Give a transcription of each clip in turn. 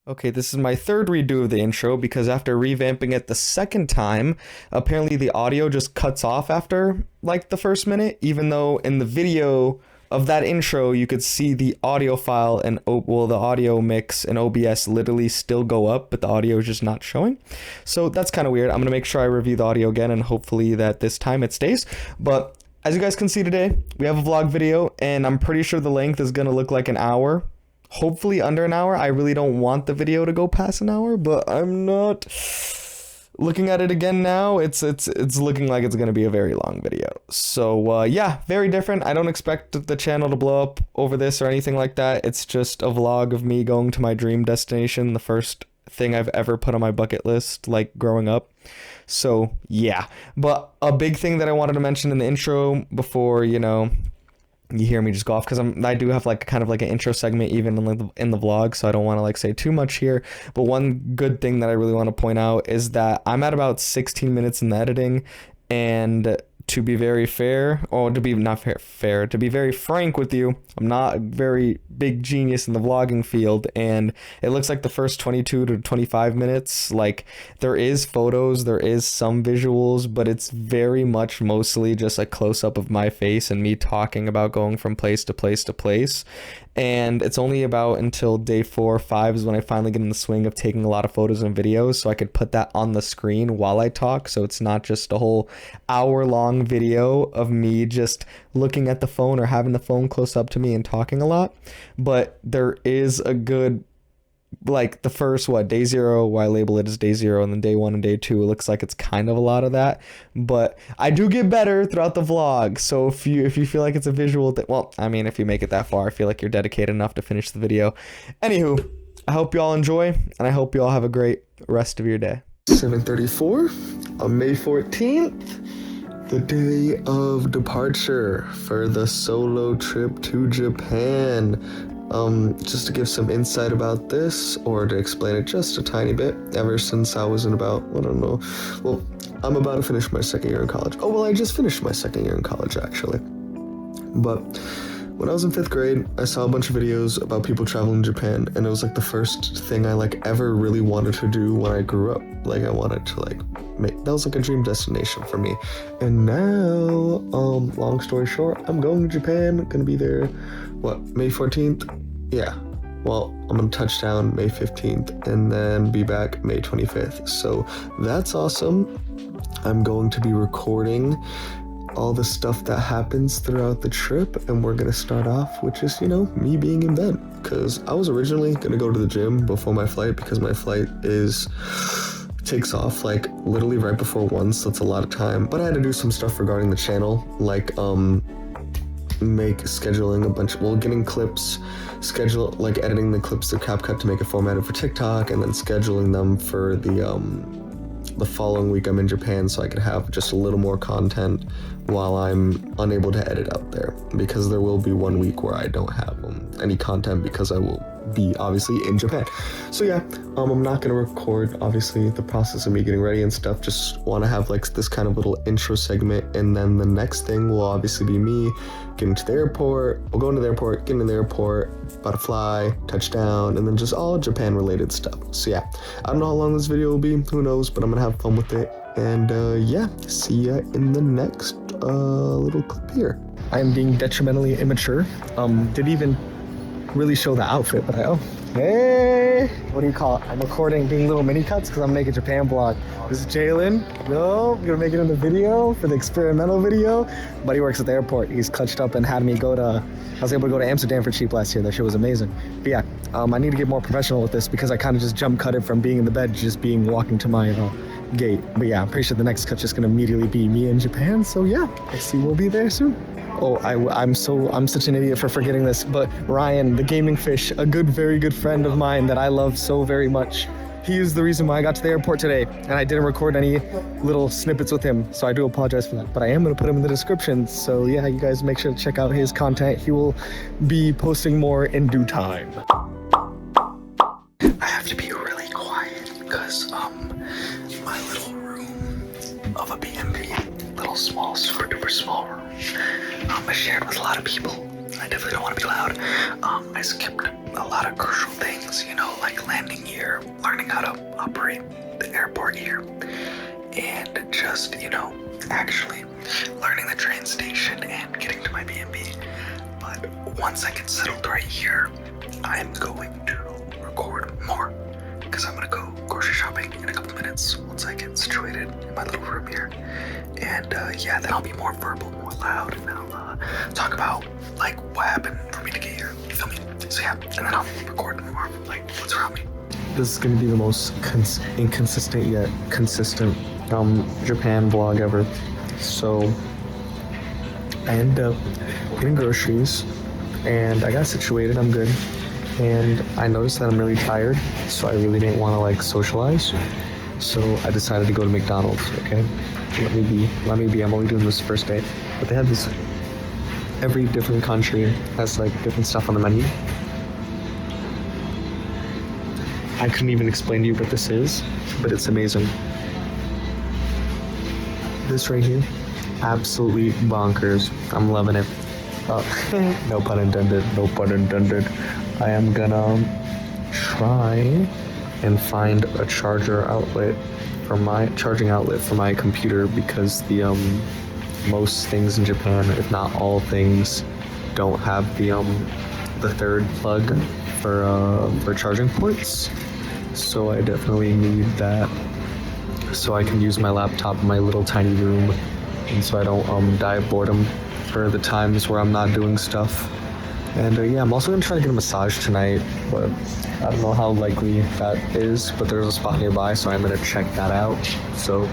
Okay, this is my third redo of the intro because after revamping it the second time, apparently the audio just cuts off after like the first minute, even though in the video of that intro you could see the audio file and the audio mix and OBS literally still go up, but the audio is just not showing. So that's kind of weird. I'm gonna make sure I review the audio again and hopefully that this time it stays. But as you guys can see today, we have a vlog video and I'm pretty sure the length is gonna look like an hour. Hopefully under an hour. I really don't want the video to go past an hour, but I'm not. Looking at it again now, it's looking like it's gonna be a very long video. So yeah, very different. I don't expect the channel to blow up over this or anything like that. It's just a vlog of me going to my dream destination, the first thing I've ever put on my bucket list, like growing up. So yeah, but a big thing that I wanted to mention in the intro before, you hear me just go off, because I do have like kind of like an intro segment even in the vlog, so I don't want to like say too much here. But one good thing that I really want to point out is that I'm at about 16 minutes in the editing, and to be very fair, or to be not fair, to be very frank with you, I'm not a very big genius in the vlogging field, and it looks like the first 22 to 25 minutes, like there is photos, there is some visuals, but it's very much mostly just a close-up of my face and me talking about going from place to place to place. And it's only about until day 4 or 5 is when I finally get in the swing of taking a lot of photos and videos, so I could put that on the screen while I talk, so it's not just a whole hour-long video of me just looking at the phone or having the phone close up to me and talking a lot. But there is a good, like the first day 0, why I label it as day 0, and then day 1 and day 2, it looks like it's kind of a lot of that, but I do get better throughout the vlog. So if you feel like it's a visual well, I mean, if you make it that far, I feel like you're dedicated enough to finish the video. Anywho, I hope you all enjoy, and I hope you all have a great rest of your day. 7:34 on May 14th, the day of departure for the solo trip to Japan. Just to give some insight about this, or to explain it just a tiny bit, ever since I was in about, I don't know, well, I'm about to finish my second year in college. Oh, well, I just finished my second year in college, actually. But when I was in 5th grade, I saw a bunch of videos about people traveling to Japan, and it was like the first thing I like ever really wanted to do when I grew up. Like I wanted to like that was like a dream destination for me. And now, long story short, I'm going to Japan, gonna be there, May 14th? Yeah. Well, I'm gonna touch down May 15th and then be back May 25th. So that's awesome. I'm going to be recording all the stuff that happens throughout the trip, and we're gonna start off with just, me being in bed, because I was originally gonna go to the gym before my flight, because my flight takes off like literally right before 1, so that's a lot of time. But I had to do some stuff regarding the channel, like scheduling a bunch of, getting clips, editing the clips to CapCut to make it formatted for TikTok, and then scheduling them for the following week I'm in Japan, so I could have just a little more content while I'm unable to edit out there, because there will be 1 week where I don't have any content because I will be obviously in Japan. So yeah, I'm not gonna record obviously the process of me getting ready and stuff, just want to have like this kind of little intro segment, and then the next thing will obviously be me getting to the airport, getting to the airport, about to fly, touchdown, and then just all Japan related stuff. So yeah, I don't know how long this video will be, who knows, but I'm gonna have fun with it, and yeah, see ya in the next little clip here. I am being detrimentally immature. Didn't even really show the outfit, but hey, what do you call it? I'm recording, doing little mini cuts because I'm making Japan vlog. This is Jalen. No, I'm gonna make it in the video for the experimental video, but he works at the airport. He's clutched up and had me I was able to go to Amsterdam for cheap last year. That shit was amazing. But yeah, I need to get more professional with this, because I kind of just jump cut it from being in the bed to just walking to my gate. But yeah, I'm pretty sure the next cut's just gonna immediately be me in Japan. So yeah, I see we'll be there soon. Oh, I'm such an idiot for forgetting this, but Ryan, the gaming fish, a very good friend of mine that I love so very much, he is the reason why I got to the airport today, and I didn't record any little snippets with him, so I do apologize for that, but I am going to put him in the description, so yeah, you guys make sure to check out his content. He will be posting more in due time. I have to be really quiet, because my little room of a B&B, little small, super duper small room, I shared with a lot of people, I definitely don't want to be loud. I skipped a lot of crucial things, you know, like landing gear, learning how to operate the airport here, and just, you know, actually learning the train station and getting to my B&B. But once I get settled right here, I'm going to record more, because I'm gonna go grocery shopping in a couple minutes once I get situated in my little room here. And yeah, then I'll be more verbal, more loud, and I'll talk about like what happened for me to get here. You feel me? So yeah, and then I'll record more like what's around me. This is gonna be the most inconsistent yet consistent Japan vlog ever. So I ended up getting groceries and I got situated. I'm good. And I noticed that I'm really tired, so I really didn't want to like socialize. So I decided to go to McDonald's. Okay, let me be. I'm only doing this first day, but they have this. Every different country has like different stuff on the menu. I couldn't even explain to you what this is, but it's amazing. This right here, absolutely bonkers. I'm loving it. No pun intended. No pun intended. I am gonna try and find a charging outlet for my computer, because the most things in Japan, if not all things, don't have the third plug for charging ports. So I definitely need that so I can use my laptop in my little tiny room, and so I don't die of boredom for the times where I'm not doing stuff. And yeah, I'm also gonna try to get a massage tonight, but I don't know how likely that is, but there's a spot nearby, so I'm gonna check that out. So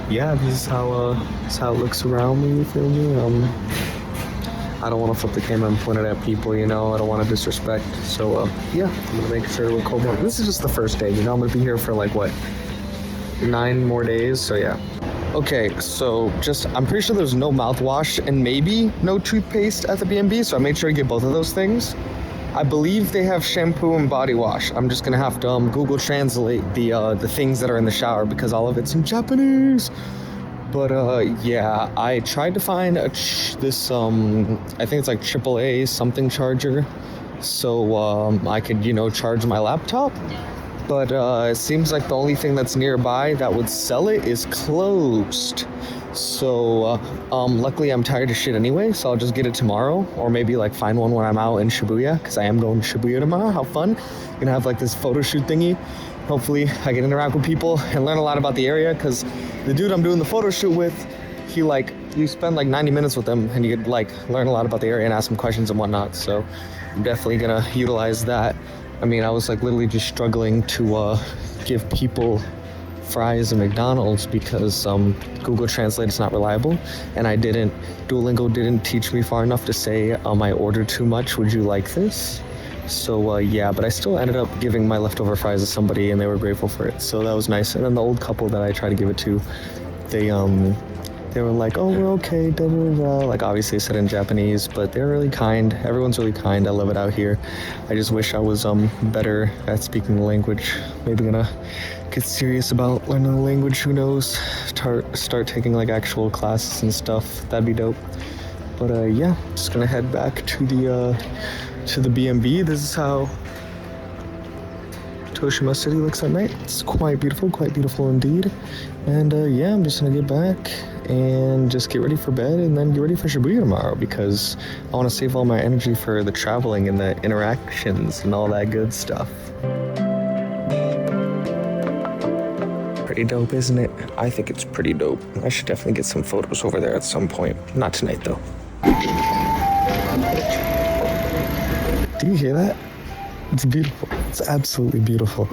yeah, this is how it looks around me, you feel me? I don't want to flip the camera and point it at people, you know, I don't want to disrespect. So yeah, I'm gonna make sure to record more. This is just the first day, you know, I'm gonna be here for like what, 9 more days, so yeah. Okay, so I'm pretty sure there's no mouthwash and maybe no toothpaste at the B&B, so I made sure to get both of those things. I believe they have shampoo and body wash. I'm just gonna have to Google Translate the things that are in the shower, because all of it's in Japanese. But yeah, I tried to find this I think it's like AAA something charger, so I could, you know, charge my laptop. But it seems like the only thing that's nearby that would sell it is closed. So luckily I'm tired of shit anyway, so I'll just get it tomorrow, or maybe like find one when I'm out in Shibuya, because I am going to Shibuya tomorrow. How fun. Gonna have like this photo shoot thingy. Hopefully I can interact with people and learn a lot about the area, because the dude I'm doing the photo shoot with, you spend like 90 minutes with him and you could like learn a lot about the area and ask him questions and whatnot. So I'm definitely gonna utilize that. I mean, I was like literally just struggling to give people fries at McDonald's because Google Translate is not reliable, and Duolingo didn't teach me far enough to say, I ordered too much, would you like this? So yeah, but I still ended up giving my leftover fries to somebody and they were grateful for it, so that was nice. And then the old couple that I tried to give it to, they were like, oh, we're okay, da, da, da. Like obviously said in Japanese, but they're really kind. Everyone's really kind. I love it out here. I just wish I was better at speaking the language. Maybe gonna get serious about learning the language, who knows? Start taking like actual classes and stuff. That'd be dope. But yeah, just gonna head back to the B&B. This is how Toshima City looks at night. It's quite beautiful indeed. And yeah, I'm just gonna get back and just get ready for bed and then get ready for Shibuya tomorrow, because I want to save all my energy for the traveling and the interactions and all that good stuff. Pretty dope, isn't it? I think it's pretty dope. I should definitely get some photos over there at some point. Not tonight though. Do you hear that? It's beautiful. It's absolutely beautiful.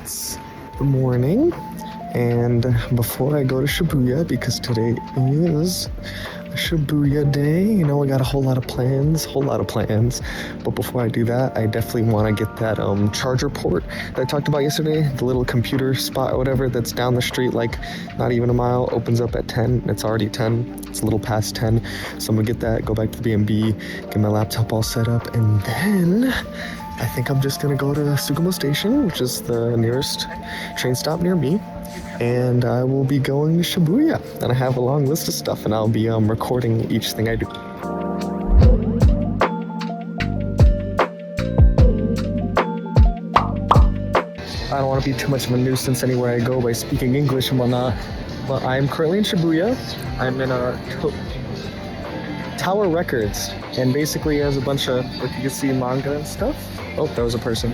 It's the morning, and before I go to Shibuya, because today is a Shibuya day, you know, I got a whole lot of plans. But before I do that, I definitely want to get that charger port that I talked about yesterday, the little computer spot or whatever that's down the street, like not even a mile, opens up at 10. It's already 10. It's a little past 10. So I'm gonna get that, go back to the B&B, get my laptop all set up, and then I think I'm just gonna go to Tsukumo Station, which is the nearest train stop near me, and I will be going to Shibuya. And I have a long list of stuff, and I'll be recording each thing I do. I don't want to be too much of a nuisance anywhere I go by speaking English and whatnot. But I'm currently in Shibuya. I'm in a Tower Records, and basically has a bunch of, like you can see, manga and stuff. Oh, that was a person.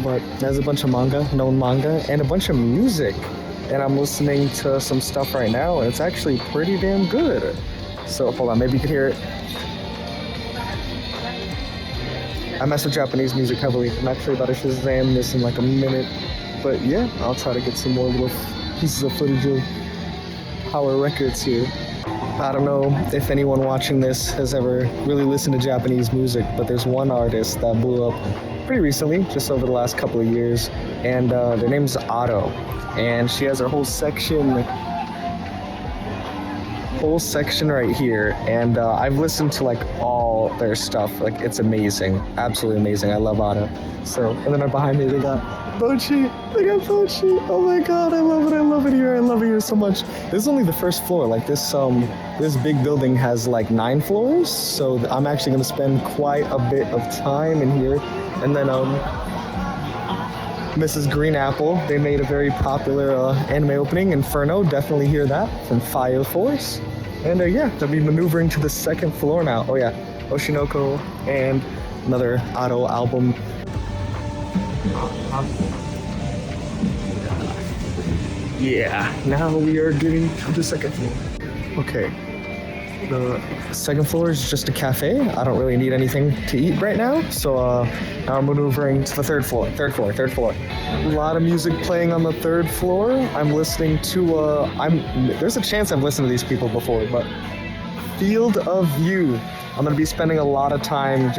But there's a bunch of known manga, and a bunch of music. And I'm listening to some stuff right now, and it's actually pretty damn good. So hold on, maybe you can hear it. I mess with Japanese music heavily. I'm actually about to Shazam this in like a minute. But yeah, I'll try to get some more little pieces of footage of Tower Records here. I don't know if anyone watching this has ever really listened to Japanese music, but there's one artist that blew up pretty recently, just over the last couple of years, and their name's Otto. And she has her whole section right here, and I've listened to like all their stuff. Like, it's amazing, absolutely amazing. I love Otto. So, and then behind me they got Bochi. Oh my god, I love it here so much. This is only the first floor. Like, this big building has like 9 floors, so I'm actually gonna spend quite a bit of time in here. And then Mrs. Green Apple, they made a very popular anime opening, Inferno. Definitely hear that from Fire Force. And yeah, they'll be maneuvering to the 2nd floor now. Oh yeah, Oshinoko and another Otto album. Yeah, now we are getting to the 2nd floor. Okay, the 2nd floor is just a cafe. I don't really need anything to eat right now, so now I'm maneuvering to the 3rd floor. A lot of music playing on the 3rd floor. I'm listening to, there's a chance I've listened to these people before, but Field of View. I'm gonna be spending a lot of time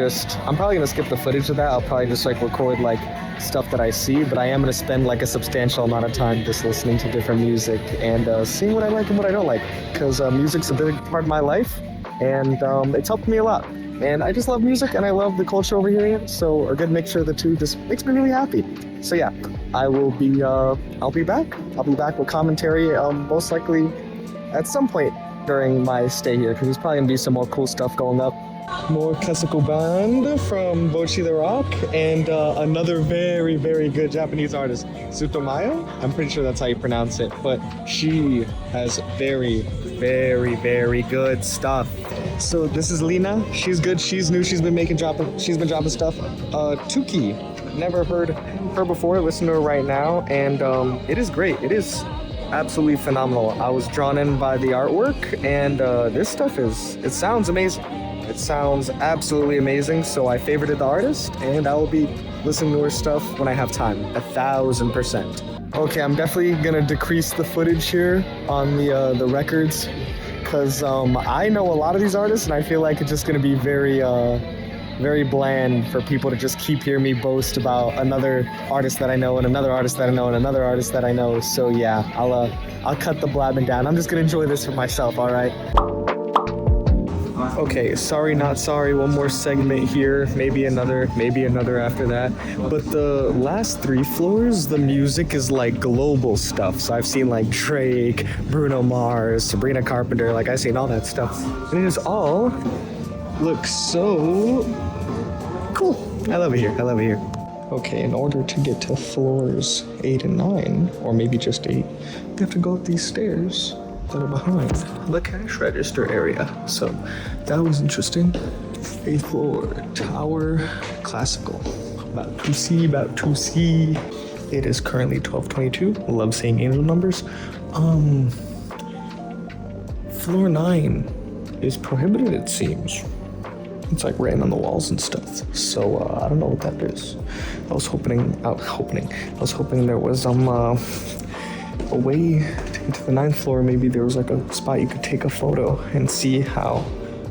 I'm probably gonna skip the footage of that. I'll probably just like record like stuff that I see, but I am gonna spend like a substantial amount of time just listening to different music and seeing what I like and what I don't like, because music's a big part of my life, and it's helped me a lot. And I just love music, and I love the culture over here, so a good mixture of the two just makes me really happy. So yeah, I'll be back with commentary, most likely at some point during my stay here, because there's probably gonna be some more cool stuff going up. More classical band from Bocchi the Rock, and another very, very good Japanese artist, Tsutomayo. I'm pretty sure that's how you pronounce it, but she has very, very, very good stuff. So this is Lina. She's good. She's new. She's been dropping stuff. Tuki. Never heard her before. Listen to her right now, and it is great. It is absolutely phenomenal. I was drawn in by the artwork, and this stuff it sounds amazing. It sounds absolutely amazing, so I favorited the artist, and I will be listening to her stuff when I have time, 1000%. Okay, I'm definitely gonna decrease the footage here on the records, because I know a lot of these artists, and I feel like it's just gonna be very bland for people to just keep hearing me boast about another artist that I know, and another artist that I know, and another artist that I know. So yeah, I'll cut the blabbing down. I'm just gonna enjoy this for myself, all right? Okay, sorry, not sorry. One more segment here, maybe another after that. But the last 3 floors, the music is like global stuff. So I've seen like Drake, Bruno Mars, Sabrina Carpenter, like I've seen all that stuff. And it is all looks so cool. I love it here. Okay, in order to get to floors 8 and 9, or maybe just 8, we have to go up these stairs that are behind the cash register area. So that was interesting. 8th floor, Tower Classical. About to see. It is currently 12:22. Love seeing angel numbers. Floor 9 is prohibited, it seems. It's like written on the walls and stuff. So I don't know what that is. I was hoping there was a way to get to the 9th floor. Maybe there was like a spot you could take a photo and see how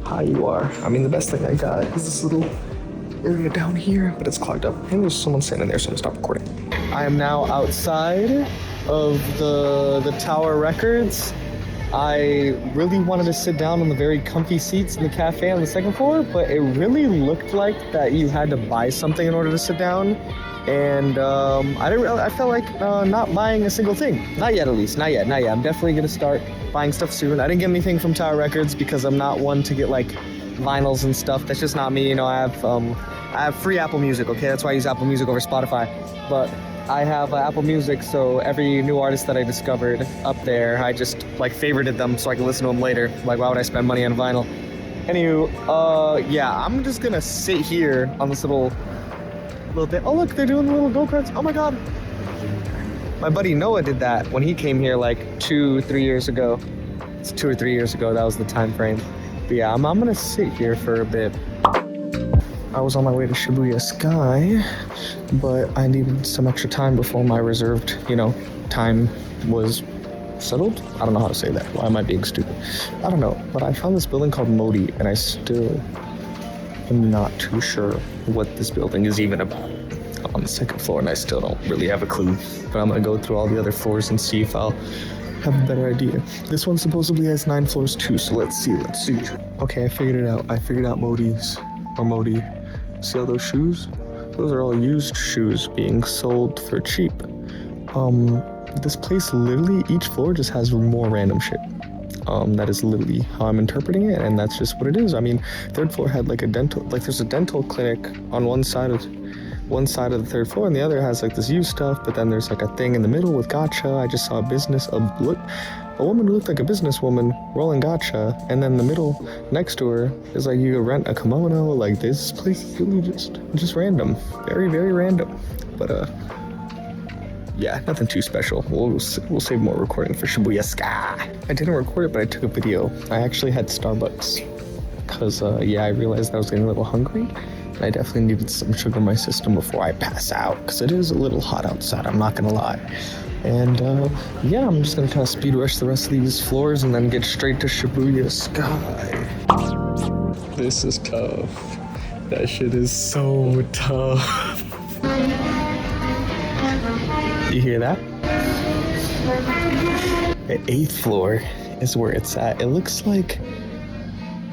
high you are. I mean, the best thing I got is this little area down here, but it's clogged up. And there's someone standing there, so I'm gonna stop recording. I am now outside of the Tower Records. I really wanted to sit down on the very comfy seats in the cafe on the 2nd floor, but it really looked like that you had to buy something in order to sit down. And I felt like not buying a single thing. Not yet, at least. Not yet. I'm definitely gonna start buying stuff soon. I didn't get anything from Tower Records because I'm not one to get like vinyls and stuff. That's just not me. You know, I have free Apple Music. Okay, that's why I use Apple Music over Spotify. But I have Apple Music, so every new artist that I discovered up there, I just like favorited them so I can listen to them later. Like, why would I spend money on vinyl? Anywho, yeah, I'm just gonna sit here on this little bit. Oh look, they're doing the little go-karts. Oh my god. My buddy Noah did that when he came here like 2-3 years ago. It's 2 or 3 years ago, that was the time frame. But yeah, I'm gonna sit here for a bit. I was on my way to Shibuya Sky, but I needed some extra time before my reserved, time was settled. I don't know how to say that. Why am I being stupid? I don't know, but I found this building called MORI, and I still am not too sure what this building is even about. I'm on the second floor, and I still don't really have a clue, but I'm gonna go through all the other floors and see if I'll have a better idea. This one supposedly has 9 floors too, so let's see. Okay, I figured it out. I figured out MORI. See all those shoes? Those are all used shoes being sold for cheap. This place literally, each floor just has more random shit. That is literally how I'm interpreting it, and that's just what it is. I mean, third floor had like there's a dental clinic on one side of the third floor, and the other has like this used stuff, but then there's like a thing in the middle with gacha. I just saw a woman who looked like a businesswoman rolling gacha, and then the middle next to her is like you could rent a kimono. Like, this place is really just random, very, very random. But yeah, nothing too special. We'll save more recording for Shibuya Sky. I didn't record it, but I took a video. I actually had Starbucks because I realized I was getting a little hungry, and I definitely needed some sugar in my system before I pass out, because it is a little hot outside, I'm not gonna lie. And I'm just gonna kind of speed rush the rest of these floors and then get straight to Shibuya Sky. This is tough. That shit is so tough. You hear that? The 8th floor is where it's at. It looks like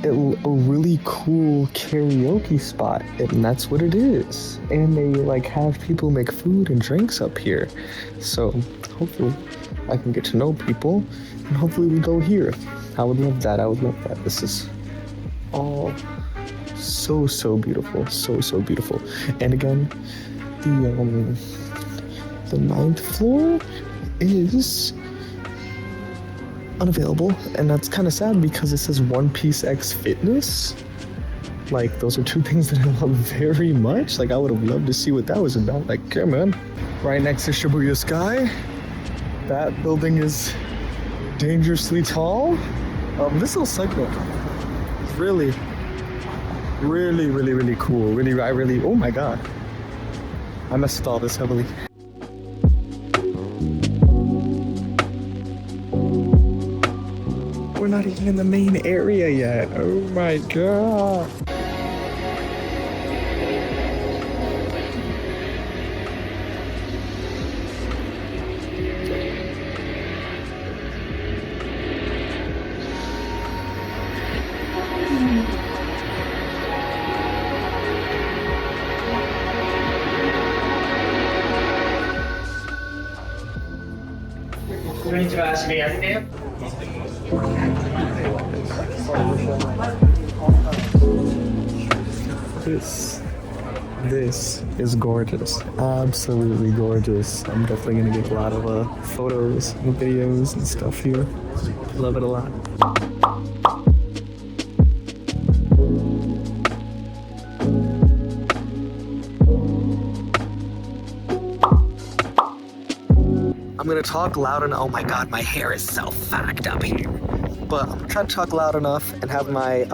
a really cool karaoke spot, and that's what it is. And they like have people make food and drinks up here, so hopefully I can get to know people, and hopefully we go here. I would love that. This is all so beautiful, so beautiful. And again, the 9th floor is unavailable, and that's kind of sad because it says One Piece X Fitness. Like, those are 2 things that I love very much. Like, I would have loved to see what that was about. Like, yeah, man. Right next to Shibuya Sky. That building is dangerously tall. This little segment is really cool. Oh my god. I messed with all this heavily. We're not even in the main area yet. Oh my god. This is gorgeous. Absolutely gorgeous. I'm definitely gonna get a lot of photos and videos and stuff here. Love it a lot. I'm gonna talk loud enough. Oh my god, my hair is so fucked up here. But I'm trying to talk loud enough and have my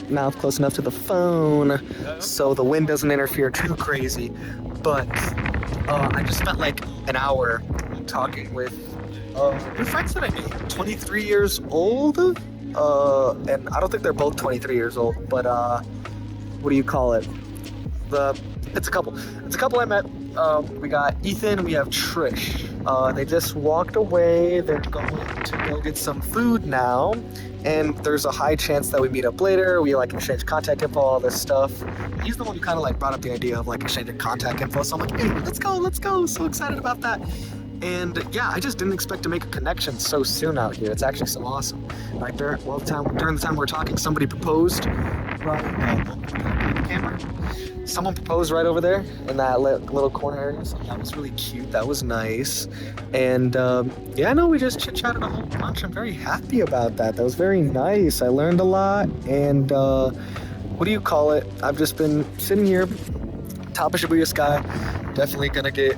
mouth close enough to the phone so the wind doesn't interfere too crazy. But I just spent like an hour talking with the friends that I made, 23 years old, and I don't think they're both 23 years old, but what do you call it? It's a couple. It's a couple I met. We got Ethan and we have Trish. They just walked away. They're going to go get some food now, and there's a high chance that we meet up later. We like exchange contact info, all this stuff. He's the one who kind of like brought up the idea of like exchanging contact info. So I'm like, hey, let's go. So excited about that. And yeah, I just didn't expect to make a connection so soon out here. It's actually so awesome. Like during the time we were talking, somebody proposed right the camera. someone proposed right over there in that little corner area, so that was really cute. That was nice. And yeah, no, we just chit-chatted a whole bunch. I'm very happy about that. That was very nice. I learned a lot, and what do you call it? I've just been sitting here, top of Shibuya Sky. Definitely gonna get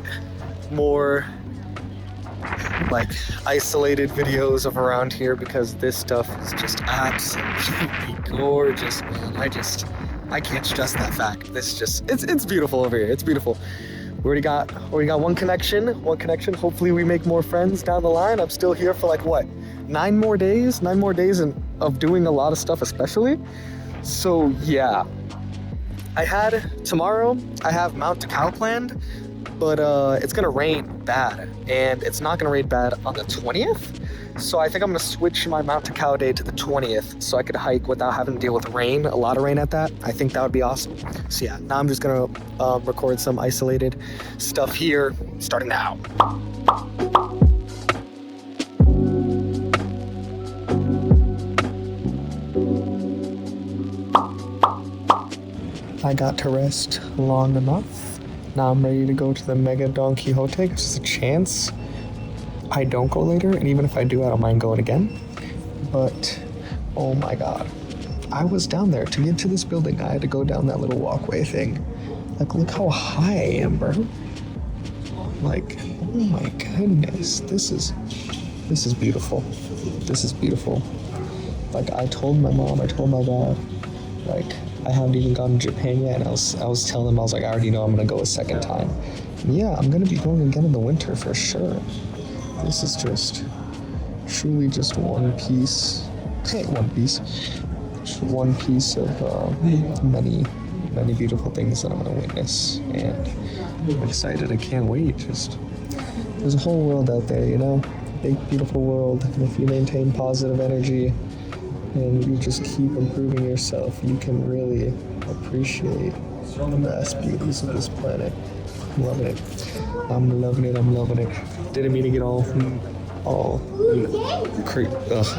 more like isolated videos of around here because this stuff is just absolutely gorgeous, man. I can't stress that fact. It's beautiful over here. It's beautiful. We already got one connection. Hopefully we make more friends down the line. I'm still here for like what? 9 more days of doing a lot of stuff, especially. So yeah. Tomorrow I have Mount Takao planned, but it's gonna rain bad, and it's not gonna rain bad on the 20th. So I think I'm gonna switch my Mount Takao day to the 20th so I could hike without having to deal with rain, a lot of rain at that. I think that would be awesome. So yeah, now I'm just gonna record some isolated stuff here, starting now. I got to rest long enough. Now I'm ready to go to the Mega Don Quixote. There's a chance I don't go later, and even if I do, I don't mind going again. But, oh my god. I was down there. To get to this building, I had to go down that little walkway thing. Like, look how high I am, bro. Like, oh my goodness. This is beautiful. This is beautiful. Like, I told my mom, I told my dad, like, I haven't even gone to Japan yet, and I was telling them, I was like, I already know I'm gonna go a second time. And yeah, I'm gonna be going again in the winter for sure. This is just truly just one piece of many beautiful things that I'm gonna witness, and I'm excited. I can't wait. Just there's a whole world out there, you know, big beautiful world. And if you maintain positive energy and you just keep improving yourself, you can really appreciate the vast beauties of this planet. I'm loving it. I'm loving it. Didn't mean to get all I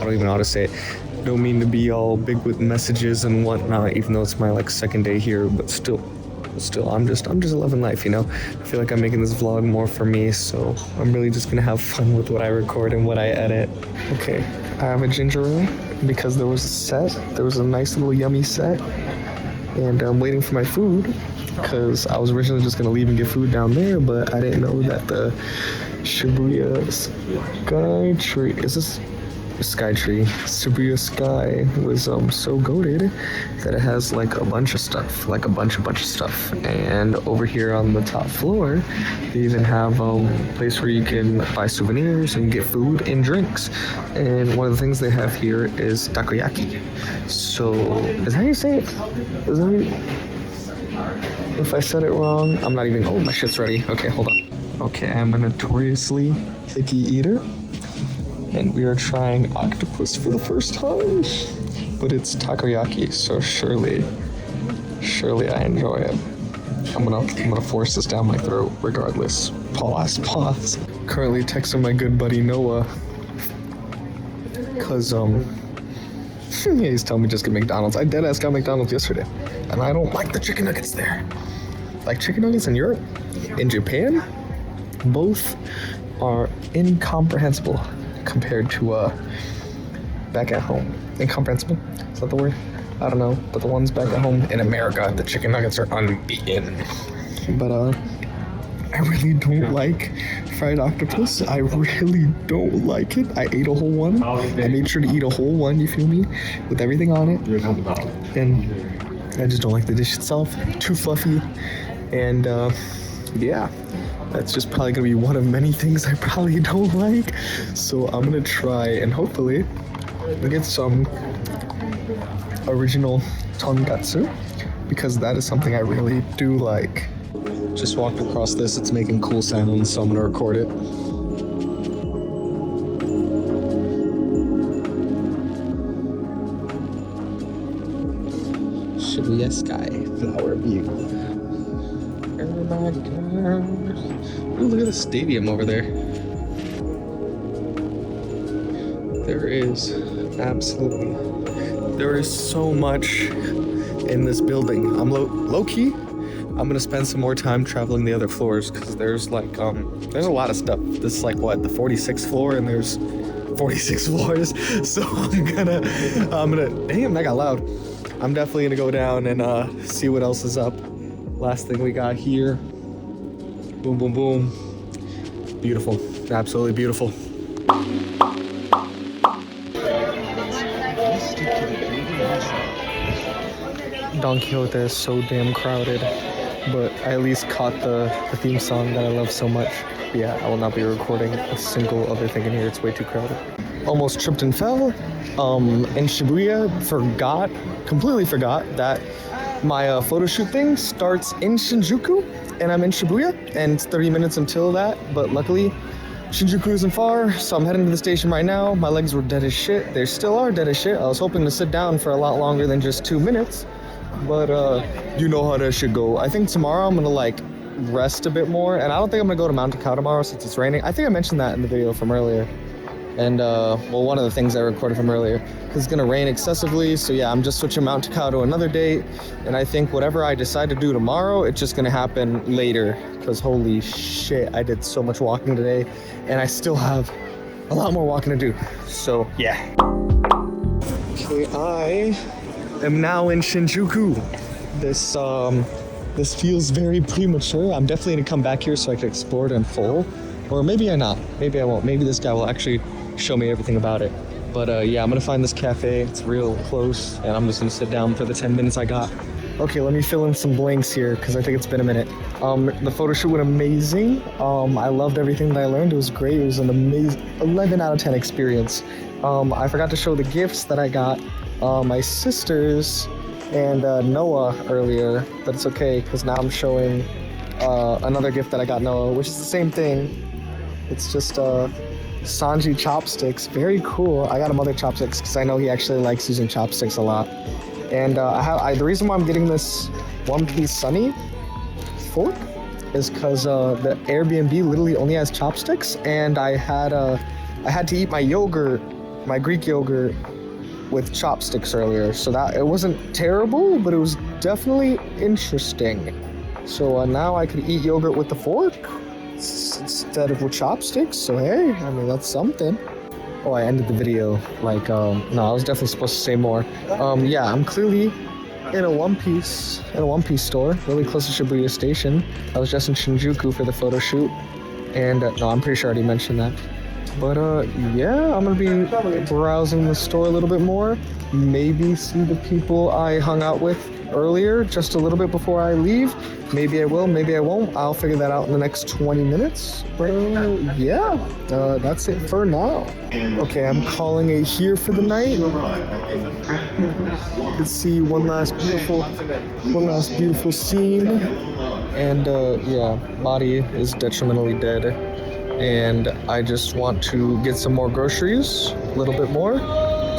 don't even know how to say it. Don't mean to be all big with messages and whatnot, even though it's my like second day here, but still, I'm just loving life, you know? I feel like I'm making this vlog more for me, so I'm really just gonna have fun with what I record and what I edit. Okay, I have a ginger ale because there was a nice little yummy set, and I'm waiting for my food because I was originally just gonna leave and get food down there, but I didn't know that the Shibuya Shibuya Sky was so goated that it has like a bunch of stuff, and over here on the top floor they even have a place where you can buy souvenirs and get food and drinks, and one of the things they have here is takoyaki. So is that how you say it? If I said it wrong, I'm not even. Oh, my shit's ready. Okay, hold on. Okay, I'm a notoriously picky eater, and we are trying octopus for the first time, but it's takoyaki, so surely I enjoy it. I'm gonna force this down my throat regardless. Pause. Currently texting my good buddy Noah, cause he's telling me just get McDonald's. I deadass got McDonald's yesterday, and I don't like the chicken nuggets there. Like chicken nuggets in Europe, in Japan, both are incomprehensible compared to back at home. Incomprehensible? Is that the word? I don't know. But the ones back at home in America, the chicken nuggets are unbeaten. But I really don't like fried octopus. I really don't like it. I ate a whole one. I made sure to eat a whole one, you feel me? With everything on it. And I just don't like the dish itself. Too fluffy. And yeah, that's just probably gonna be one of many things I probably don't like. So I'm gonna try and hopefully get some original tonkatsu, because that is something I really do like. Just walked across this, it's making cool sounds, so I'm gonna record it. Shibuya Sky, flower view. Everybody comes. Ooh, look at the stadium over there. There is so much in this building. I'm low-key I'm gonna spend some more time traveling the other floors because there's like there's a lot of stuff. This is like what, the 46th floor, and there's 46 floors. So I'm gonna damn, that got loud. I'm definitely gonna go down and see what else is up. Last thing we got here. Boom, boom, boom. Beautiful, absolutely beautiful. Don Quixote is so damn crowded, but I at least caught the theme song that I love so much. But yeah, I will not be recording a single other thing in here. It's way too crowded. Almost tripped and fell. In Shibuya, completely forgot that my photo shoot thing starts in Shinjuku, and I'm in Shibuya, and it's 30 minutes until that, but luckily Shinjuku isn't far, so I'm heading to the station right now. My legs were dead as shit. They still are dead as shit. I was hoping to sit down for a lot longer than just 2 minutes, but you know how that should go. I think tomorrow I'm gonna like rest a bit more, and I don't think I'm gonna go to Mount Takao tomorrow since it's raining. I think I mentioned that in the video from earlier. And well, one of the things I recorded from earlier, because it's gonna rain excessively. So yeah, I'm just switching Mount Takao to another date. And I think whatever I decide to do tomorrow, it's just gonna happen later. Because holy shit, I did so much walking today, and I still have a lot more walking to do. So yeah. Okay, I am now in Shinjuku. This feels very premature. I'm definitely gonna come back here so I can explore it in full. Or maybe I'm not. Maybe I won't. Maybe this guy will actually show me everything about it. But yeah, I'm gonna find this cafe. It's real close, and I'm just gonna sit down for the 10 minutes I got. Okay, let me fill in some blanks here because I think it's been a minute. The photo shoot went amazing. I loved everything that I learned. It was great. It was an amazing 11 out of 10 experience. I forgot to show the gifts that I got my sisters and Noah earlier, but it's okay because now I'm showing another gift that I got Noah, which is the same thing. It's just Sanji chopsticks. Very cool. I got him other chopsticks because I know he actually likes using chopsticks a lot. And the reason why I'm getting this One Piece Sunny fork is because the Airbnb literally only has chopsticks, and I had to eat my yogurt, my Greek yogurt, with chopsticks earlier. So that it wasn't terrible, but it was definitely interesting. So now I could eat yogurt with the fork instead of with chopsticks. So hey, I mean, that's something. Oh, I ended the video like, no, I was definitely supposed to say more. Yeah, I'm clearly in a One Piece store, really close to Shibuya Station. I was just in Shinjuku for the photo shoot, and no, I'm pretty sure I already mentioned that. But yeah, I'm gonna be browsing the store a little bit more. Maybe see the people I hung out with earlier just a little bit before I leave. Maybe I will, maybe I won't. I'll figure that out in the next 20 minutes. But yeah, that's it for now. Okay, I'm calling it here for the night. Let's see one last beautiful scene. And yeah, body is detrimentally dead. And I just want to get some more groceries, a little bit more.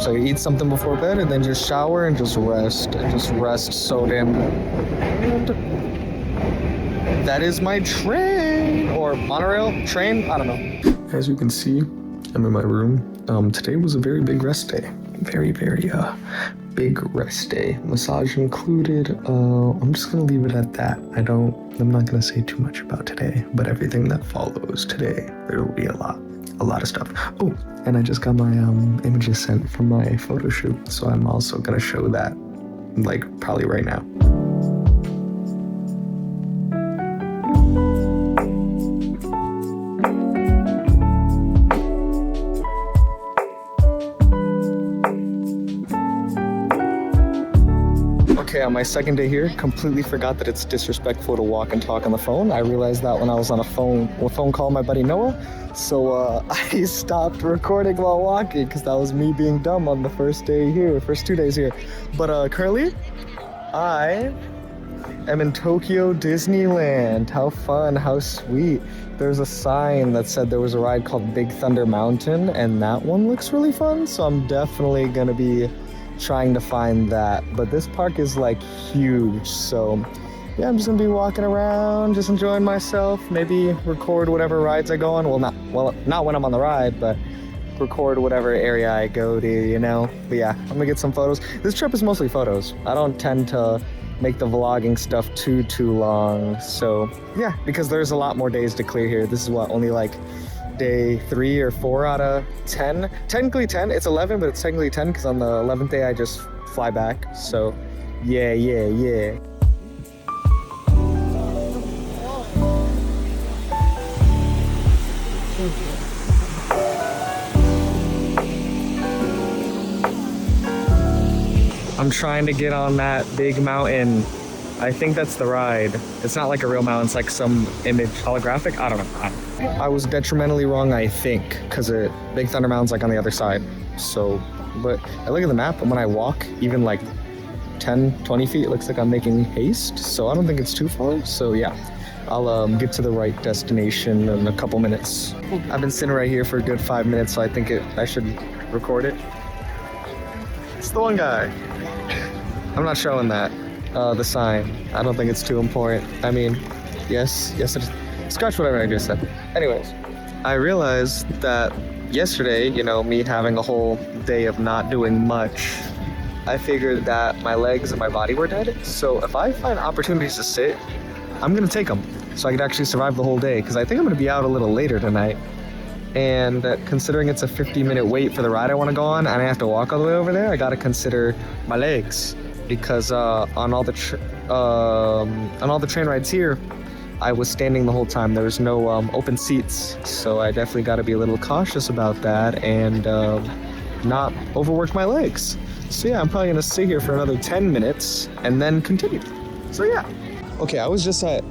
So I eat something before bed and then just shower and just rest. And just rest so damn good. And that is my train, or monorail, train, I don't know. As you can see, I'm in my room. Today was a very big rest day. Very big rest day. Massage included. I'm just gonna leave it at that. I'm not gonna say too much about today, but everything that follows today, there will be a lot of stuff. Oh, and I just got my images sent from my photo shoot, so I'm also gonna show that, like, probably right now. Okay, on my second day here, completely forgot that it's disrespectful to walk and talk on the phone. I realized that when I was on a phone call with my buddy Noah. So I stopped recording while walking because that was me being dumb on the first 2 days here. But currently, I am in Tokyo Disneyland. How fun, how sweet. There's a sign that said there was a ride called Big Thunder Mountain, and that one looks really fun. So I'm definitely gonna be trying to find that. But this park is like huge, so yeah, I'm just gonna be walking around, just enjoying myself, maybe record whatever rides I go on. Not when I'm on the ride, but record whatever area I go to, you know. But yeah, I'm gonna get some photos. This trip is mostly photos. I don't tend to make the vlogging stuff too long. So yeah, because there's a lot more days to clear here. This is what, only like day 3 or 4 out of 10. Technically 10, it's 11, but it's technically 10 because on the 11th day I just fly back. So yeah. I'm trying to get on that big mountain. I think that's the ride. It's not like a real mountain, it's like some image holographic. I don't know. I was detrimentally wrong, I think, because Big Thunder Mountain's like on the other side. So, but I look at the map and when I walk, even like 10, 20 feet, it looks like I'm making haste. So I don't think it's too far. So yeah, I'll get to the right destination in a couple minutes. I've been sitting right here for a good 5 minutes, so I think I should record it. It's the one guy. I'm not showing that, the sign. I don't think it's too important. I mean, yes, it is. Scratch whatever I just said. Anyways, I realized that yesterday, you know, me having a whole day of not doing much, I figured that my legs and my body were dead. So if I find opportunities to sit, I'm gonna take them so I could actually survive the whole day, because I think I'm gonna be out a little later tonight. And considering it's a 50-minute wait for the ride I want to go on, and I have to walk all the way over there, I gotta consider my legs, because on all the train rides here, I was standing the whole time. There was no open seats, so I definitely got to be a little cautious about that and not overwork my legs. So yeah, I'm probably gonna sit here for another 10 minutes and then continue. So yeah. Okay, I was just at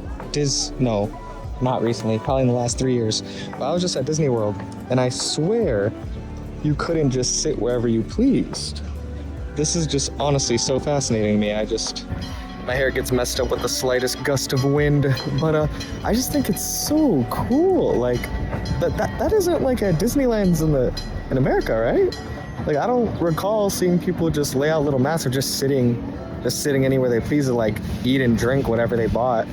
no, not recently, probably in the last 3 years, but I was just at Disney World, and I swear you couldn't just sit wherever you pleased. This is just honestly so fascinating to me. My hair gets messed up with the slightest gust of wind, but I just think it's so cool. Like that isn't like at Disneyland's in America, right? Like I don't recall seeing people just lay out little mats or just sitting anywhere they please to like eat and drink whatever they bought.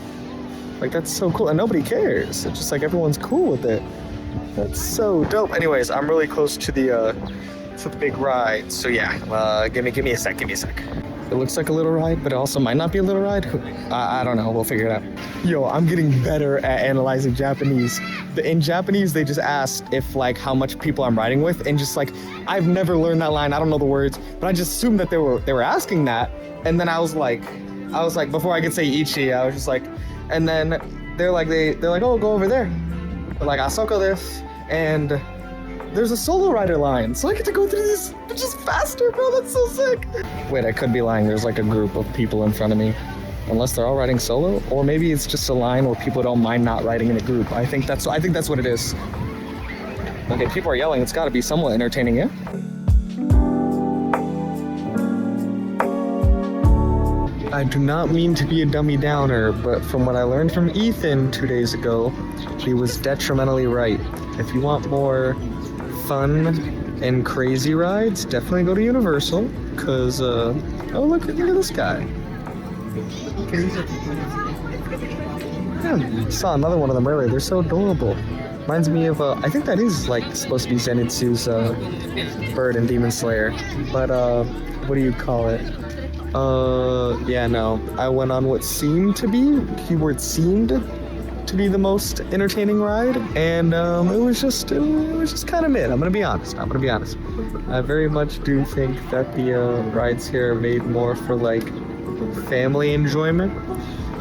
Like that's so cool, and nobody cares. It's just like everyone's cool with it. That's so dope. Anyways, I'm really close to the big ride. So yeah, give me a sec. It looks like a little ride, but it also might not be a little ride. I don't know. We'll figure it out. Yo, I'm getting better at analyzing Japanese. In Japanese, they just asked if like how much people I'm riding with, and just like I've never learned that line. I don't know the words, but I just assumed that they were asking that. And then I was like, before I could say ichi, I was just like, and then they're like, oh, go over there. They're like, Asako this, and there's a solo rider line, so I get to go through this just faster, bro. That's so sick. Wait, I could be lying. There's like a group of people in front of me, unless they're all riding solo, or maybe it's just a line where people don't mind not riding in a group. I think that's what it is. Okay, people are yelling. It's got to be somewhat entertaining, yeah. I do not mean to be a dummy downer, but from what I learned from Ethan 2 days ago, he was detrimentally right. If you want more fun and crazy rides, definitely go to Universal, because, oh, look at this guy. Yeah, saw another one of them earlier. They're so adorable. Reminds me of, I think that is, like, supposed to be Zenitsu's, bird in Demon Slayer. But, what do you call it? Yeah, no. I went on what seemed to be, keyword seemed, to be the most entertaining ride, and it was just kind of mid. I'm gonna be honest. I very much do think that the rides here are made more for like family enjoyment.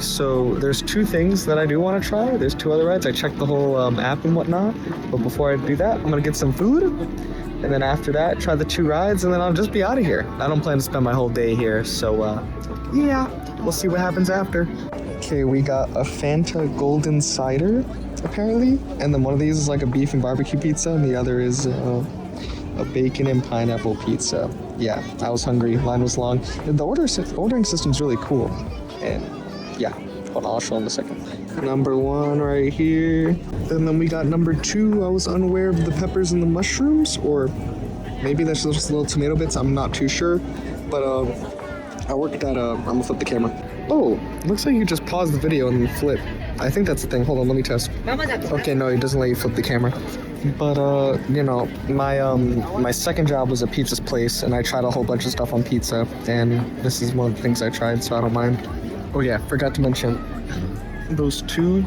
So there's 2 things that I do want to try. There's 2 other rides. I checked the whole app and whatnot, but before I do that, I'm gonna get some food, and then after that, try the 2 rides, and then I'll just be out of here. I don't plan to spend my whole day here, so yeah, we'll see what happens after. Okay, we got a Fanta Golden Cider, apparently, and then one of these is like a beef and barbecue pizza, and the other is a bacon and pineapple pizza. Yeah, I was hungry, line was long. The ordering system's really cool, and yeah, hold on, I'll show them in a second. Number 1 right here, and then we got number 2. I was unaware of the peppers and the mushrooms, or maybe that's just little tomato bits, I'm not too sure, but I worked at I'm gonna flip the camera. Oh, looks like you just pause the video and then flip. I think that's the thing. Hold on, let me test. Okay, no, it doesn't let you flip the camera. But you know, my second job was a pizza's place, and I tried a whole bunch of stuff on pizza, and this is one of the things I tried, so I don't mind. Oh yeah, forgot to mention those two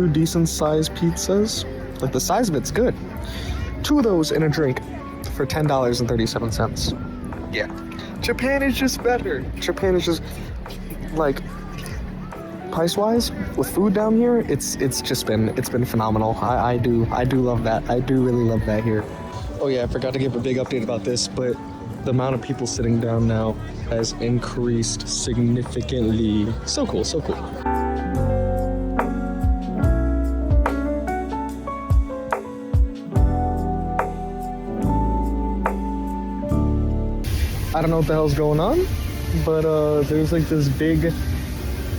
decent sized pizzas. Like the size of it's good. 2 of those and a drink for $10.37. Yeah, Japan is just better. Japan is just like price-wise with food down here. It's been phenomenal. I do love that. I do really love that here. Oh yeah, I forgot to give a big update about this, but the amount of people sitting down now has increased significantly. So cool, so cool. I don't know what the hell's going on, but there's like this big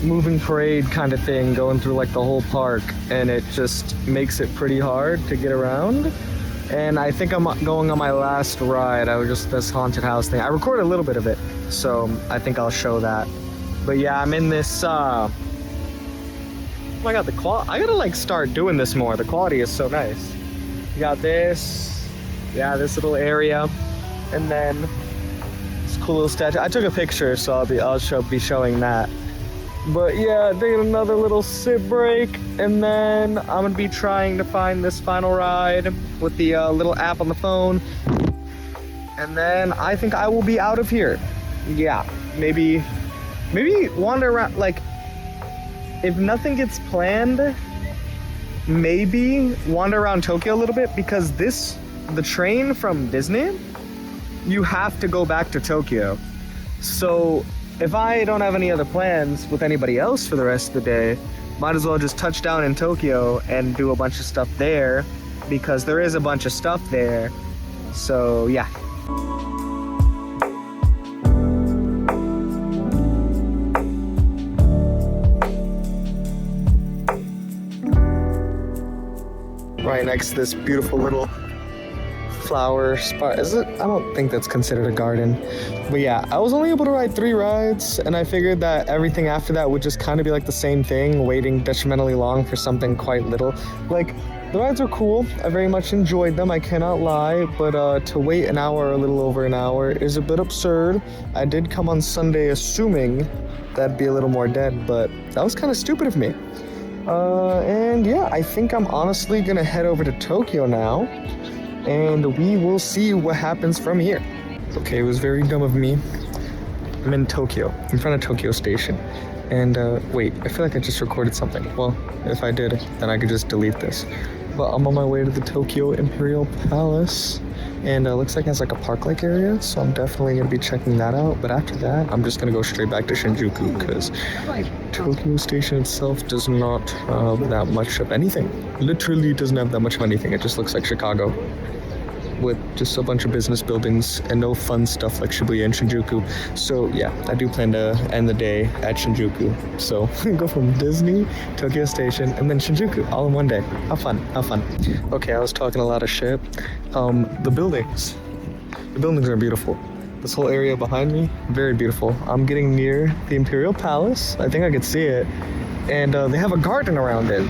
moving parade kind of thing going through like the whole park, and it just makes it pretty hard to get around. And I think I'm going on my last ride. I was just this haunted house thing. I recorded a little bit of it, so I think I'll show that. But yeah, I'm in this oh my god, I gotta like start doing this more. The quality is so nice. You got this, yeah, this little area, and then this cool little statue. I took a picture, so I'll be showing that. But yeah, taking another little sit break, and then I'm gonna be trying to find this final ride with the little app on the phone, and then I think I will be out of here. Yeah, maybe wander around. Like, if nothing gets planned, maybe wander around Tokyo a little bit, because the train from Disney, you have to go back to Tokyo. So if I don't have any other plans with anybody else for the rest of the day, might as well just touch down in Tokyo and do a bunch of stuff there, because there is a bunch of stuff there. So yeah. Right next to this beautiful little flower spot. Is it? I don't think that's considered a garden. But yeah, I was only able to ride 3 rides, and I figured that everything after that would just kind of be like the same thing, waiting detrimentally long for something quite little. Like, the rides were cool. I very much enjoyed them, I cannot lie, but to wait an hour or a little over an hour is a bit absurd. I did come on Sunday assuming that'd be a little more dead, but that was kind of stupid of me. And yeah, I think I'm honestly gonna head over to Tokyo now, and we will see what happens from here. Okay, it was very dumb of me. I'm in Tokyo, in front of Tokyo Station. And wait, I feel like I just recorded something. Well, if I did, then I could just delete this. But I'm on my way to the Tokyo Imperial Palace, and looks like it has like a park-like area, so I'm definitely gonna be checking that out. But after that, I'm just gonna go straight back to Shinjuku, because Tokyo Station itself does not have that much of anything. Literally doesn't have that much of anything. It just looks like Chicago, with just a bunch of business buildings and no fun stuff like Shibuya and Shinjuku. So yeah, I do plan to end the day at Shinjuku. So go from Disney, Tokyo Station, and then Shinjuku all in one day. Have fun, have fun. Okay, I was talking a lot of shit. The buildings are beautiful. This whole area behind me, very beautiful. I'm getting near the Imperial Palace. I think I could see it. And they have a garden around it.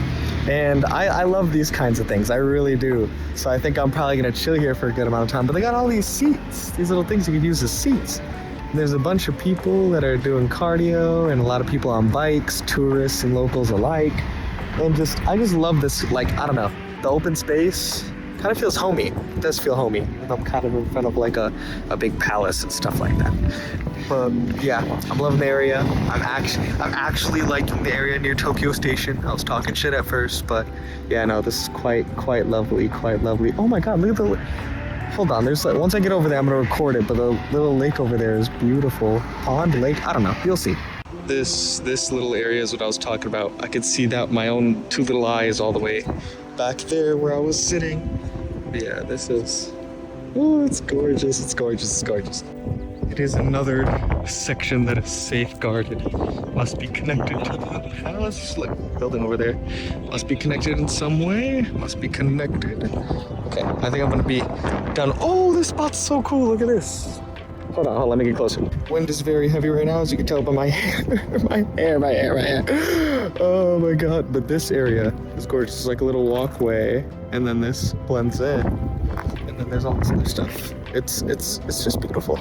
And I love these kinds of things, I really do. So I think I'm probably gonna chill here for a good amount of time. But they got all these seats, these little things you could use as seats. And there's a bunch of people that are doing cardio, and a lot of people on bikes, tourists and locals alike. And I just love this, like, I don't know, the open space kind of feels homey. It does feel homey. I'm kind of in front of like a big palace and stuff like that. But yeah, I'm loving the area. I'm actually liking the area near Tokyo Station. I was talking shit at first, but yeah, no, this is quite lovely, quite lovely. Oh my god, look at the, hold on, there's like, once I get over there, I'm gonna record it, but the little lake over there is beautiful. Pond, lake, I don't know, you'll see. This little area is what I was talking about. I could see that with my own 2 little eyes all the way back there where I was sitting. But yeah, this is, oh, it's gorgeous, it's gorgeous, it's gorgeous. It is another section that is safeguarded. Must be connected to the palace, like building over there. Must be connected in some way. Must be connected. Okay, I think I'm gonna be done. Oh, this spot's so cool, look at this. Hold on, let me get closer. Wind is very heavy right now, as you can tell by my hair. my hair. Oh my god. But this area is gorgeous. It's like a little walkway, and then this blends in. And then there's all this other stuff. It's just beautiful.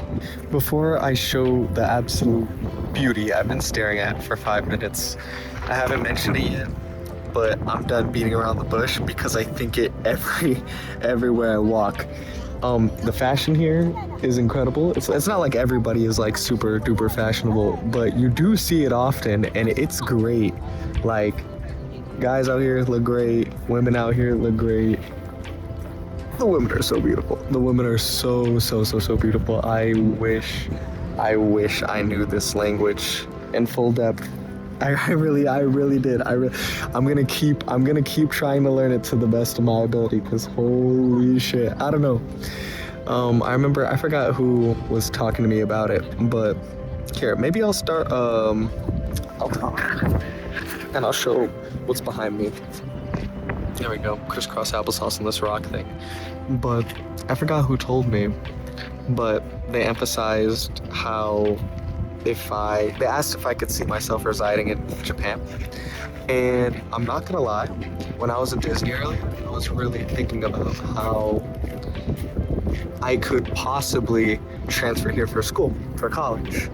Before I show the absolute beauty I've been staring at for 5 minutes, I haven't mentioned it yet, but I'm done beating around the bush because I think it everywhere I walk. The fashion here is incredible. It's not like everybody is like super duper fashionable, but you do see it often, and it's great. Like, guys out here look great, women out here look great. The women are so beautiful. The women are so beautiful. I wish I knew this language in full depth. I really did. I'm gonna keep trying to learn it to the best of my ability, because holy shit, I don't know. I forgot who was talking to me about it, but here, maybe I'll start. I'll talk, and I'll show what's behind me. There we go, crisscross applesauce on this rock thing. But I forgot who told me, but they emphasized how they asked if I could see myself residing in Japan. And I'm not gonna lie, when I was in Disney earlier, I was really thinking about how I could possibly transfer here for school, for college.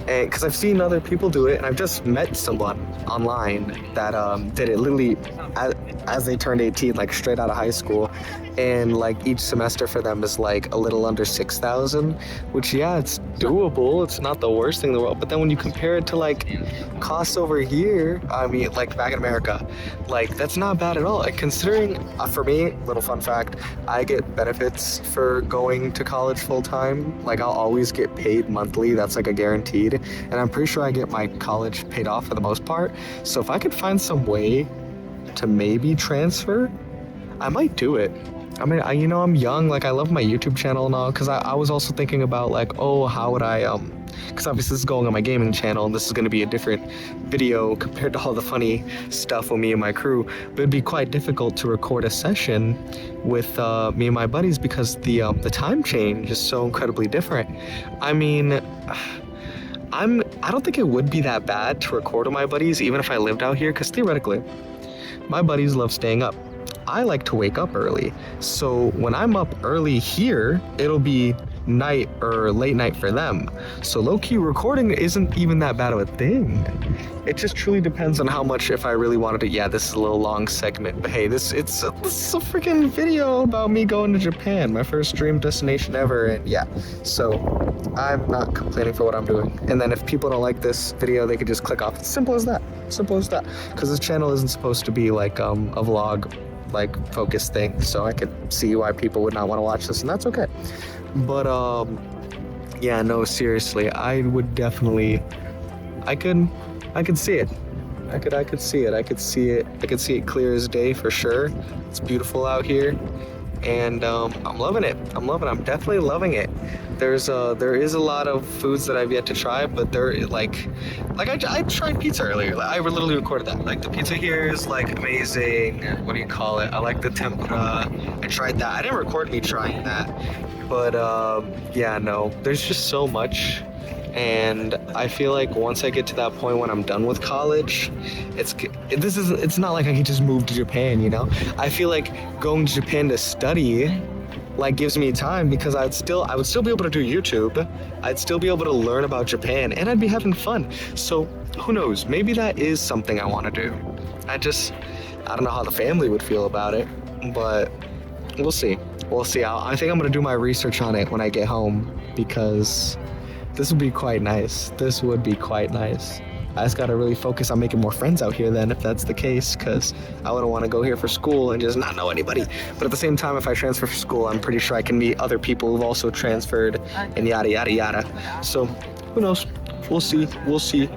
And because I've seen other people do it, and I've just met someone online that did it literally as they turned 18, like straight out of high school. And like each semester for them is like a little under 6,000, which, yeah, it's doable. It's not the worst thing in the world. But then when you compare it to like costs over here, I mean, like back in America, like that's not bad at all. Like, considering, for me, little fun fact, I get benefits for going to college full time. Like, I'll always get paid monthly. That's like a guaranteed. And I'm pretty sure I get my college paid off for the most part. So if I could find some way to maybe transfer, I might do it. I mean, I'm young, like I love my YouTube channel and all, because I was also thinking about like, oh, how would I, because obviously this is going on my gaming channel, and this is going to be a different video compared to all the funny stuff with me and my crew, but it'd be quite difficult to record a session with me and my buddies because the time change is so incredibly different. I mean, I don't think it would be that bad to record with my buddies, even if I lived out here, because theoretically, my buddies love staying up. I like to wake up early. So when I'm up early here, it'll be night or late night for them. So low-key recording isn't even that bad of a thing. It just truly depends on how much, if I really wanted to. Yeah, this is a little long segment, but hey, this is a freaking video about me going to Japan, my first dream destination ever, and yeah. So I'm not complaining for what I'm doing. And then if people don't like this video, they could just click off. It's simple as that. Simple as that. Because this channel isn't supposed to be like a vlog, like focused thing. So I could see why people would not want to watch this, and that's okay. But yeah, no, seriously, I would definitely, I could see it. I could see it. I could see it clear as day for sure. It's beautiful out here, and I'm loving it. I'm definitely loving it. There is a lot of foods that I've yet to try, but they're like I tried pizza earlier. Like, I literally recorded that. Like, the pizza here is like amazing. What do you call it? I like the tempura. I tried that. I didn't record me trying that, but yeah, no. There's just so much. And I feel like once I get to that point when I'm done with college, it's not like I can just move to Japan, you know? I feel like going to Japan to study like gives me time, because I would still be able to do YouTube. I'd still be able to learn about Japan, and I'd be having fun. So who knows? Maybe that is something I want to do. I don't know how the family would feel about it, but we'll see. I think I'm gonna do my research on it when I get home, because this would be quite nice. I just gotta really focus on making more friends out here then, if that's the case, because I wouldn't want to go here for school and just not know anybody. But at the same time, if I transfer for school, I'm pretty sure I can meet other people who've also transferred, and yada yada yada. So who knows? We'll see.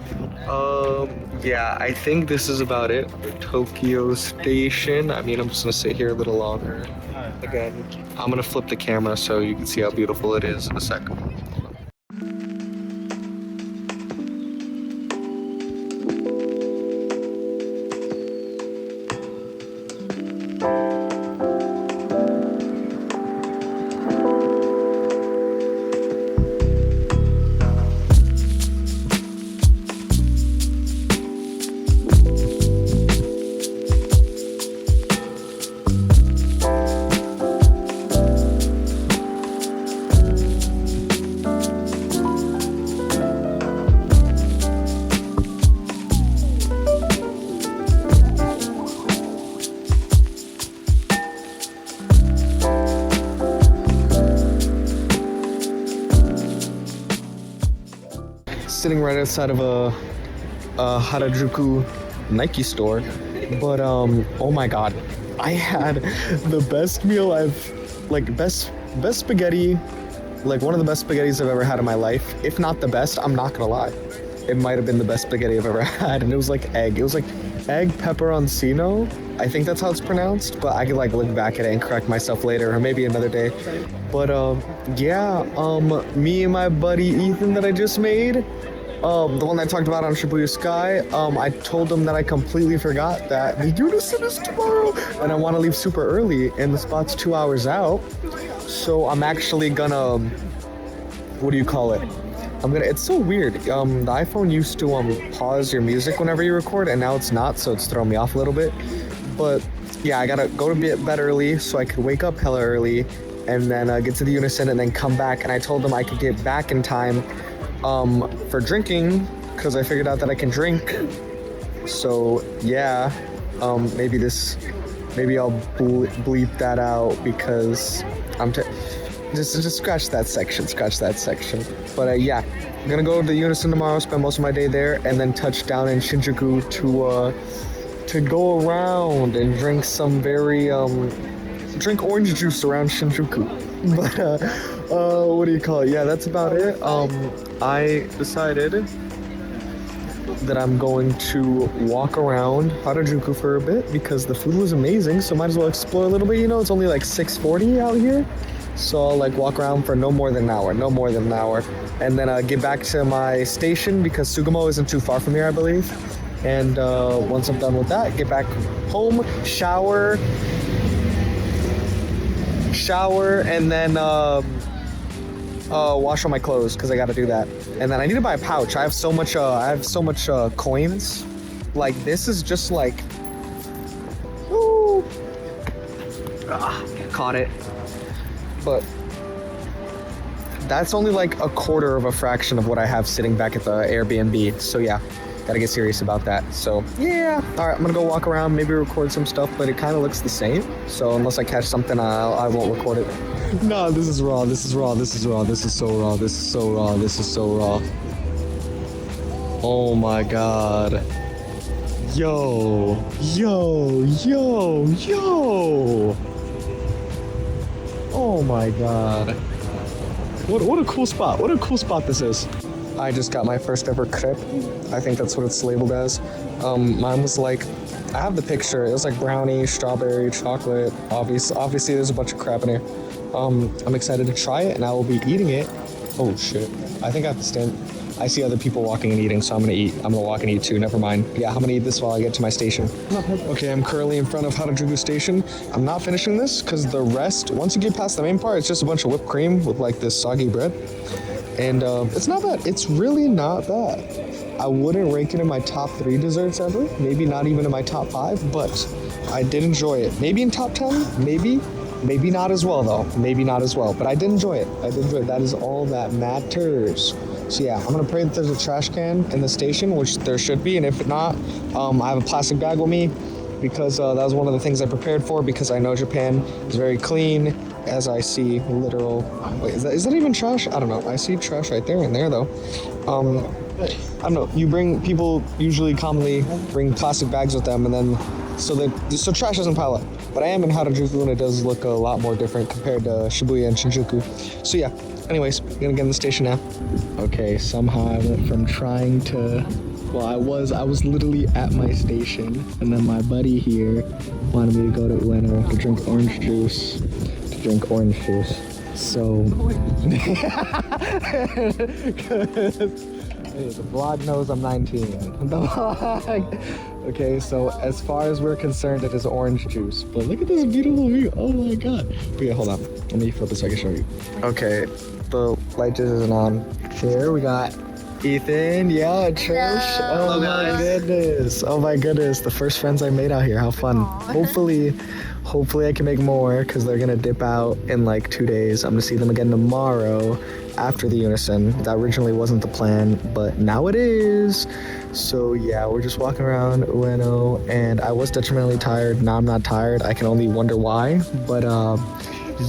Yeah, I think this is about it for Tokyo Station. I mean, I'm just gonna sit here a little longer. Again, I'm gonna flip the camera so you can see how beautiful it is in a second. sitting right outside of a Harajuku Nike store. But oh my god, I had the best meal best spaghetti, like one of the best spaghettis I've ever had in my life. If not the best, I'm not gonna lie. It might have been the best spaghetti I've ever had, and it was like egg. It was like egg pepperoncino. I think that's how it's pronounced, but I could like look back at it and correct myself later, or maybe another day. But yeah, me and my buddy Ethan that I just made, the one that I talked about on Shibuya Sky, I told him that I completely forgot that the Yunessun is tomorrow, and I want to leave super early, and the spot's 2 hours out. So I'm actually gonna, what do you call it? It's so weird. The iPhone used to pause your music whenever you record, and now it's not, so it's throwing me off a little bit. But yeah, I gotta go to bed early so I could wake up hella early, and then get to the Yunessun and then come back. And I told them I could get back in time for drinking, because I figured out that I can drink. So yeah, maybe I'll bleep that out, because just scratch that section. But yeah, I'm gonna go to the Yunessun tomorrow, spend most of my day there, and then touch down in Shinjuku to go around and drink some drink orange juice around Shinjuku. But what do you call it? Yeah, that's about it. I decided that I'm going to walk around Harajuku for a bit because the food was amazing, so might as well explore a little bit. You know, it's only like 6:40 out here. So I'll like walk around for no more than an hour, and then get back to my station because Sugamo isn't too far from here, I believe. And once I'm done with that, get back home, shower, and then wash all my clothes because I got to do that. And then I need to buy a pouch. I have so much coins. Like this is just like, ooh, caught it. But that's only like a quarter of a fraction of what I have sitting back at the Airbnb. So yeah, gotta get serious about that. So yeah, all right, I'm gonna go walk around, maybe record some stuff, but it kind of looks the same. So unless I catch something, I won't record it. No, this is raw. This is so raw. This is so raw. Oh my god. Yo. Oh my god. What a cool spot. What a cool spot this is. I just got my first ever crepe. I think that's what it's labeled as. Mine was like, I have the picture. It was like brownie, strawberry, chocolate. Obviously there's a bunch of crap in here. I'm excited to try it and I will be eating it. Oh shit. I think I have to stand. I see other people walking and eating, so I'm gonna eat. I'm gonna walk and eat too, never mind. Yeah, I'm gonna eat this while I get to my station. Okay, I'm currently in front of Harajuku Station. I'm not finishing this because the rest, once you get past the main part, it's just a bunch of whipped cream with like this soggy bread. And it's not bad. It's really not bad. I wouldn't rank it in my top 3 desserts ever. Maybe not even in my top 5, but I did enjoy it. Maybe in top 10, maybe. Maybe not as well though. Maybe not as well, but I did enjoy it. That is all that matters. So yeah, I'm gonna pray that there's a trash can in the station, which there should be, and if not, I have a plastic bag with me because that was one of the things I prepared for because I know Japan is very clean, as I see literal. Wait, is that even trash? I don't know. I see trash right there and there though. I don't know. People usually commonly bring plastic bags with them, and then so trash doesn't pile up. But I am in Harajuku, and it does look a lot more different compared to Shibuya and Shinjuku. So yeah. Anyways, I'm gonna get in the station now. Okay, somehow I went from trying to, well, I was literally at my station, and then my buddy here wanted me to go to Ueno to drink orange juice. So, hey, the vlog knows I'm 19. Okay, so as far as we're concerned, it is orange juice. But look at this beautiful view. Oh my god. But yeah, hold on. Let me flip it so I can show you. Okay, the light just isn't on. Here we got Ethan. Yeah, Trish. Oh my goodness. Oh my goodness. The first friends I made out here. How fun. Aww. Hopefully I can make more because they're gonna dip out in like 2 days. I'm gonna see them again tomorrow after the Yunessun. That originally wasn't the plan, but now it is. So yeah, we're just walking around Ueno, and I was detrimentally tired. Now I'm not tired. I can only wonder why, but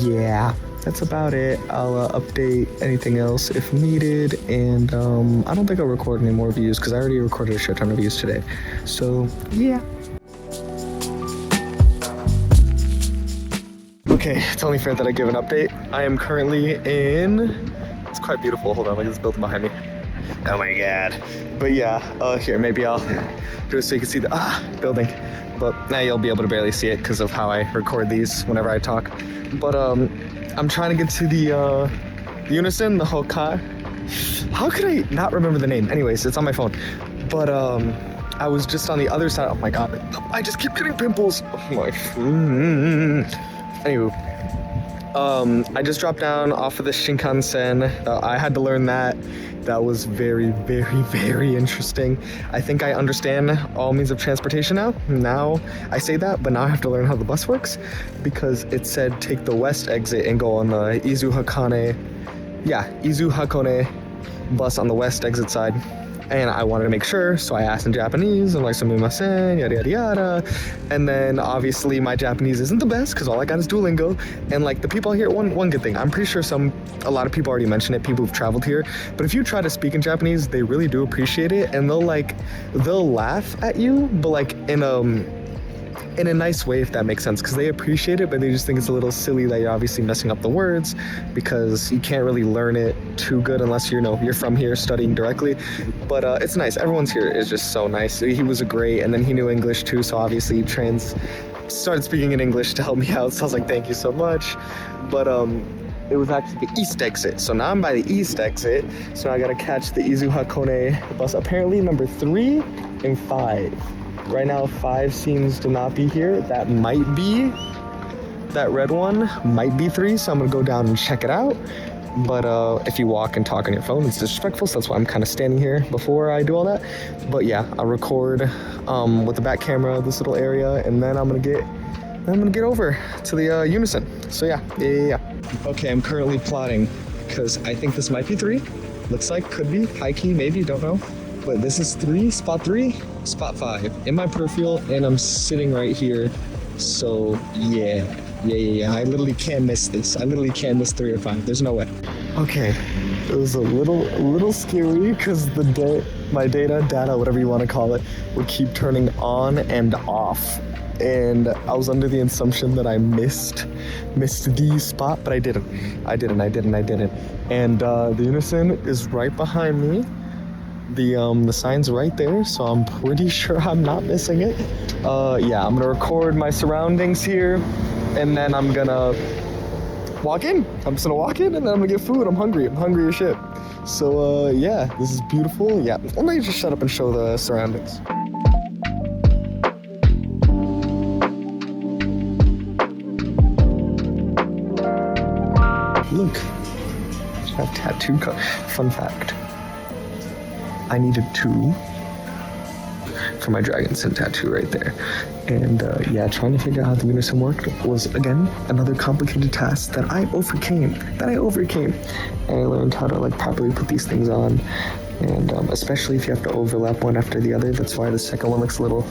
yeah. that's about it. I'll update anything else if needed, and I don't think I'll record any more views because I already recorded a shit ton of views today. So yeah. Okay, it's only fair that I give an update. I am currently in. It's quite beautiful. Hold on, look at this building behind me. Oh my god. But yeah, here maybe I'll do it so you can see the building. But now you'll be able to barely see it because of how I record these whenever I talk. But I'm trying to get to the Yunessun, the Hakone. How could I not remember the name? Anyways, it's on my phone. But I was just on the other side. Oh my god, I just keep getting pimples. Oh my. Anywho, I just dropped down off of the Shinkansen. I had to learn that. That was very, very, very interesting. I think I understand all means of transportation now. Now I say that, but now I have to learn how the bus works because it said take the west exit and go on the Izu Hakone bus on the west exit side. And I wanted to make sure, so I asked in Japanese, I'm like, sumimasen, yada yada yada. And then obviously my Japanese isn't the best because all I got is Duolingo. And like the people here, one good thing, I'm pretty sure a lot of people already mentioned it, people who've traveled here. But if you try to speak in Japanese, they really do appreciate it, and they'll laugh at you, but like in a nice way, if that makes sense, because they appreciate it, but they just think it's a little silly that you're obviously messing up the words because you can't really learn it too good unless you're from here studying directly. But it's nice. Everyone's here is just so nice. He was great, and then he knew English too, so obviously he started speaking in English to help me out. So I was like, thank you so much. But it was actually the east exit. So now I'm by the east exit. So I gotta catch the Izu Hakone bus. Apparently number 3 and 5. Right now 5 seems to not be here. That might be, that red one might be 3, so I'm gonna go down and check it out. But if you walk and talk on your phone, it's disrespectful, so that's why I'm kind of standing here before I do all that. But yeah, I'll record with the back camera this little area, and then I'm gonna get over to the Yunessun. So yeah. Okay, I'm currently plotting because I think this might be 3. Looks like, could be, high key, maybe, don't know. But this is 3, spot 5 in my peripheral, and I'm sitting right here. So yeah. I literally can't miss this. I literally can't miss 3 or 5. There's no way. Okay, it was a little scary because my data, whatever you want to call it, would keep turning on and off. And I was under the assumption that I missed the spot, but I didn't. And the Yunessun is right behind me. The sign's right there, so I'm pretty sure I'm not missing it. Yeah, I'm gonna record my surroundings here, and then I'm gonna walk in. I'm just gonna walk in, and then I'm gonna get food. I'm hungry as shit. So yeah, this is beautiful. Yeah, let me just shut up and show the surroundings. Look, I have tattoo fun fact. I needed 2 for my Dragon Sin tattoo right there. And yeah, trying to figure out how the Yunessun worked was, again, another complicated task that I overcame. And I learned how to like properly put these things on. And especially if you have to overlap one after the other. That's why the second one looks a little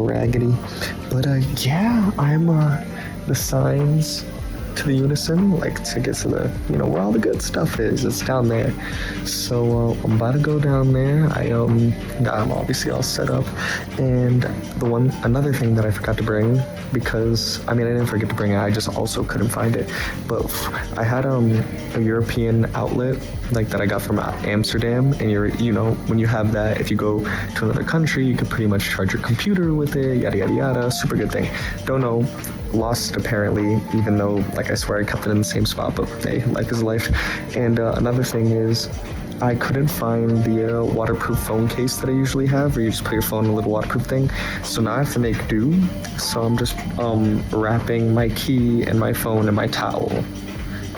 raggedy. But yeah, I'm the signs to the Yunessun, like to get to the, where all the good stuff is. It's down there. So I'm about to go down there. I'm obviously all set up. And another thing that I forgot to bring, because I didn't forget to bring it, I just also couldn't find it. But I had a European outlet like that I got from Amsterdam, and when you have that, if you go to another country, you can pretty much charge your computer with it, yada yada yada. Super good thing. Don't know, lost apparently, even though like I swear I kept it in the same spot, but hey, life is life. And another thing is I couldn't find the waterproof phone case that I usually have, where you just put your phone in a little waterproof thing. So now I have to make do. So I'm just wrapping my key and my phone in my towel.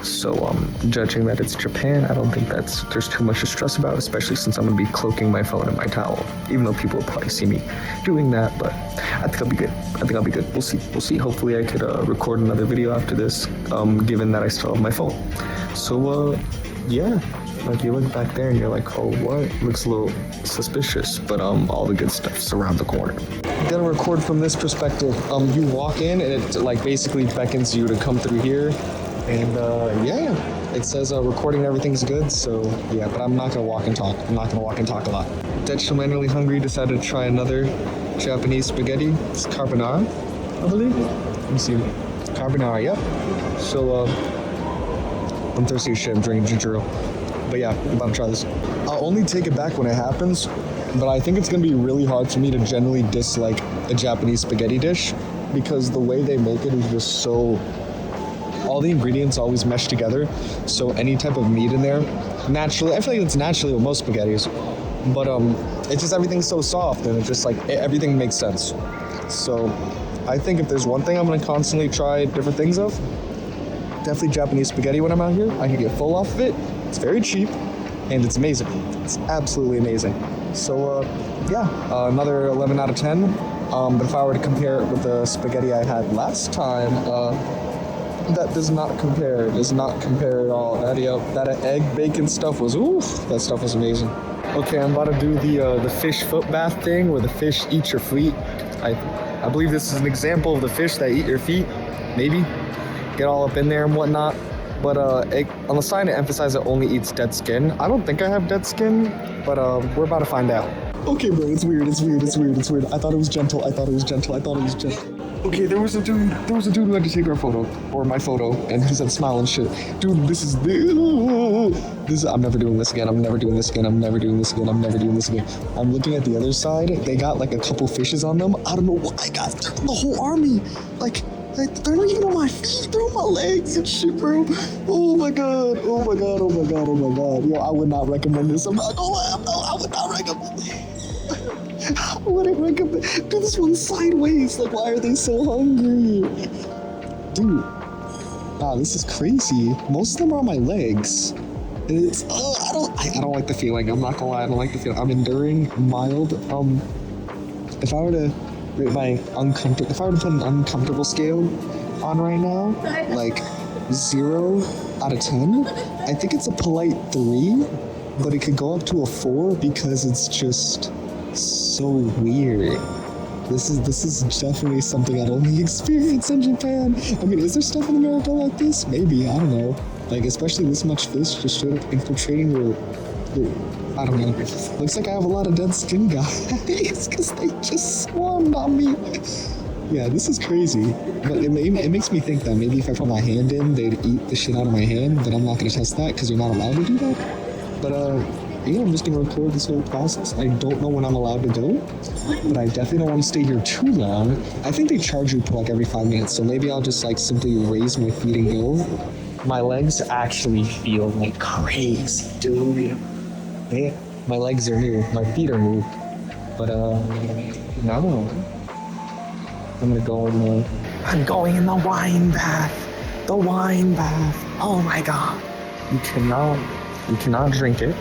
So judging that it's Japan, I don't think there's too much to stress about, especially since I'm gonna be cloaking my phone in my towel, even though people will probably see me doing that. But I think I'll be good. We'll see. Hopefully I could record another video after this, given that I still have my phone. So yeah, like you look back there and you're like, oh, what? Looks a little suspicious, but all the good stuff's around the corner. I'm gonna record from this perspective. You walk in and it like basically beckons you to come through here. And yeah, it says recording everything's good, so yeah, but I'm not gonna walk and talk. I'm not gonna walk and talk a lot. Detrimentally hungry, decided to try another Japanese spaghetti. It's carbonara, I believe. Let me see. Carbonara, yep. So I'm thirsty as shit, I'm drinking ginger ale. But yeah, I'm about to try this. I'll only take it back when it happens, but I think it's gonna be really hard for me to generally dislike a Japanese spaghetti dish because the way they make it is just so, all the ingredients always mesh together, so any type of meat in there, naturally, I feel like it's naturally with most spaghettis, but it's just everything's so soft and it's just like, everything makes sense. So I think if there's one thing I'm gonna constantly try different things of, definitely Japanese spaghetti when I'm out here. I can get full off of it, it's very cheap, and it's amazing. It's absolutely amazing. So yeah, another 11 out of 10. But if I were to compare it with the spaghetti I had last time, that does not compare. It does not compare at all. That egg bacon stuff was, oof, that stuff was amazing. Okay, I'm about to do the fish foot bath thing where the fish eat your feet. I believe this is an example of the fish that eat your feet. Maybe get all up in there and whatnot. But on the sign it emphasizes it only eats dead skin. I don't think I have dead skin, but we're about to find out. Okay, bro, it's weird. I thought it was gentle. Okay, there was a dude who had to take our photo, or my photo, and he said smile and shit. Dude, this is, I'm never doing this again. I'm looking at the other side. They got like a couple fishes on them. I don't know what I got. They're the whole army. Like, they're not even on my feet. They're on my legs and shit, bro. Oh my god. Yo, I would not recommend this. I'm not gonna lie. No, I would not recommend it. I wouldn't recommend. Dude, this one's sideways. Like, why are they so hungry? Dude. Wow, this is crazy. Most of them are on my legs. It's, I don't like the feeling. I'm not gonna lie, I don't like the feeling. I'm enduring mild, if I were to rate if I were to put an uncomfortable scale on right now, like 0 out of 10, I think it's a polite 3, but it could go up to a 4 because it's just so weird. This is definitely something I'd only experience in Japan. I mean, is there stuff in America like this? Maybe, I don't know. Like, especially this much fish just straight up infiltrating your I don't know. Looks like I have a lot of dead skin guys because they just swarmed on me. Yeah, this is crazy. But it makes me think that maybe if I put my hand in, they'd eat the shit out of my hand, but I'm not going to test that because you're not allowed to do that. But, yeah, I'm just going to record this whole process. I don't know when I'm allowed to go, but I definitely don't want to stay here too long. I think they charge you like every 5 minutes, so maybe I'll just like simply raise my feet and go. My legs actually feel like crazy, dude. Man, my legs are new, my feet are new, but no. I'm gonna go in I'm going in the wine bath. The wine bath. Oh my god. You cannot drink it.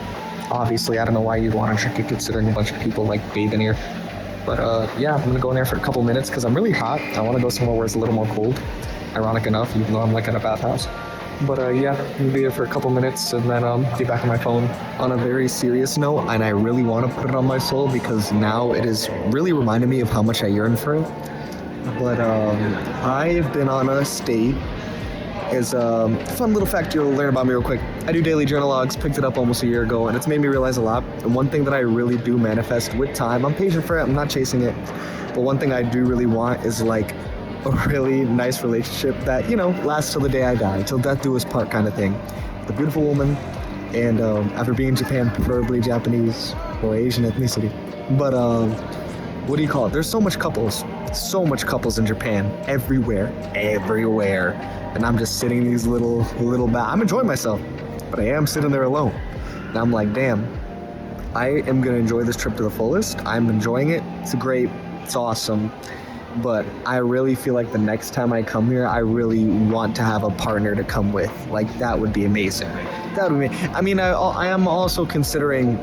Obviously, I don't know why you'd want to drink it considering a bunch of people like bathe in here. But yeah, I'm gonna go in there for a couple minutes because I'm really hot. I want to go somewhere where it's a little more cold. Ironic enough, even though I'm like at a bathhouse. But yeah, I'm gonna be here for a couple minutes and then be back on my phone. On a very serious note, and I really want to put it on my soul because now it has really reminded me of how much I yearn for it. But I've been on a state. Is a fun little fact you'll learn about me real quick. I do daily journal logs, picked it up almost a year ago, and it's made me realize a lot. And one thing that I really do manifest with time, I'm patient for it, I'm not chasing it, but one thing I do really want is like a really nice relationship that, you know, lasts till the day I die, till death do us part kind of thing. The beautiful woman, and after being in Japan, preferably Japanese or Asian ethnicity. But what do you call it? There's so much couples in Japan, everywhere. And I'm just sitting in these little I'm enjoying myself, but I am sitting there alone. And I'm like, damn, I am gonna enjoy this trip to the fullest. I'm enjoying it. It's great. It's awesome. But I really feel like the next time I come here, I really want to have a partner to come with. Like, that would be amazing. That would be, I mean, I am also considering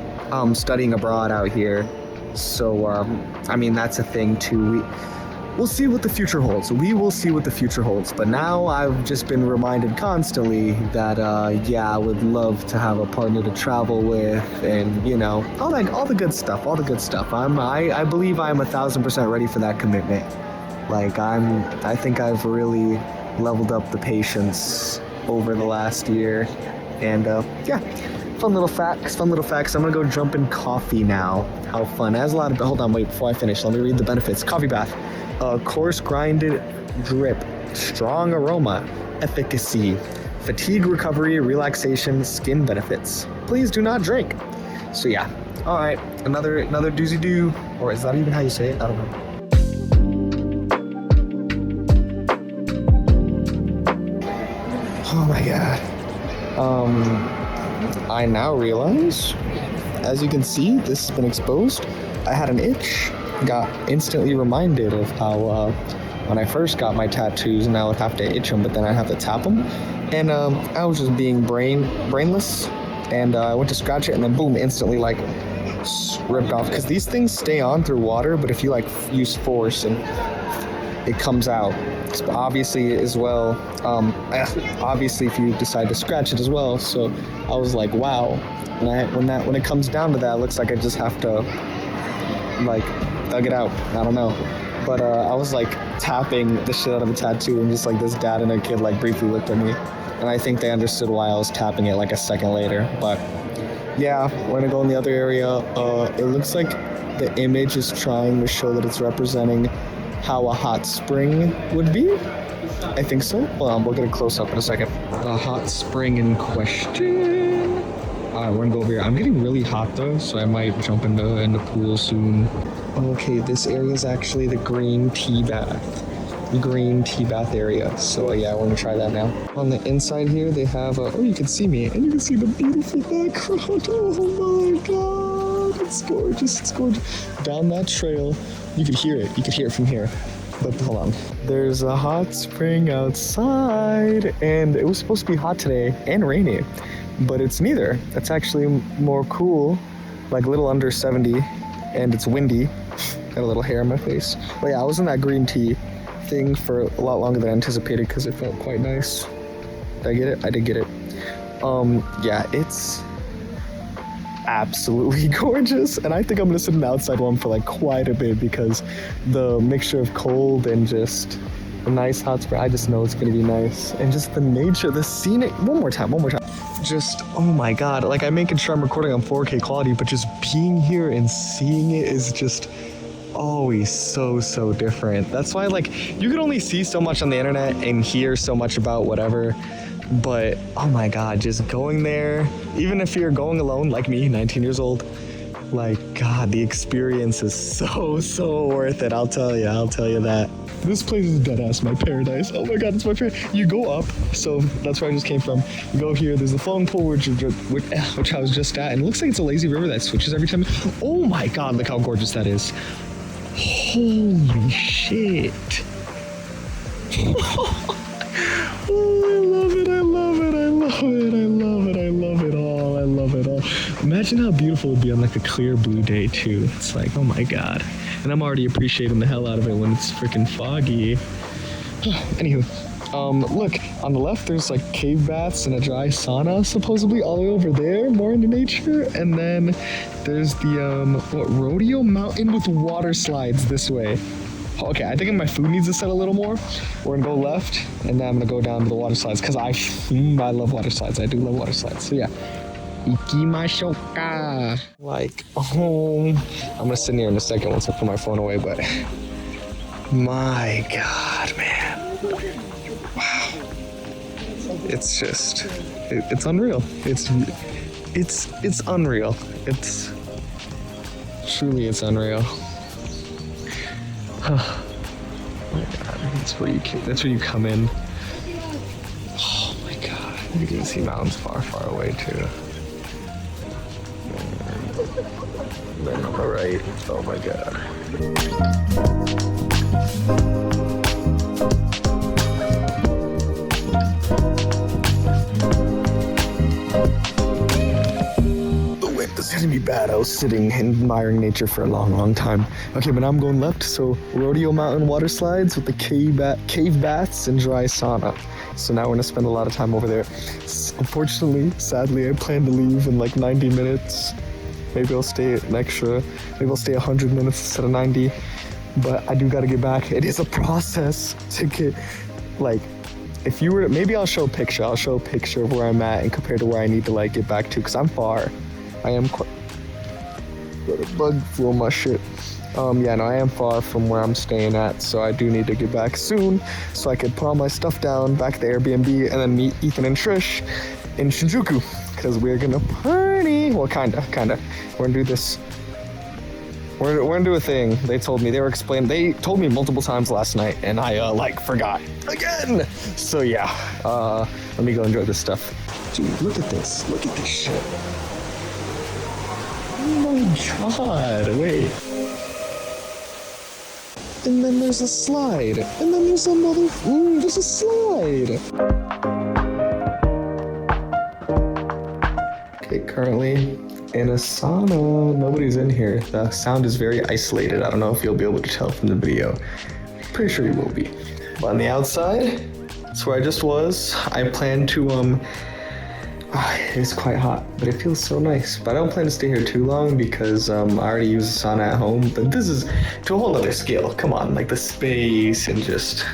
studying abroad out here. So, I mean, that's a thing too. We'll see what the future holds. We will see what the future holds. But now I've just been reminded constantly that, yeah, I would love to have a partner to travel with and, you know, all the good stuff. I believe I'm 1,000% ready for that commitment. Like, I think I've really leveled up the patience over the last year. And yeah, fun little facts. I'm gonna go jump in coffee now. How fun. It has a lot of, hold on, wait, before I finish, let me read the benefits. Coffee bath, coarse grinded drip, strong aroma, efficacy, fatigue recovery, relaxation, skin benefits. Please do not drink. So yeah, all right, another doozy doo, or is that even how you say it? I don't know. Oh my god. I now realize, as you can see, this has been exposed. I had an itch, got instantly reminded of how when I first got my tattoos and I would have to itch them, but then I'd have to tap them. And I was just being brainless, and I went to scratch it, and then boom, instantly like ripped off. Because these things stay on through water, but if you like use force, and it comes out. Obviously as well, obviously if you decide to scratch it as well. So I was like, wow. And when it comes down to that, it looks like I just have to like dug it out. I don't know. But I was like tapping the shit out of the tattoo, and just like this dad and a kid like briefly looked at me, and I think they understood why I was tapping it like a second later. But yeah, we're gonna go in the other area. It looks like the image is trying to show that it's representing how a hot spring would be. I think so. We'll get a close up in a second. The hot spring in question. Alright, we're gonna go over here. I'm getting really hot though, so I might jump in the pool soon. Okay, this area is actually the green tea bath. The green tea bath area. So yeah, we're gonna try that now. On the inside here, they have oh, you can see me, and you can see the beautiful background. Oh my god, it's gorgeous, it's gorgeous. Down that trail, you could hear it. You could hear it from here. But hold on. There's a hot spring outside, and it was supposed to be hot today and rainy, but it's neither. It's actually more cool, like a little under 70, and it's windy. Got a little hair on my face. But yeah, I was in that green tea thing for a lot longer than I anticipated because it felt quite nice. Did I get it? I did get it. Yeah, it's absolutely gorgeous, and I think I'm gonna sit in the outside one for like quite a bit because the mixture of cold and just a nice hot spring, I just know it's gonna be nice. And just the nature, the scenic, one more time. Just, oh my god, like I'm making sure I'm recording on 4K quality, but just being here and seeing it is just always so different. That's why like you can only see so much on the internet and hear so much about whatever. But oh my god, just going there, even if you're going alone like me, 19 years old, like god, the experience is so worth it. I'll tell you that. This place is deadass my paradise. Oh my god, it's my paradise. You go up, so that's where I just came from. You go here, there's a flowing pool which I was just at, and it looks like it's a lazy river that switches every time. Oh my god, look how gorgeous that is. Holy shit. Oh, I love it all. Imagine how beautiful it would be on like a clear blue day too. It's like, oh my god. And I'm already appreciating the hell out of it when it's freaking foggy. Anywho, look, on the left there's like cave baths and a dry sauna supposedly all the way over there, more into nature. And then there's the, Rodeo Mountain with water slides this way. Okay, I think my food needs to set a little more. We're gonna go left, and then I'm gonna go down to the water slides, because I love water slides. I do love water slides, so yeah. Ikimashouka. Like, I'm gonna sit in here in a second once I put my phone away, but my god, man. Wow. It's just, it's unreal. It's unreal. It's unreal. Oh my god, that's where you come in. Oh my god, you can see mountains far away too. And then on the right, oh my god. This is gonna be bad. I was sitting and admiring nature for a long time. Okay, but now I'm going left, so Rodeo Mountain water slides with the cave baths and dry sauna. So now we're gonna spend a lot of time over there. Unfortunately, sadly, I plan to leave in like 90 minutes. Maybe I'll stay maybe I'll stay 100 minutes instead of 90. But I do gotta get back. It is a process to get like if you were, maybe I'll show a picture. I'll show a picture of where I'm at and compared to where I need to like get back to, because I'm far. I am quite. Got a bug flew on my shit. Yeah, no, I am far from where I'm staying at, so I do need to get back soon so I could put all my stuff down back at the Airbnb and then meet Ethan and Trish in Shinjuku, because we're gonna party. Well, kinda. We're gonna do this. We're gonna do a thing. They told me, they told me multiple times last night, and I, like, forgot again. So, yeah, let me go enjoy this stuff. Dude, look at this. Look at this shit. Oh my god, wait. And then there's a slide. And then there's another, there's a slide. Okay, currently in a sauna. Nobody's in here. The sound is very isolated. I don't know if you'll be able to tell from the video. Pretty sure you will be. But on the outside, that's where I just was. I plan to, it's quite hot, but it feels so nice. But I don't plan to stay here too long because I already use the sauna at home. But this is to a whole other scale. Come on, like the space and just,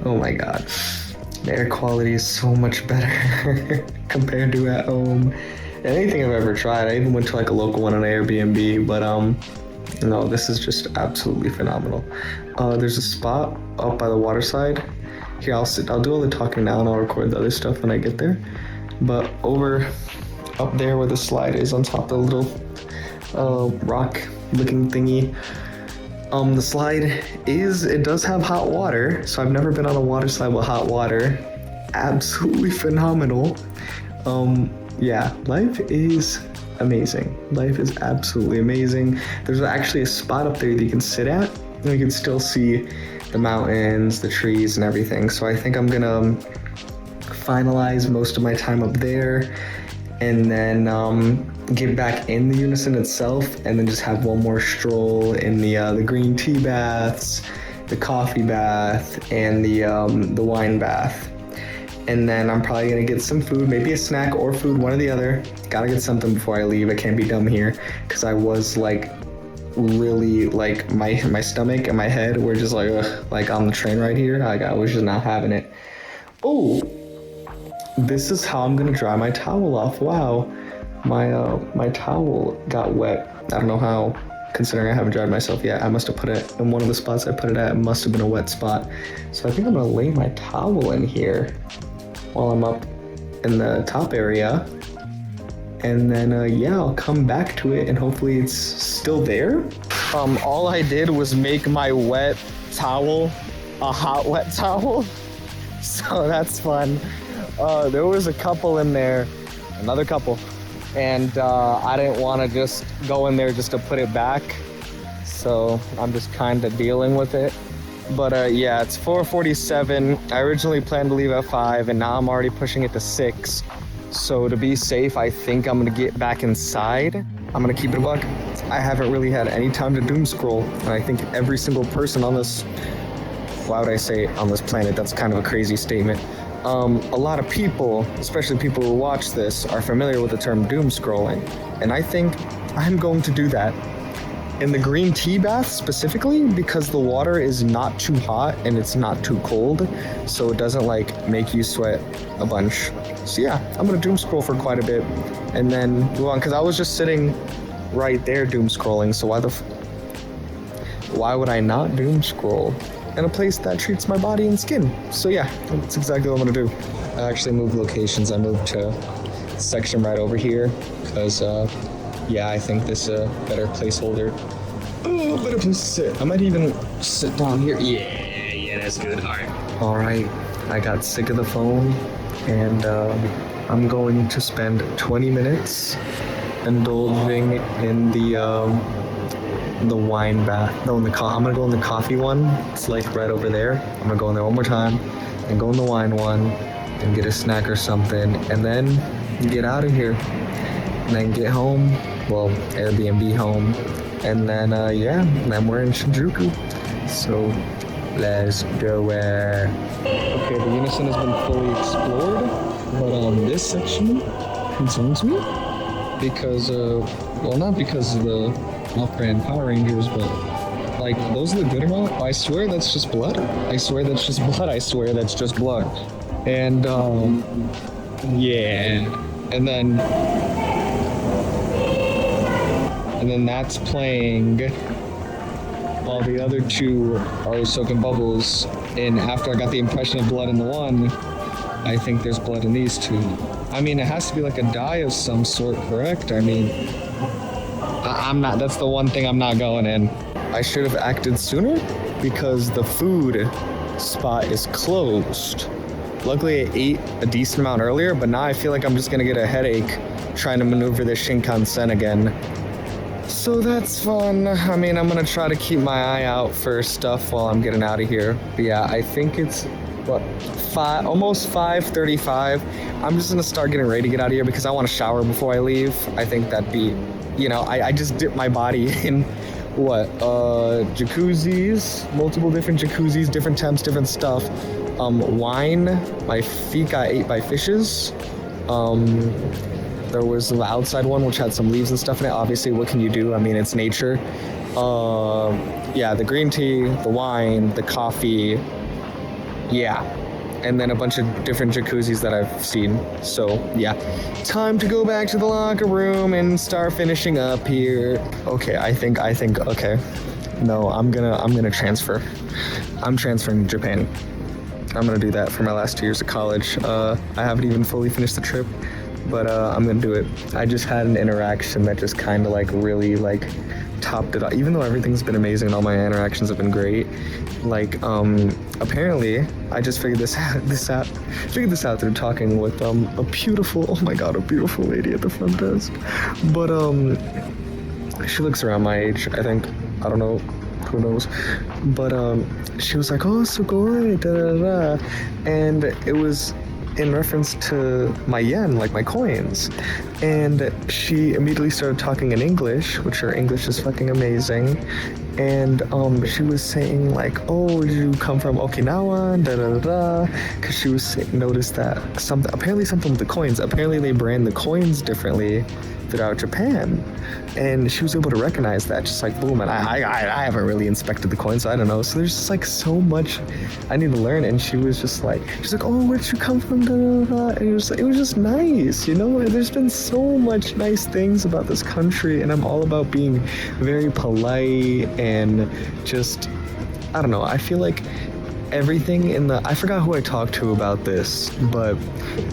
oh my god. The air quality is so much better compared to at home. Anything I've ever tried. I even went to like a local one on Airbnb, but no, this is just absolutely phenomenal. There's a spot up by the water side. Here, I'll do all the talking now and I'll record the other stuff when I get there. But over up there where the slide is on top of the little rock looking thingy, the slide it does have hot water, so I've never been on a water slide with hot water. Absolutely phenomenal. Yeah, life is amazing. Life is absolutely amazing. There's actually a spot up there that you can sit at, and you can still see the mountains, the trees, and everything. So I think I'm gonna finalize most of my time up there, and then get back in the Yunessun itself, and then just have one more stroll in the green tea baths, the coffee bath, and the wine bath. And then I'm probably gonna get some food, maybe a snack or food, one or the other. Gotta get something before I leave. I can't be dumb here, because I was like really like my stomach and my head were just like on the train right here. Like I was just not having it. Oh, this is how I'm gonna dry my towel off. Wow, my towel got wet. I don't know how, considering I haven't dried myself yet. I must have put it in one of the spots I put it at. It must have been a wet spot. So I think I'm gonna lay my towel in here while I'm up in the top area. And then, yeah, I'll come back to it and hopefully it's still there. All I did was make my wet towel a hot wet towel. So that's fun. There was a couple in there, another couple. And I didn't want to just go in there just to put it back. So I'm just kind of dealing with it. But yeah, it's 4:47. I originally planned to leave at 5, and now I'm already pushing it to 6. So to be safe, I think I'm gonna get back inside. I'm gonna keep it a buck. I haven't really had any time to doom scroll, and I think every single person on this, why would I say on this planet? That's kind of a crazy statement. A lot of people, especially people who watch this, are familiar with the term doom scrolling, and I think I'm going to do that. In the green tea bath specifically, because the water is not too hot and it's not too cold, so it doesn't like make you sweat a bunch. So yeah, I'm gonna doom scroll for quite a bit and then move on, because I was just sitting right there doom scrolling, so why would I not doom scroll in a place that treats my body and skin? So yeah, that's exactly what I'm gonna do. I actually moved locations. I moved to a section right over here because yeah, I think this is a better placeholder. Oh, better place to sit. I might even sit down here. Yeah, that's good. All right. I got sick of the phone, and I'm going to spend 20 minutes indulging in the wine bath. No, I'm gonna go in the coffee one. It's like right over there. I'm gonna go in there one more time, and go in the wine one, and get a snack or something, and then get out of here. And then get home, well, Airbnb home, and then yeah, then we're in Shinjuku. So let's go. Okay, the Yunessun has been fully explored, but this section concerns me because, well, not because of the off-brand Power Rangers, but like those look good or not. I swear that's just blood. I swear that's just blood. I swear that's just blood. And yeah, and then that's playing while the other two are soaking bubbles. And after I got the impression of blood in the one, I think there's blood in these two. I mean, it has to be like a dye of some sort, correct? I mean, I'm not, that's the one thing I'm not going in. I should have acted sooner because the food spot is closed. Luckily, I ate a decent amount earlier, but now I feel like I'm just gonna get a headache trying to maneuver the Shinkansen again. So that's fun. I mean, I'm gonna try to keep my eye out for stuff while I'm getting out of here. But yeah, I think it's, almost 5:35. I'm just gonna start getting ready to get out of here because I want to shower before I leave. I think that'd be, I just dipped my body in jacuzzis, multiple different jacuzzis, different temps, different stuff. Wine, my feet got ate by fishes. There was the outside one which had some leaves and stuff in it. Obviously, what can you do? I mean, it's nature. Yeah, the green tea, the wine, the coffee, yeah. And then a bunch of different jacuzzis that I've seen. So yeah, time to go back to the locker room and start finishing up here. Okay, I think, okay. No, I'm gonna transfer. I'm transferring to Japan. I'm gonna do that for my last 2 years of college. I haven't even fully finished the trip, but I'm gonna do it. I just had an interaction that just kind of like really like topped it off. Even though everything's been amazing and all my interactions have been great, like apparently I just figured this out through talking with a beautiful, oh my god, a beautiful lady at the front desk. But she looks around my age, I think. I don't know, who knows. But she was like, oh, so good, da da da, and it was in reference to my yen, like my coins. And she immediately started talking in English, which her English is fucking amazing. And she was saying like, oh, did you come from Okinawa, da da da, because she was noticed that apparently something with the coins, apparently they brand the coins differently throughout Japan. And she was able to recognize that, just like boom. And I haven't really inspected the coins, so I don't know. So there's just like so much I need to learn. And she was just like, she's like, oh, where'd you come from? Da, da, da. And it was just nice, There's been so much nice things about this country, and I'm all about being very polite and just, I don't know. I feel like everything I forgot who I talked to about this, but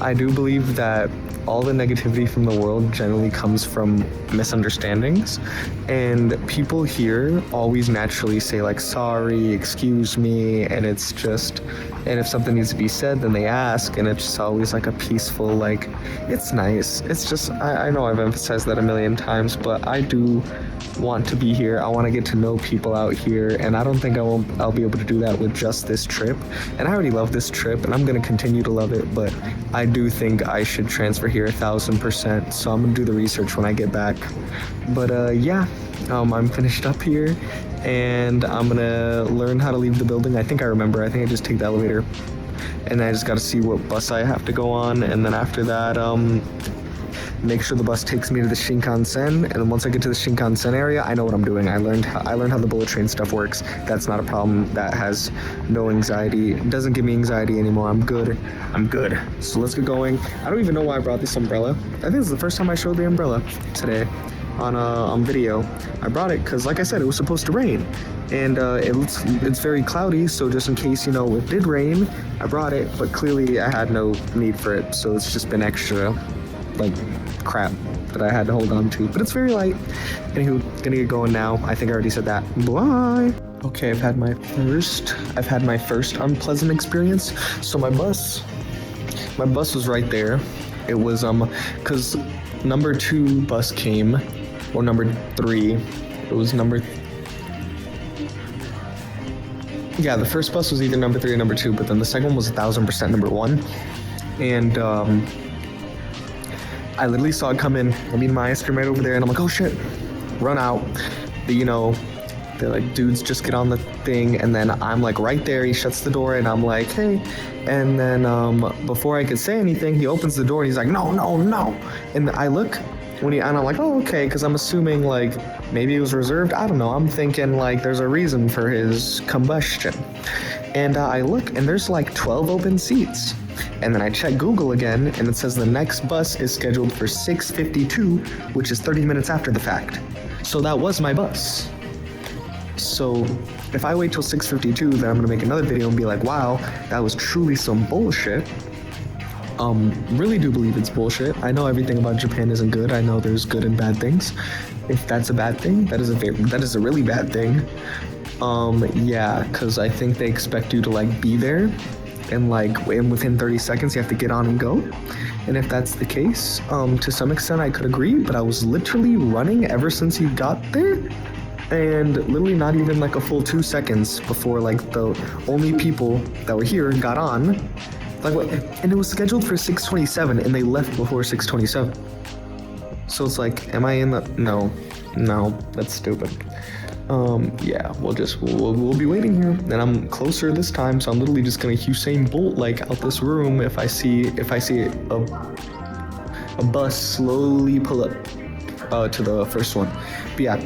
I do believe that all the negativity from the world generally comes from misunderstandings, and people here always naturally say like sorry, excuse me, and it's just, and if something needs to be said then they ask, and it's just always like a peaceful, like, it's nice. It's just, I know I've emphasized that a million times, but I do want to be here. I want to get to know people out here, and I don't think I'll be able to do that with just this trip. And I already love this trip, and I'm going to continue to love it, but I do think I should transfer here 1,000%, so I'm going to do the research when I get back. But yeah, I'm finished up here, and I'm going to learn how to leave the building. I think I remember. I think I just take the elevator, and I just got to see what bus I have to go on, and then after that, make sure the bus takes me to the Shinkansen, and then once I get to the Shinkansen area, I know what I'm doing. I learned how the bullet train stuff works. That's not a problem. That has no anxiety. It doesn't give me anxiety anymore. I'm good. So let's get going. I don't even know why I brought this umbrella. I think it's the first time I showed the umbrella today on video. I brought it because, like I said, it was supposed to rain, and it's very cloudy, so just in case, it did rain, I brought it, but clearly I had no need for it, so it's just been extra like crap that I had to hold on to, but it's very light. Anywho, gonna get going now. I think I already said that. Bye. Okay, I've had my first unpleasant experience. So my bus was right there. It was because number 2 bus came, or number 3. It was yeah, the first bus was either number 3 or number 2, but then the second one was 1,000% number 1, and I literally saw it come in. I mean, my ice cream right over there, and I'm like, oh shit, run out. They're like, dudes, just get on the thing, and then I'm like right there. He shuts the door, and I'm like, hey, and then before I could say anything, he opens the door, and he's like, no, and I look and I'm like, oh, okay, because I'm assuming like maybe it was reserved. I don't know. I'm thinking like there's a reason for his combustion, and I look, and there's like 12 open seats. And then I check Google again, and it says the next bus is scheduled for 6:52, which is 30 minutes after the fact. So that was my bus. So if I wait till 6:52, then I'm gonna make another video and be like, wow, that was truly some bullshit. Really do believe it's bullshit. I know everything about Japan isn't good. I know there's good and bad things. If that's a bad thing, that is a really bad thing. Yeah, because I think they expect you to like be there, and within 30 seconds you have to get on and go. And if that's the case, to some extent I could agree, but I was literally running ever since you got there, and literally not even like a full 2 seconds before like the only people that were here got on. Like what? And it was scheduled for 6:27, and they left before 6:27. So it's like, am I in the? No, that's stupid. Yeah, we'll be waiting here, and I'm closer this time, so I'm literally just gonna Usain Bolt like out this room if I see a bus slowly pull up to the first one. But yeah,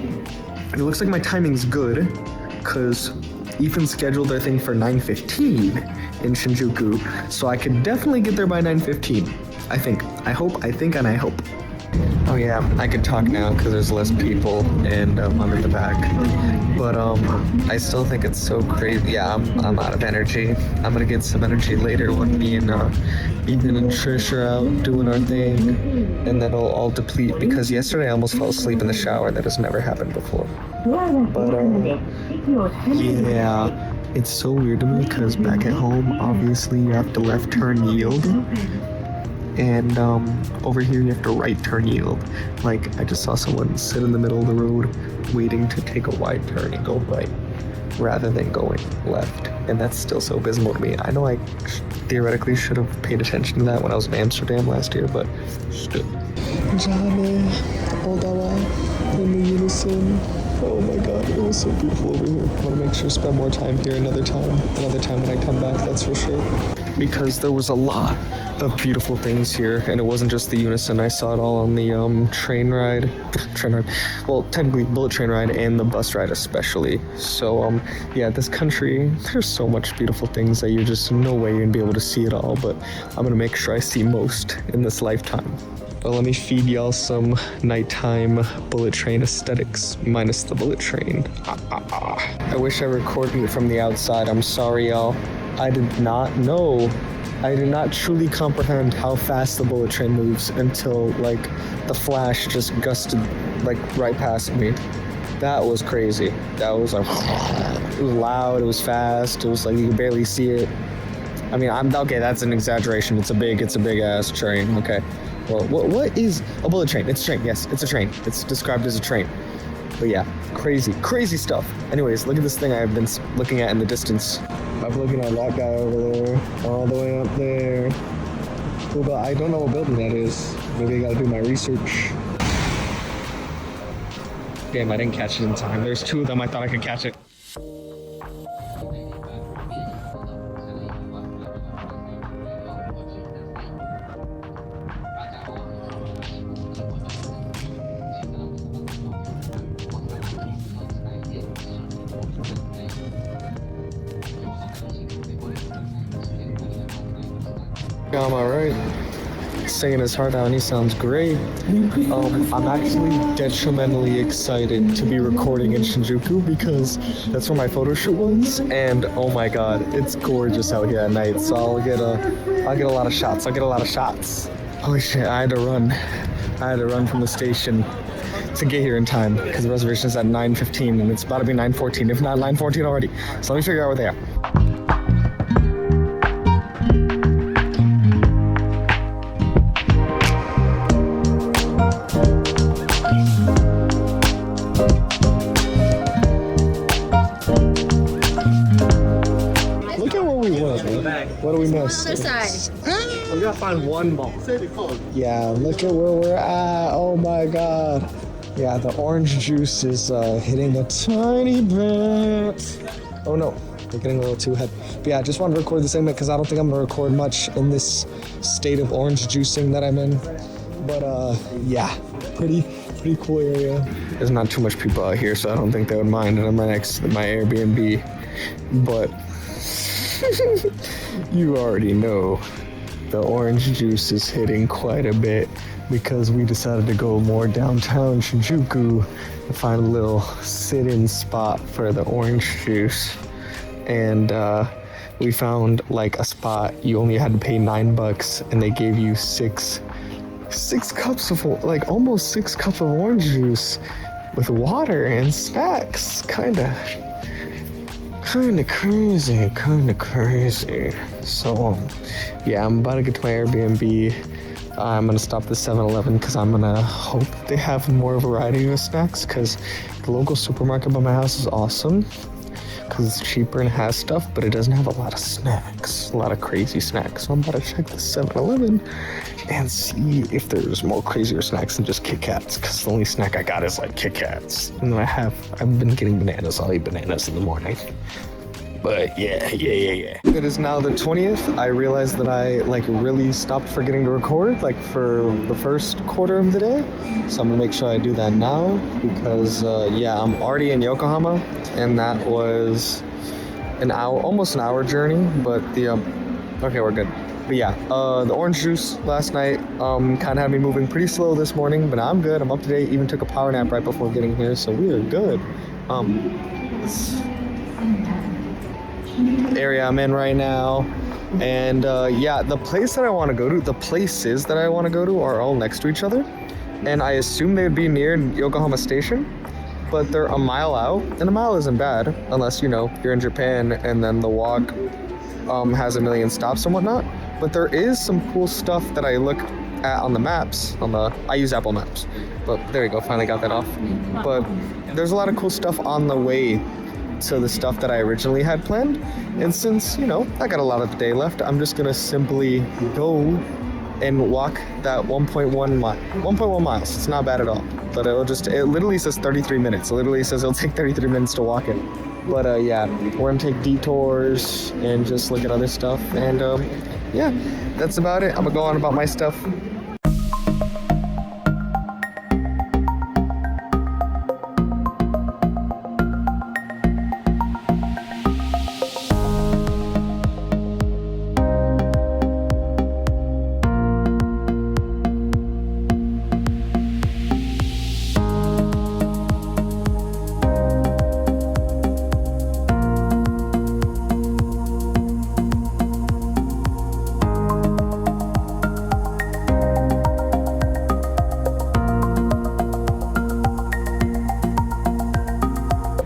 it looks like my timing's good, cause Ethan scheduled their thing for 9:15 in Shinjuku, so I could definitely get there by 9:15. I think, I hope. Oh yeah, I can talk now because there's less people and I'm in the back. But I still think it's so crazy. Yeah, I'm out of energy. I'm gonna get some energy later when me and Ethan and Trish are out doing our thing, and then it'll all deplete because yesterday I almost fell asleep in the shower. That has never happened before. But yeah, it's so weird to me because back at home, obviously you have to left turn yield. And over here you have to right turn yield. Like, I just saw someone sit in the middle of the road waiting to take a wide turn and go right rather than going left. And that's still so abysmal to me. I know I theoretically should have paid attention to that when I was in Amsterdam last year, but still. Jane, Odawara, in the Yunessun. Oh my god, it was so beautiful over here. I want to make sure to spend more time here another time when I come back, that's for sure. Because there was a lot of beautiful things here, and it wasn't just the Yunessun. I saw it all on the train ride. Well, technically bullet train ride and the bus ride especially. So yeah, this country, there's so much beautiful things that you're just no way you're gonna be able to see it all, but I'm gonna make sure I see most in this lifetime. But let me feed y'all some nighttime bullet train aesthetics, minus the bullet train. I wish I recorded it from the outside. I'm sorry, y'all. I did not truly comprehend how fast the bullet train moves until like the flash just gusted like right past me. That was crazy. That was like, it was loud, it was fast, it was like you could barely see it. I mean, okay, that's an exaggeration. It's a big ass train, okay. Well, what is a bullet train? It's a train, yes, it's a train. It's described as a train. But yeah, crazy stuff. Anyways, look at this thing I've been looking at in the distance. I'm looking at that guy over there, all the way up there. Cool, but I don't know what building that is. Maybe I gotta do my research. Damn, I didn't catch it in time. There's two of them, I thought I could catch it. I'm alright. Singing his heart out and he sounds great. I'm actually detrimentally excited to be recording in Shinjuku because that's where my photo shoot was, and oh my god, it's gorgeous out here at night, so I'll get a lot of shots. Holy shit, I had to run from the station to get here in time because the reservation is at 9:15 and it's about to be 9:14, if not 9:14 already. So let me figure out where they are. What do we miss? Other side. We gotta find one ball. Yeah, look at where we're at. Oh my god. Yeah, the orange juice is hitting a tiny bit. Oh no, we're getting a little too heavy. But yeah, I just wanted to record the segment because I don't think I'm gonna record much in this state of orange juicing that I'm in. But yeah, pretty cool area. There's not too much people out here, so I don't think they would mind. And I'm right next to my Airbnb. But you already know the orange juice is hitting quite a bit because we decided to go more downtown Shinjuku and find a little sit-in spot for the orange juice. And we found like a spot you only had to pay $9 and they gave you six cups of like almost 6 cups of orange juice with water and snacks. Kinda crazy. So yeah, I'm about to get to my Airbnb. I'm gonna stop at the 7-Eleven because I'm gonna hope they have more variety of snacks, because the local supermarket by my house is awesome because it's cheaper and has stuff, but it doesn't have a lot of snacks, a lot of crazy snacks. So I'm about to check the 7-Eleven and see if there's more crazier snacks than just Kit Kats, because the only snack I got is like Kit Kats. And then I've been getting bananas. I'll eat bananas in the morning. But yeah. It is now the 20th. I realized that I like really stopped forgetting to record like for the first quarter of the day. So I'm gonna make sure I do that now because yeah, I'm already in Yokohama, and that was almost an hour journey. But the okay, we're good. But yeah, the orange juice last night kind of had me moving pretty slow this morning, but I'm good. I'm up to date. Even took a power nap right before getting here, so we are good. This area I'm in right now, and yeah, the places that I want to go to are all next to each other, and I assume they'd be near Yokohama Station, but they're a mile out, and a mile isn't bad unless you're in Japan and then the walk has a million stops and whatnot. But there is some cool stuff that I looked at on the maps. I use Apple Maps, but there you go, finally got that off. But there's a lot of cool stuff on the way to the stuff that I originally had planned. And since I got a lot of the day left, I'm just gonna simply go and walk that 1.1 miles. It's not bad at all, but it literally says 33 minutes. It literally says it'll take 33 minutes to walk it. But yeah, we're gonna take detours and just look at other stuff, and yeah, that's about it. I'm gonna go on about my stuff.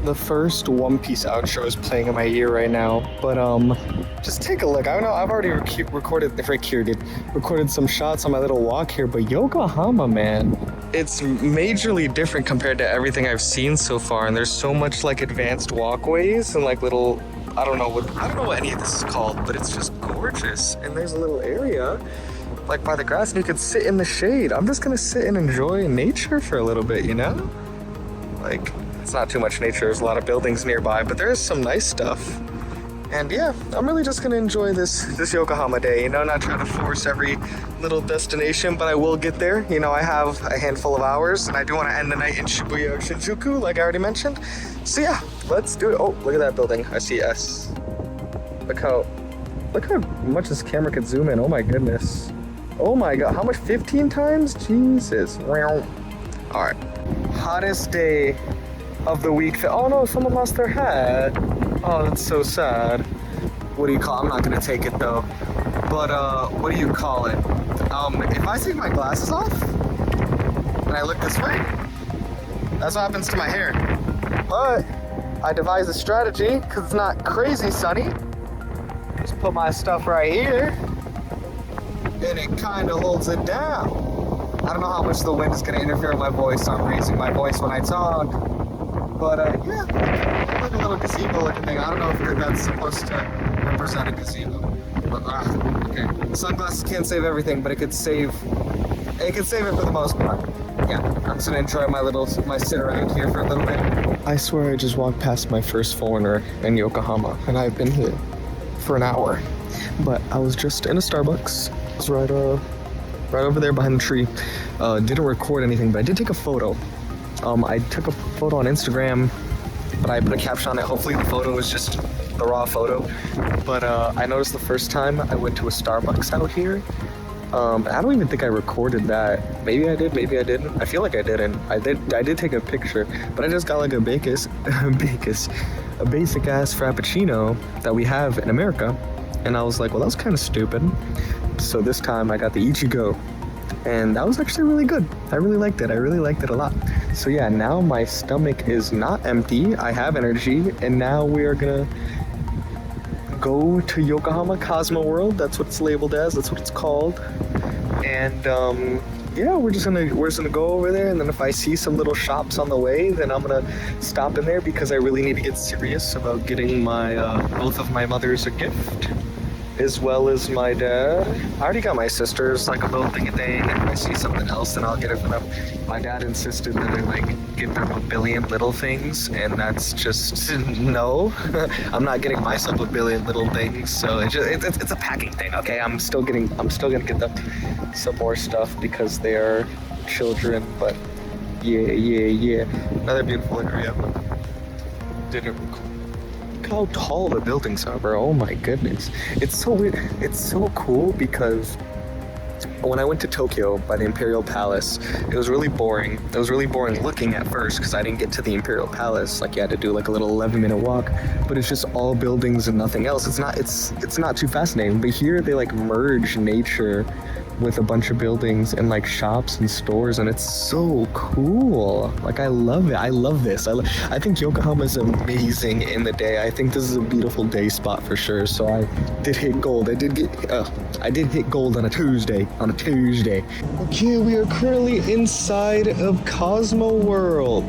The first One Piece outro is playing in my ear right now, but just take a look. I know I've already recorded some shots on my little walk here, but Yokohama, man, it's majorly different compared to everything I've seen so far, and there's so much like advanced walkways and like little, I don't know what any of this is called, but it's just gorgeous. And there's a little area like by the grass, and you could sit in the shade. I'm just gonna sit and enjoy nature for a little bit, like. It's not too much nature, there's a lot of buildings nearby, but there's some nice stuff. And yeah, I'm really just gonna enjoy this Yokohama day, not trying to force every little destination, but I will get there. I have a handful of hours, and I do want to end the night in Shibuya or Shinjuku, like I already mentioned. So yeah, let's do it. Oh, look at that building. I see S. Look how much this camera could zoom in. Oh my goodness. Oh my god, how much? 15 times? Jesus. Alright. Hottest day of the week. Oh no, someone lost their hat. Oh, that's so sad. What do you call it? I'm not gonna take it though. But what do you call it? If I take my glasses off and I look this way, that's what happens to my hair. But I devised a strategy because it's not crazy sunny. Just put my stuff right here and it kind of holds it down. I don't know how much the wind is gonna interfere with my voice, so I'm raising my voice when I talk. But yeah, like a little gazebo looking thing. I don't know if that's supposed to represent a gazebo. But okay. Sunglasses can't save everything, but it could save it for the most part. Yeah, I'm just gonna enjoy my sit around here for a little bit. I swear I just walked past my first foreigner in Yokohama, and I've been here for an hour. But I was just in a Starbucks. It was right over there behind the tree. Didn't record anything, but I did take a photo. I took a photo on Instagram, but I put a caption on it. Hopefully the photo is just the raw photo. But I noticed the first time I went to a Starbucks out here. I don't even think I recorded that. Maybe I did, maybe I didn't. I feel like I didn't. I did take a picture, but I just got like a basic ass Frappuccino that we have in America. And I was like, well, that was kind of stupid. So this time I got the Ichigo. And that was actually really good. I really liked it. I really liked it a lot. So yeah, now my stomach is not empty. I have energy. And now we are gonna go to Yokohama Cosmo World. That's what it's labeled as. That's what it's called. And yeah, we're just gonna go over there. And then if I see some little shops on the way, then I'm gonna stop in there because I really need to get serious about getting my both of my mothers a gift, as well as my dad. I already got my sisters like a little thingy thing, and if I see something else, then I'll get it for them. My dad insisted that I like give them a billion little things, and that's just no. I'm not getting myself a billion little things, so it's a packing thing. Okay, I'm still gonna get them some more stuff because they are children. But yeah. Another beautiful area. Didn't how tall the buildings are, bro. Oh my goodness. It's so weird. It's so cool because when I went to Tokyo by the Imperial Palace, it was really boring. It was really boring looking at first because I didn't get to the Imperial Palace. Like you had to do like a little 11-minute walk, but it's just all buildings and nothing else. It's not too fascinating. But here they like merge nature with a bunch of buildings and like shops and stores, and it's so cool. Like I love it. I love this. I think Yokohama is amazing in the day. I think this is a beautiful day spot for sure. So I did hit gold. I did hit gold on a Tuesday. Okay, we are currently inside of Cosmo World.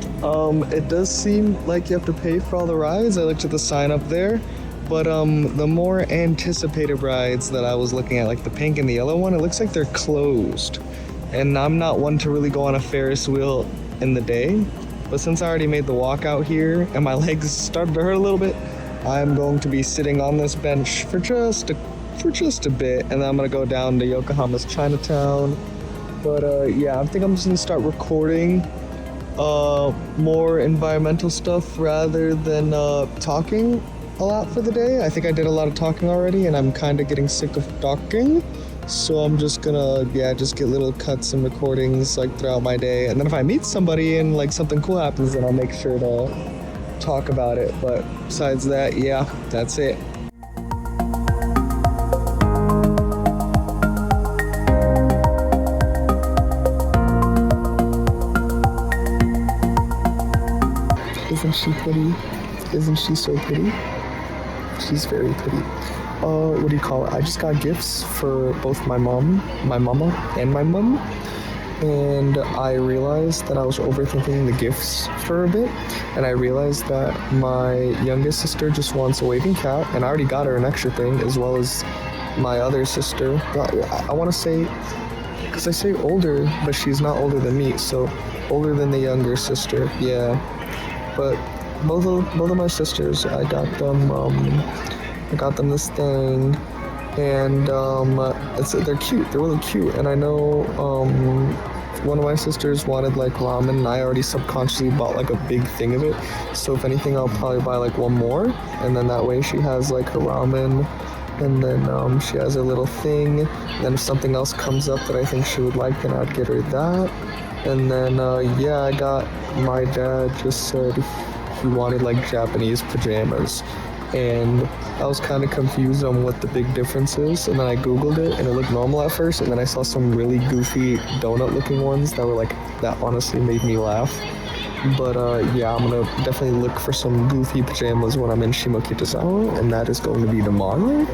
It does seem like you have to pay for all the rides. I looked at the sign up there. But the more anticipated rides that I was looking at, like the pink and the yellow one, it looks like they're closed. And I'm not one to really go on a Ferris wheel in the day. But since I already made the walk out here and my legs started to hurt a little bit, I'm going to be sitting on this bench for just a bit. And then I'm gonna go down to Yokohama's Chinatown. But yeah, I think I'm just gonna start recording more environmental stuff rather than talking a lot for the day. I think I did a lot of talking already, and I'm kind of getting sick of talking. So I'm just gonna, just get little cuts and recordings like throughout my day. And then if I meet somebody and like something cool happens, then I'll make sure to talk about it. But besides that, yeah, that's it. Isn't she pretty? Isn't she so pretty? She's very pretty. What do you call it? I just got gifts for both my mama, and my mom. And I realized that I was overthinking the gifts for a bit. And I realized that my youngest sister just wants a waving cat. And I already got her an extra thing, as well as my other sister. I want to say, because I say older, but she's not older than me. So older than the younger sister, yeah. But both of my sisters, I got them this thing, and they're cute. They're really cute, and I know one of my sisters wanted like ramen, and I already subconsciously bought like a big thing of it. So if anything, I'll probably buy like one more, and then that way she has like her ramen, and then she has her little thing. And then if something else comes up that I think she would like, then I'd get her that. And then I got my dad just said he wanted like Japanese pajamas, and I was kind of confused on what the big difference is, and then I googled it and it looked normal at first, and then I saw some really goofy donut looking ones that were like, that honestly made me laugh. But yeah, I'm gonna definitely look for some goofy pajamas when I'm in Shimo, Kitazawa, and that is going to be tomorrow.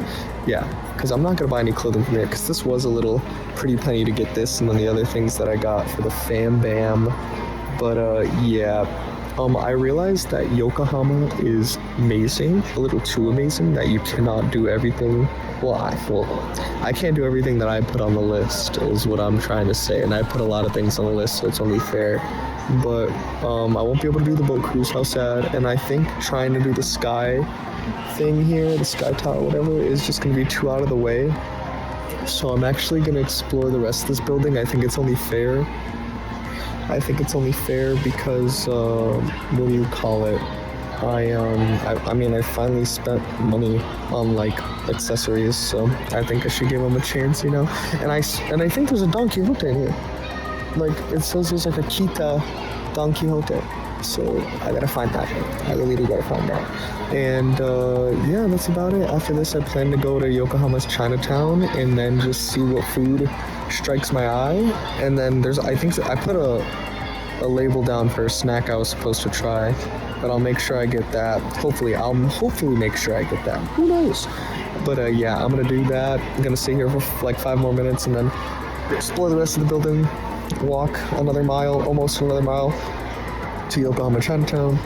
Yeah, because I'm not gonna buy any clothing from here, because this was a little pretty penny to get this, and then the other things that I got for the fam bam. But yeah, I realized that Yokohama is amazing, a little too amazing, that you cannot do everything. Well, I can't do everything that I put on the list, is what I'm trying to say, and I put a lot of things on the list, so it's only fair. But I won't be able to do the boat cruise, how sad, and I think trying to do the sky thing here, the sky tower, whatever, is just going to be too out of the way. So I'm actually going to explore the rest of this building. I think it's only fair because, what do you call it? I mean, I finally spent money on like accessories, so I think I should give them a chance, you know. And I think there's a Don Quixote in here. Like it says there's like a Kita Don Quixote, so I gotta find that. I really do gotta find that. And yeah, that's about it. After this, I plan to go to Yokohama's Chinatown and then just see what food strikes my eye. And then I put a label down for a snack I was supposed to try, but I'll make sure I get that. I'll hopefully make sure I get that. Who knows? But yeah, I'm gonna do that. I'm gonna stay here for like 5 more minutes and then explore the rest of the building, walk almost another mile to Yokohama Chinatown,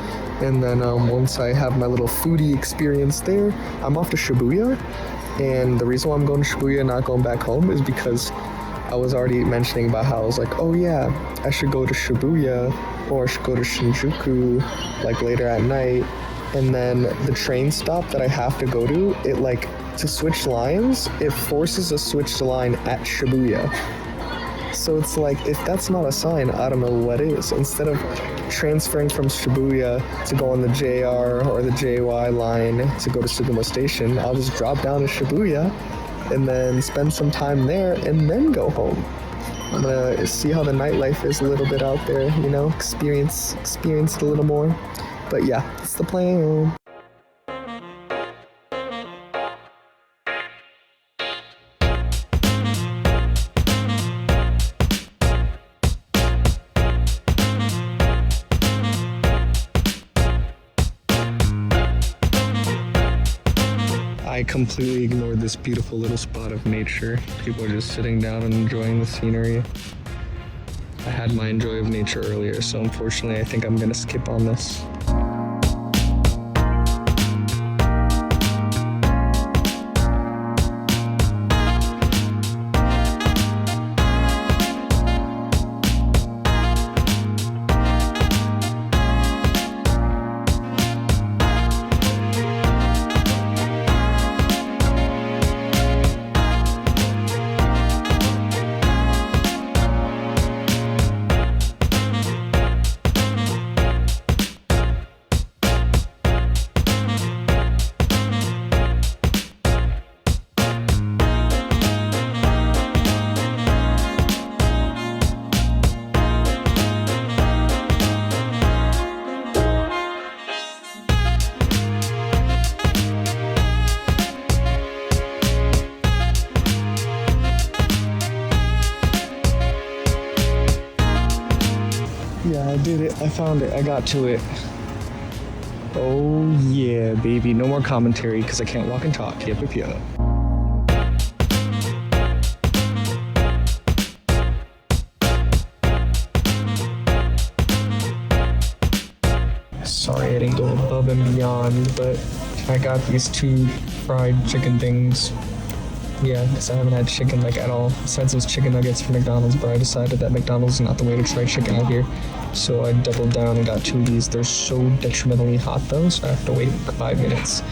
and then once I have my little foodie experience there, I'm off to Shibuya. And the reason why I'm going to Shibuya and not going back home is because I was already mentioning about how I was like, oh yeah, I should go to Shibuya or I should go to Shinjuku like later at night. And then the train stop that I have to go to, to switch lines, it forces a switch to line at Shibuya. So it's like, if that's not a sign, I don't know what is. Instead of transferring from Shibuya to go on the JR or the JY line to go to Sugamo Station, I'll just drop down to Shibuya and then spend some time there and then go home. I'm gonna see how the nightlife is a little bit out there, you know, experience it a little more. But yeah, that's the plan. I completely ignored this beautiful little spot of nature. People are just sitting down and enjoying the scenery. I had my enjoy of nature earlier, so unfortunately I think I'm gonna skip on this. Yeah, I did it. I found it. I got to it. Oh yeah, baby. No more commentary because I can't walk and talk. Yep. Sorry I didn't go above and beyond, but I got these 2 fried chicken things. Yeah, because I haven't had chicken at all, besides those chicken nuggets from McDonald's, but I decided that McDonald's is not the way to try chicken out here. So I doubled down and got 2 of these. They're so detrimentally hot though, so I have to wait 5 minutes.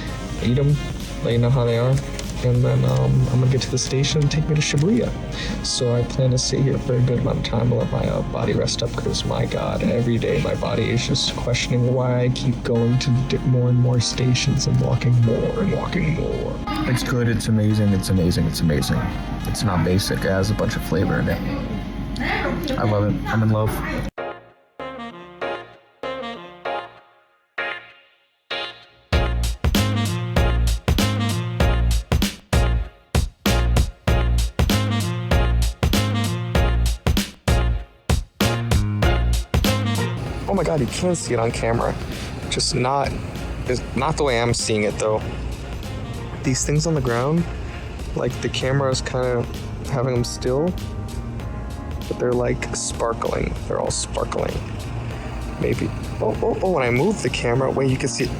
Eat them, let you know how they are, and then I'm gonna get to the station and take me to Shibuya. So I plan to stay here for a good amount of time to let my body rest up, because my god, every day my body is just questioning why I keep going to more and more stations and walking more and walking more. It's good, it's amazing, it's amazing, it's amazing. It's not basic, it has a bunch of flavor in it. I love it, I'm in love. Oh my god, you can see it on camera. It's not the way I'm seeing it though. These things on the ground, the camera is kind of having them still, but they're sparkling. They're all sparkling. Maybe. Oh, when I move the camera, wait, you can see.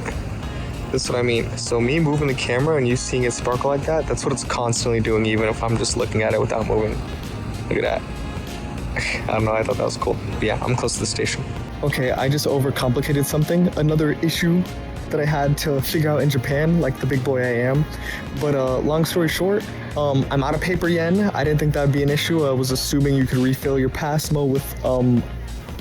This is what I mean. So me moving the camera and you seeing it sparkle like that, that's what it's constantly doing, even if I'm just looking at it without moving. Look at that. I don't know, I thought that was cool. But yeah, I'm close to the station. Okay, I just overcomplicated something. Another issue that I had to figure out in Japan, like the big boy I am. But long story short, I'm out of paper yen. I didn't think that would be an issue. I was assuming you could refill your Passmo with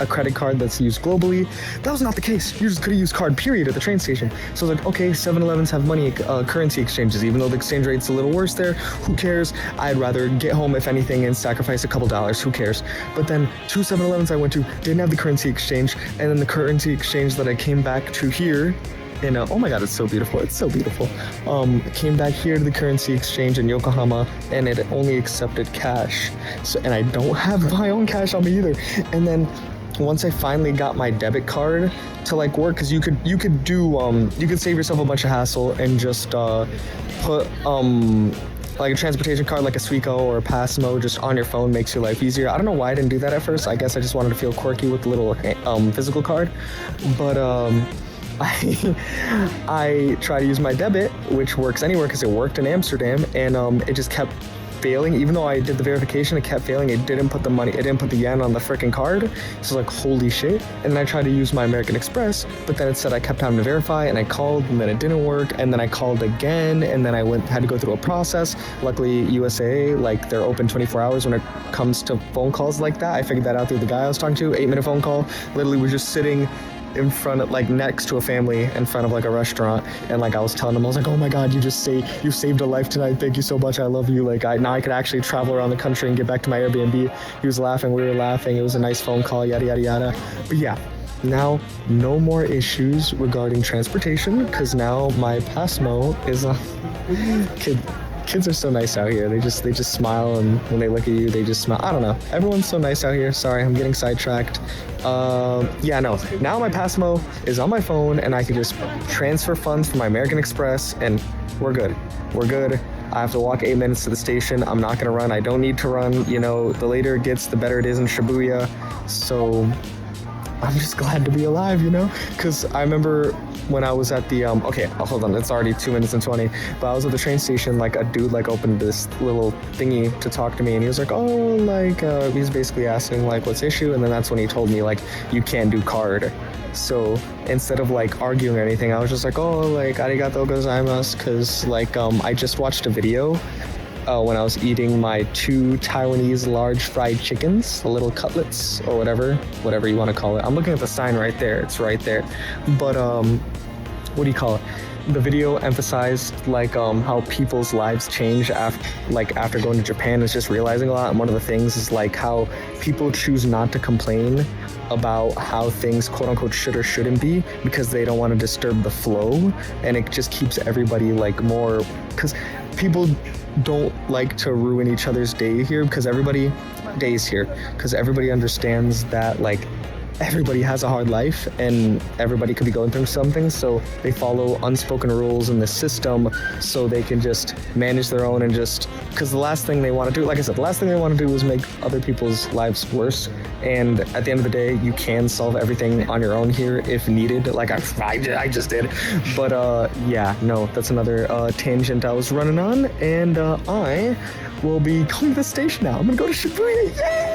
a credit card that's used globally. That was not the case. You just could have used card, period, at the train station. So I was like, okay, 7-Elevens have money, currency exchanges, even though the exchange rate's a little worse there. Who cares? I'd rather get home, if anything, and sacrifice a couple dollars. Who cares? But then 2 7-Elevens I went to didn't have the currency exchange, and then the currency exchange that I came back to here, and oh my god, it's so beautiful. It's so beautiful. Came back here to the currency exchange in Yokohama, and it only accepted cash. So, and I don't have my own cash on me either. And then once I finally got my debit card to like work, because you could save yourself a bunch of hassle and just put like a transportation card like a Suico or a Passmo just on your phone, makes your life easier. I don't know why I didn't do that at first. I guess I just wanted to feel quirky with the little physical card. But I try to use my debit, which works anywhere because it worked in Amsterdam, and it just kept failing. Even though I did the verification, it kept failing. It didn't put the yen on the freaking card. So like, holy shit. And then I tried to use my American Express, but then it said I kept having to verify, and I called, and then it didn't work, and then I called again, and then I had to go through a process. Luckily, USA, like, they're open 24 hours when it comes to phone calls like that. I figured that out through the guy I was talking to. 8-minute phone call. Literally was just sitting in front of, like, next to a family in front of like a restaurant, and like I was telling him, I was like, oh my god, you saved a life tonight, thank you so much, I love you, like now I could actually travel around the country and get back to my Airbnb. He was laughing, we were laughing, it was a nice phone call, yada yada yada. But yeah, now no more issues regarding transportation, because now my Passmo is kids are so nice out here. They just smile, and when they look at you, they just smile. I don't know. Everyone's so nice out here. Sorry, I'm getting sidetracked. Yeah, no. Now my Passmo is on my phone, and I can just transfer funds from my American Express, and we're good. We're good. I have to walk 8 minutes to the station. I'm not gonna run. I don't need to run. You know, the later it gets, the better it is in Shibuya. So I'm just glad to be alive, you know? Because I remember when I was at the, okay, hold on, it's already 2 minutes and 20, but I was at the train station, like, a dude, like, opened this little thingy to talk to me, and he was like, oh, like, he's basically asking, like, what's the issue, and then that's when he told me, like, you can't do card. So instead of, like, arguing or anything, I was just like, oh, like, arigatou gozaimasu, because, like, I just watched a video when I was eating my 2 Taiwanese large fried chickens, the little cutlets or whatever you want to call it. I'm looking at the sign right there. It's right there. But what do you call it? The video emphasized like how people's lives change after going to Japan. Is just realizing a lot. And one of the things is like how people choose not to complain about how things quote unquote should or shouldn't be because they don't want to disturb the flow, and it just keeps everybody like more, because people don't like to ruin each other's day here, because everybody understands that like everybody has a hard life and everybody could be going through something, so they follow unspoken rules in the system so they can just manage their own, and just because the last thing they want to do, like I said, the last thing they want to do is make other people's lives worse. And at the end of the day, you can solve everything on your own here if needed, like I just did. But yeah, no, that's another tangent I was running on, and I will be going to the station now. I'm gonna go to Shibuya. Yay!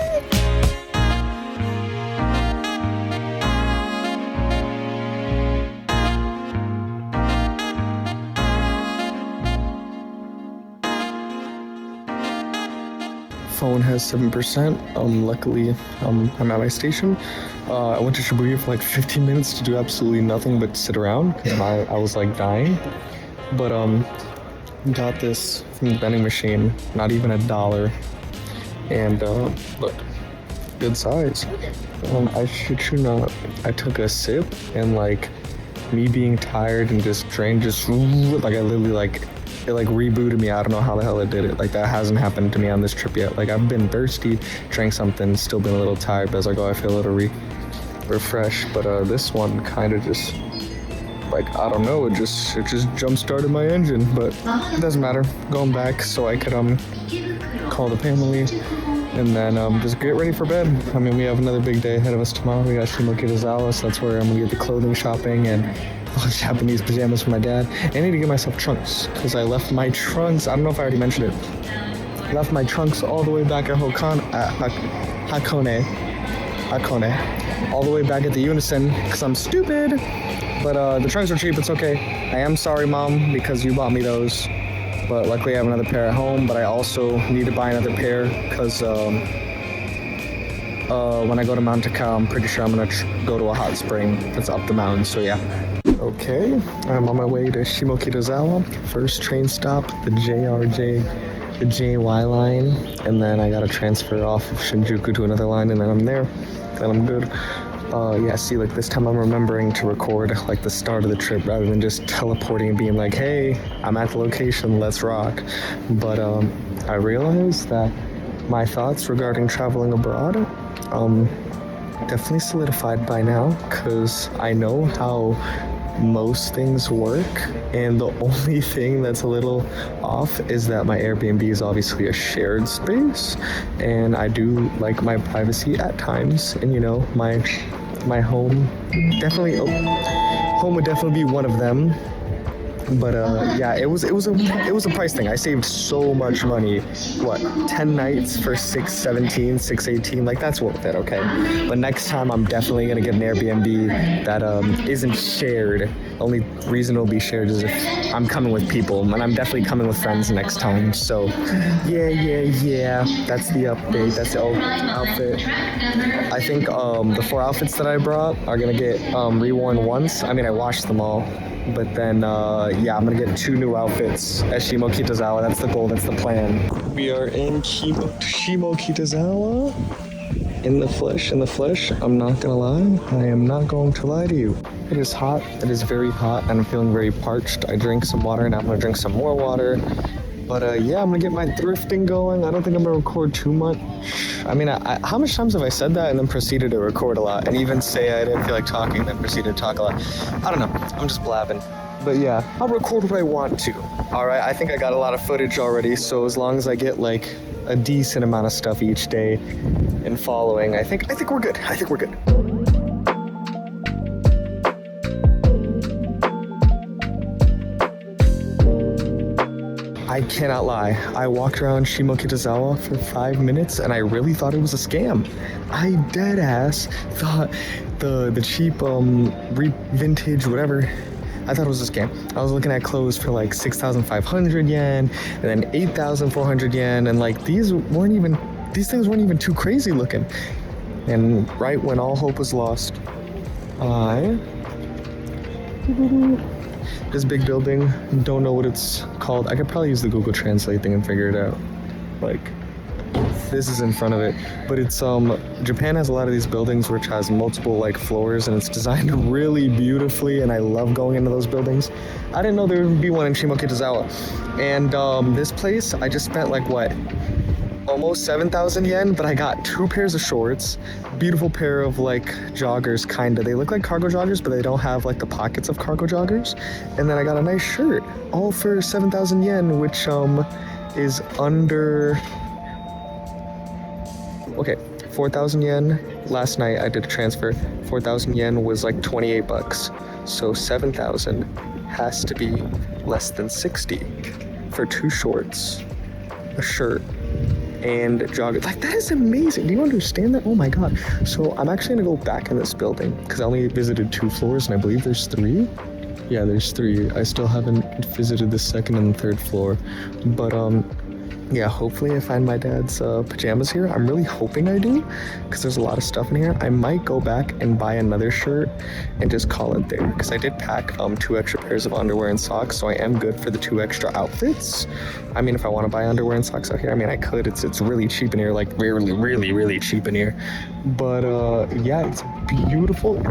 Phone has 7%. Luckily, I'm at my station. I went to Shibuya for like 15 minutes to do absolutely nothing but sit around, because I was like dying. But got this from the vending machine, not even $1. And look, good size. I shit you not, I took a sip, and like me being tired and just drained, just like I literally like, it like rebooted me. I don't know how the hell it did it. Like that hasn't happened to me on this trip yet. Like I've been thirsty, drank something, still been a little tired, but I was like, oh, I feel a little refreshed. But this one kind of just, like, I don't know, it just jump started my engine, but it doesn't matter. Going back so I could call the family and then just get ready for bed. I mean, we have another big day ahead of us tomorrow. We got Shimo Kitazawa, so that's where I'm gonna get the clothing shopping and Japanese pajamas for my dad. I need to get myself trunks, because I left my trunks, I don't know if I already mentioned it, I left my trunks all the way back at Hakone, all the way back at the Yunessun, because I'm stupid. But the trunks are cheap, it's okay. I am sorry, Mom, because you bought me those. But luckily I have another pair at home, but I also need to buy another pair, because when I go to Mount Takao, I'm pretty sure I'm gonna go to a hot spring that's up the mountain, so yeah. Okay, I'm on my way to Shimo Kitazawa. First train stop, the JY line, and then I gotta transfer off of Shinjuku to another line, and then I'm there, then I'm good. Yeah, see, like this time I'm remembering to record like the start of the trip rather than just teleporting and being like, hey, I'm at the location, let's rock. But I realized that my thoughts regarding traveling abroad definitely solidified by now, because I know how most things work, and the only thing that's a little off is that my Airbnb is obviously a shared space, and I do like my privacy at times, and you know, my home definitely home would definitely be one of them. But yeah, it was a price thing. I saved so much money. What, 10 nights for 617, 618? Like, that's worth it, okay? But next time I'm definitely gonna get an Airbnb that isn't shared. Only reason it'll be shared is if I'm coming with people, and I'm definitely coming with friends next time. So yeah, that's the update. That's the outfit. I think the 4 outfits that I brought are gonna get reworn once. I mean, I washed them all. But then, yeah, I'm gonna get 2 new outfits at Shimo Kitazawa. That's the goal, that's the plan. We are in Shimo Kitazawa. In the flesh, I'm not gonna lie. I am not going to lie to you. It is hot, it is very hot, and I'm feeling very parched. I drank some water, and I'm gonna drink some more water. But yeah, I'm gonna get my thrifting going. I don't think I'm gonna record too much. I mean, how much times have I said that and then proceeded to record a lot, and even say I didn't feel like talking, then proceeded to talk a lot? I don't know. I'm just blabbing. But yeah, I'll record what I want to. All right, I think I got a lot of footage already, so as long as I get like a decent amount of stuff each day and following, I think we're good. I think we're good. I cannot lie. I walked around Shimo Kitazawa for 5 minutes and I really thought it was a scam. I dead ass thought the cheap vintage whatever, I thought it was a scam. I was looking at clothes for like 6,500 yen and then 8,400 yen, and like these things weren't even too crazy looking. And right when all hope was lost, this big building, don't know what it's called. I could probably use the Google Translate thing and figure it out. Like, this is in front of it. But it's, Japan has a lot of these buildings which has multiple, like, floors, and it's designed really beautifully, and I love going into those buildings. I didn't know there would be one in Shimo Kitazawa. And, this place, I just spent, like, what? Almost 7,000 yen, but I got 2 pairs of shorts, beautiful pair of like joggers, kinda. They look like cargo joggers, but they don't have like the pockets of cargo joggers. And then I got a nice shirt, all for 7,000 yen, which is under, okay, 4,000 yen. Last night I did a transfer. 4,000 yen was like 28 bucks. So 7,000 has to be less than 60 for 2 shorts, a shirt, and joggers. Like, that is amazing. Do you understand that? Oh my god. So I'm actually gonna go back in this building because I only visited 2 floors, and I believe there's 3. Yeah, there's 3. I still haven't visited the 2nd and the 3rd floor. But yeah, hopefully I find my dad's pajamas here. I'm really hoping I do, because there's a lot of stuff in here. I might go back and buy another shirt and just call it there, because I did pack 2 extra pairs of underwear and socks, so I am good for the 2 extra outfits. I mean, if I want to buy underwear and socks out here, I mean, I could. It's really cheap in here, like really cheap in here. But yeah, it's beautiful.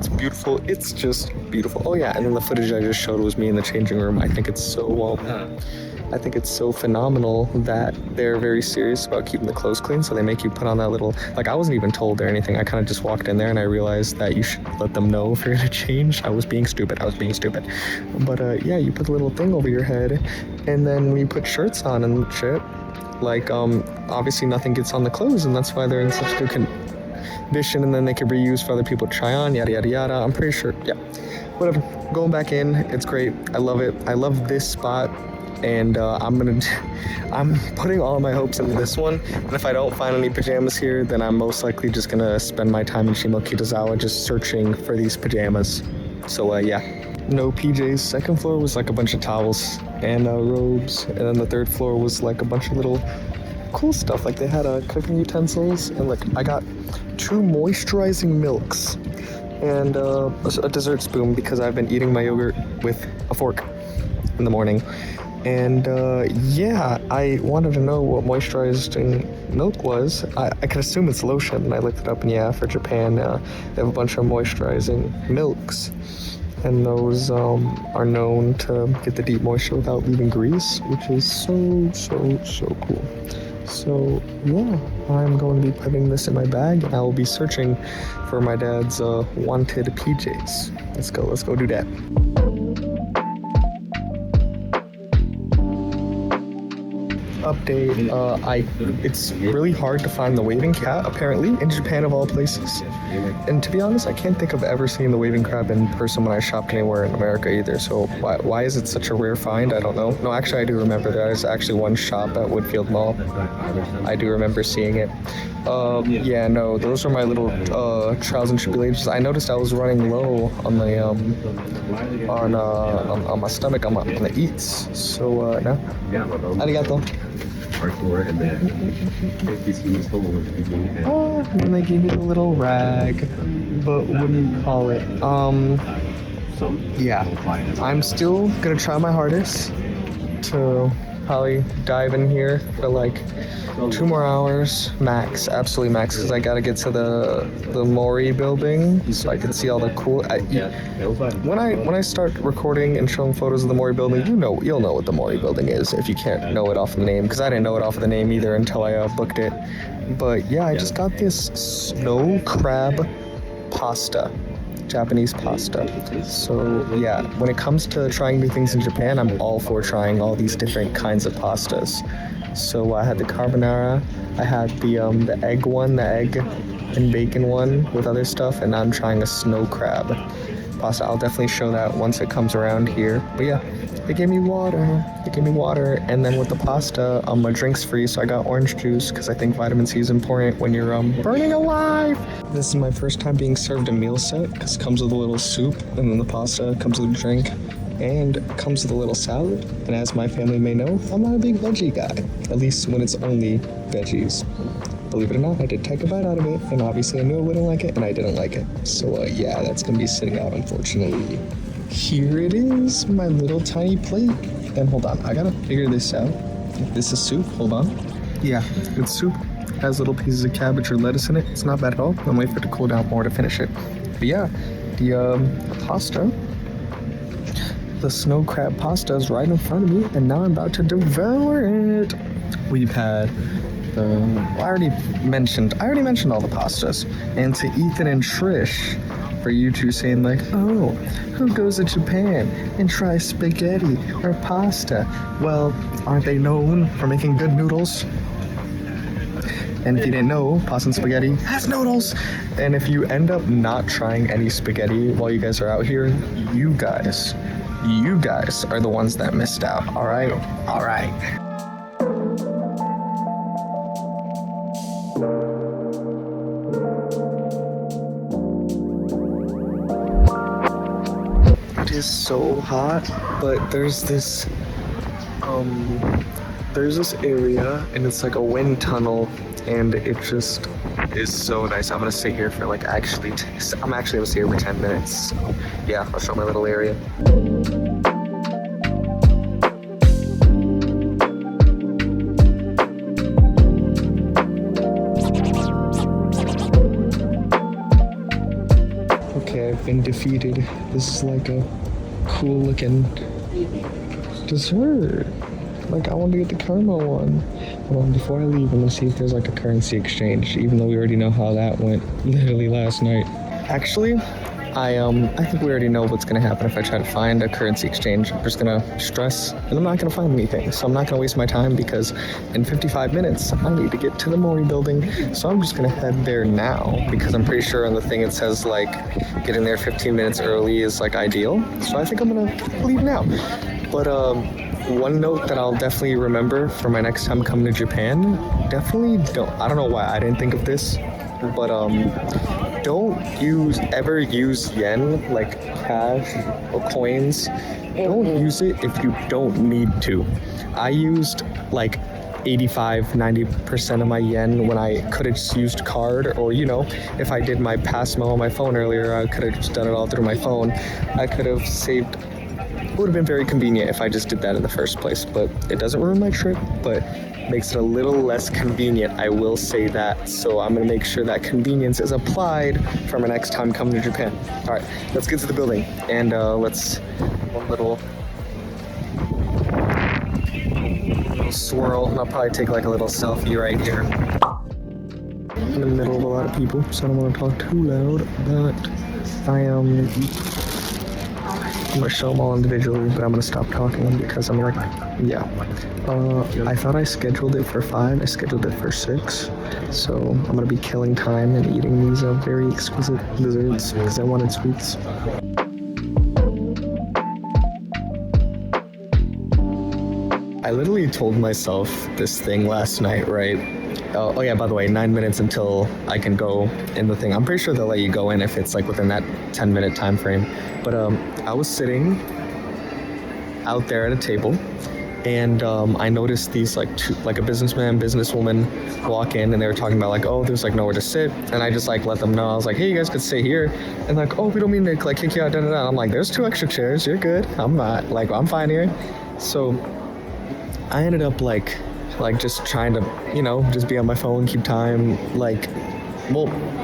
It's just beautiful. Oh yeah, and then the footage I just showed was me in the changing room. I think it's so I think it's so phenomenal that they're very serious about keeping the clothes clean, so they make you put on that little, like, I wasn't even told or anything. I kind of just walked in there and I realized that you should let them know if you're gonna change. I was being stupid. But yeah, you put the little thing over your head, and then when you put shirts on and shit, like, obviously nothing gets on the clothes, and that's why they're in such good condition, and then they can be reused for other people to try on, yada yada yada. I'm pretty sure, yeah. Whatever, going back in, it's great. I love it. I love this spot. And I'm putting all my hopes into this one. And if I don't find any pajamas here, then I'm most likely just gonna spend my time in Shimo Kitazawa just searching for these pajamas. So yeah, no PJs. 2nd floor was like a bunch of towels and robes, and then the 3rd floor was like a bunch of little cool stuff. Like they had cooking utensils, and like I got 2 moisturizing milks and a dessert spoon because I've been eating my yogurt with a fork in the morning. And yeah, I wanted to know what moisturizing milk was. I could assume it's lotion, and I looked it up, and yeah, for Japan, they have a bunch of moisturizing milks, and those are known to get the deep moisture without leaving grease, which is so cool. So yeah, I'm going to be putting this in my bag, and I will be searching for my dad's wanted PJs. Let's go do that. Update, it's really hard to find the waving cat, apparently, in Japan of all places. And to be honest, I can't think of ever seeing the waving crab in person when I shopped anywhere in America either, so why is it such a rare find? I don't know. No, actually, I do remember there is actually one shop at Woodfield Mall. I do remember seeing it. Yeah, no, those are my little trials and tribulations. I noticed I was running low on the on my stomach, on the eats. So no. Arigato. And then they gave me the little rag, but what do you call it? Yeah, I'm still gonna try my hardest to probably dive in here for like 2 more hours max, absolutely max, because I gotta get to the MORI building so I can see all the cool. When I start recording and showing photos of the MORI building, you'll know what the MORI building is if you can't know it off the name, because I didn't know it off of the name either until I booked it. But yeah, I just got this snow crab pasta. Japanese pasta. So yeah, when it comes to trying new things in Japan, I'm all for trying all these different kinds of pastas. So I had the carbonara, I had the egg one, the egg and bacon one with other stuff, and now I'm trying a snow crab pasta. I'll definitely show that once it comes around here. But yeah, they gave me water, and then with the pasta, my drink's free, so I got orange juice, because I think vitamin C is important when you're burning alive. This is my first time being served a meal set, because it comes with a little soup, and then the pasta comes with a drink, and comes with a little salad. And as my family may know, I'm not a big veggie guy, at least when it's only veggies. Believe it or not, I did take a bite out of it, and obviously I knew I wouldn't like it, and I didn't like it. So yeah, that's gonna be sitting out, unfortunately. Here it is, my little tiny plate. And hold on, I gotta figure this out. This is soup, hold on. Yeah, it's soup. It has little pieces of cabbage or lettuce in it. It's not bad at all. I'm waiting for it to cool down more to finish it. But yeah, the pasta, the snow crab pasta is right in front of me, and now I'm about to devour it. We've had I already mentioned all the pastas. And to Ethan and Trish, for you two saying like, oh, who goes to Japan and tries spaghetti or pasta? Well, aren't they known for making good noodles? And if you didn't know, pasta and spaghetti has noodles. And if you end up not trying any spaghetti while you guys are out here, you guys are the ones that missed out. All right. It is so hot, but there's this area, and it's like a wind tunnel, and it just is so nice. I'm gonna sit here for like I'm actually gonna sit here for 10 minutes. So yeah, I'll show my little area. Okay, I've been defeated. This is like a cool looking dessert. Like, I want to get the caramel one. Hold on, before I leave, I'm gonna see if there's like a currency exchange, even though we already know how that went literally last night. Actually, I think we already know what's gonna happen if I try to find a currency exchange. I'm just gonna stress, and I'm not gonna find anything. So I'm not gonna waste my time, because in 55 minutes, I need to get to the MORI building. So I'm just gonna head there now, because I'm pretty sure on the thing it says like getting there 15 minutes early is like ideal. So I think I'm gonna leave now. But one note that I'll definitely remember for my next time coming to Japan, I don't know why I didn't think of this, but don't ever use yen, like cash or coins. Don't use it if you don't need to. I used like 85-90% of my yen when I could have just used card, or if I did my Passmo on my phone earlier, I could have just done it all through my phone. I could have saved. It would have been very convenient if I just did that in the first place, but it doesn't ruin my trip, but makes it a little less convenient, I will say that. So I'm gonna make sure that convenience is applied for my next time coming to Japan. All right, let's get to the building, and let's one little swirl, and I'll probably take like a little selfie right here in the middle of a lot of people, so I don't want to talk too loud, but I'm gonna show them all individually, but I'm gonna stop talking because I'm like, yeah. I thought I scheduled it for 5, I scheduled it for 6, so I'm gonna be killing time and eating these very exquisite desserts because I wanted sweets. I literally told myself this thing last night, right? Oh yeah, by the way, 9 minutes until I can go in the thing. I'm pretty sure they'll let you go in if it's like within that 10-minute time frame. But I was sitting out there at a table, and I noticed these like a businessman, businesswoman walk in, and they were talking about like, oh, there's like nowhere to sit, and I just like let them know. I was like, hey, you guys could sit here, and like, oh, we don't mean to like kick you out, da da da. I'm like, there's 2 extra chairs, you're good. I'm not, like, I'm fine here. So I ended up like just trying to, just be on my phone, keep time,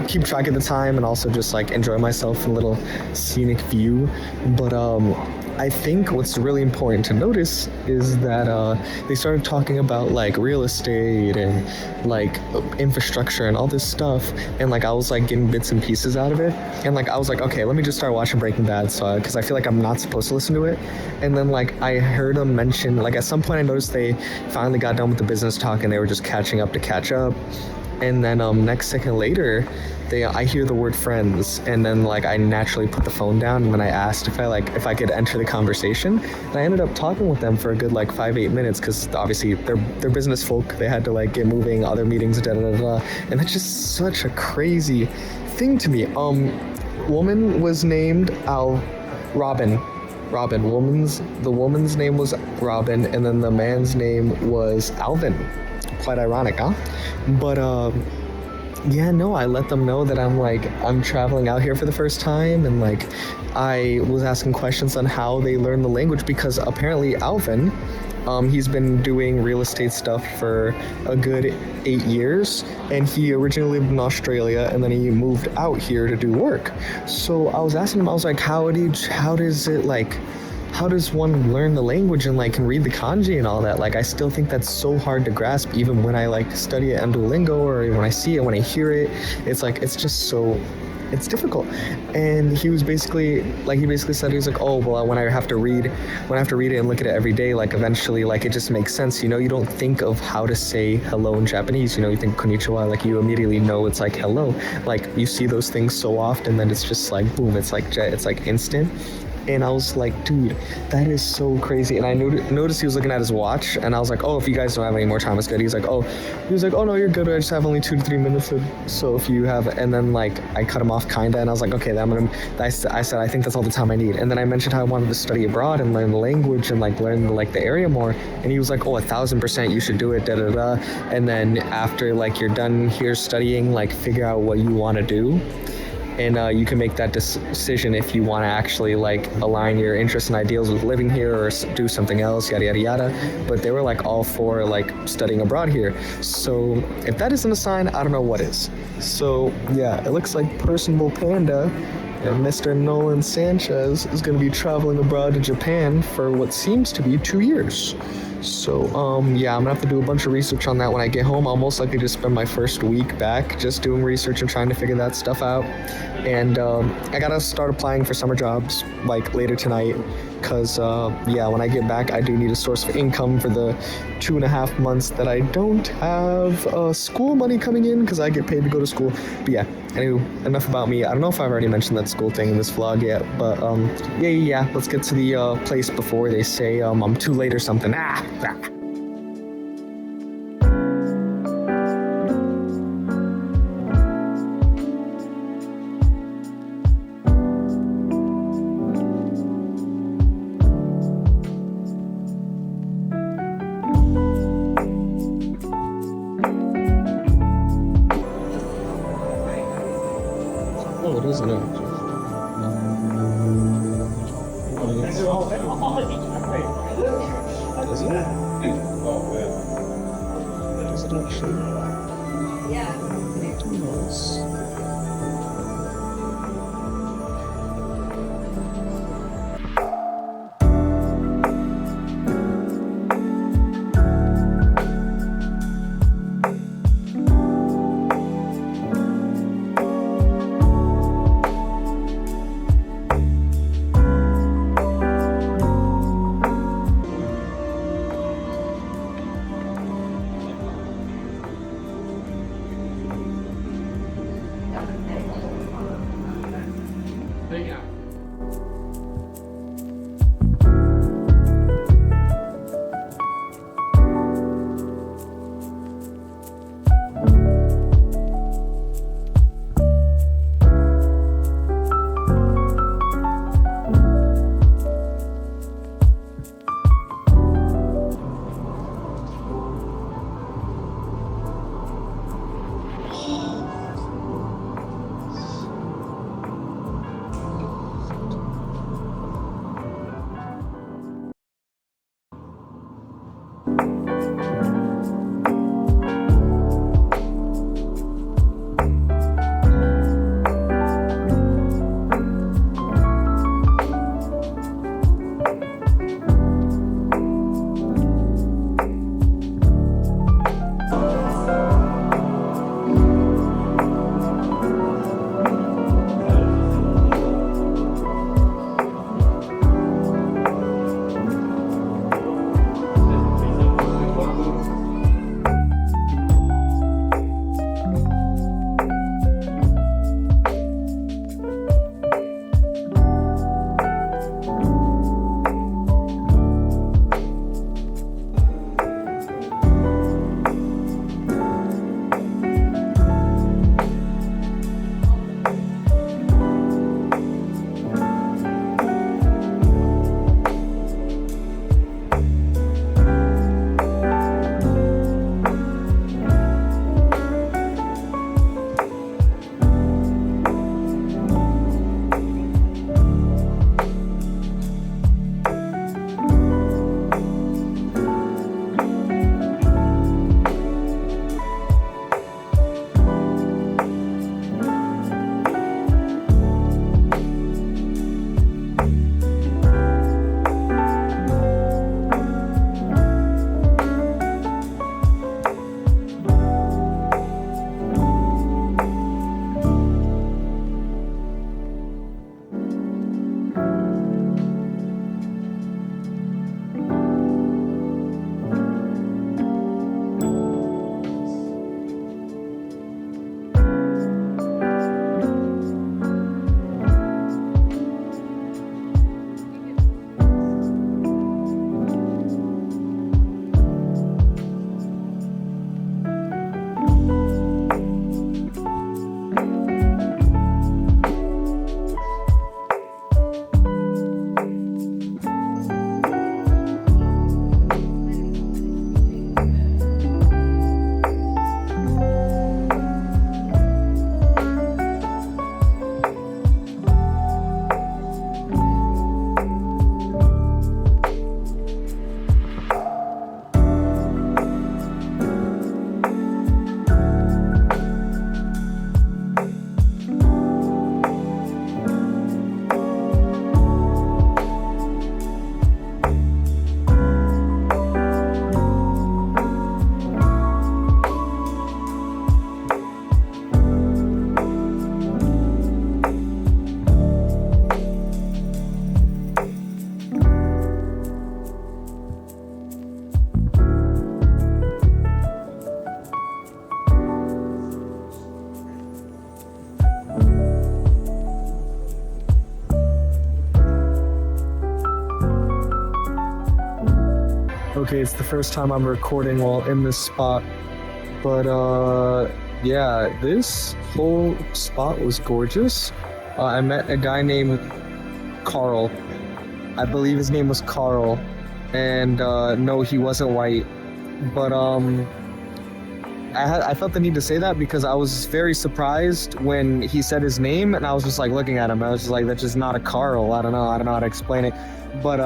keep track of the time, and also just like enjoy myself in a little scenic view. But I think what's really important to notice is that they started talking about like real estate and like infrastructure and all this stuff, and like I was like getting bits and pieces out of it, and like I was like, okay, let me just start watching Breaking Bad, so because I feel like I'm not supposed to listen to it. And then like I heard them mention, like at some point I noticed they finally got done with the business talk and they were just catching up to catch up. And then next second later, I hear the word friends, and then like I naturally put the phone down, and then I asked if I could enter the conversation, and I ended up talking with them for a good like 5-8 minutes, because obviously they're business folk, they had to like get moving, other meetings, da da da da, and that's just such a crazy thing to me. Woman was named Robin. The woman's name was Robin, and then the man's name was Alvin. Quite ironic, huh? But yeah, no, I let them know that I'm traveling out here for the first time, and like I was asking questions on how they learn the language, because apparently Alvin, he's been doing real estate stuff for a good 8 years, and he originally lived in Australia, and then he moved out here to do work. So I was asking him, I was like, how does one learn the language and like can read the kanji and all that? Like I still think that's so hard to grasp, even when I like study it on Duolingo, or when I see it, when I hear it, it's like it's difficult. And he basically said, he was like, oh well, when I have to read it and look at it every day, like eventually like it just makes sense. You don't think of how to say hello in Japanese, you think konnichiwa, like you immediately know it's like hello, like you see those things so often that it's just like boom, it's like instant. And I was like, dude, that is so crazy. And I noticed he was looking at his watch, and I was like, oh, if you guys don't have any more time, it's good. He was like, oh, no, you're good. I just have only 2 to 3 minutes. So if you have, and then like I cut him off kinda, and I was like, okay, I said, I think that's all the time I need. And then I mentioned how I wanted to study abroad and learn the language and like learn like the area more. And he was like, oh, 1,000% you should do it, da da da. And then after like you're done here studying, like figure out what you want to do. And you can make that decision if you want to actually like align your interests and ideals with living here or do something else, yada yada yada. But they were like all for like studying abroad here. So if that isn't a sign, I don't know what is. So yeah, it looks like Personable Panda and Mr. Nolan Sanchez is going to be traveling abroad to Japan for what seems to be 2 years. So yeah, I'm gonna have to do a bunch of research on that when I get home. I'll most likely just spend my first week back just doing research and trying to figure that stuff out. And I gotta start applying for summer jobs like later tonight, because yeah, when I get back I do need a source of income for the 2.5 months that I don't have school money coming in, because I get paid to go to school. But yeah, anyway, enough about me. I don't know if I've already mentioned that school thing in this vlog yet, but yeah, let's get to the place before they say I'm too late or something. Oh, it is an image. Is it? Is it actually? Who knows? Okay, it's the first time I'm recording while in this spot, but yeah, this whole spot was gorgeous. I met a guy named Carl. I believe his name was Carl, and no, he wasn't white, but I felt the need to say that because I was very surprised when he said his name, and I was just like looking at him. I was just like, that's just not a Carl. I don't know how to explain it, but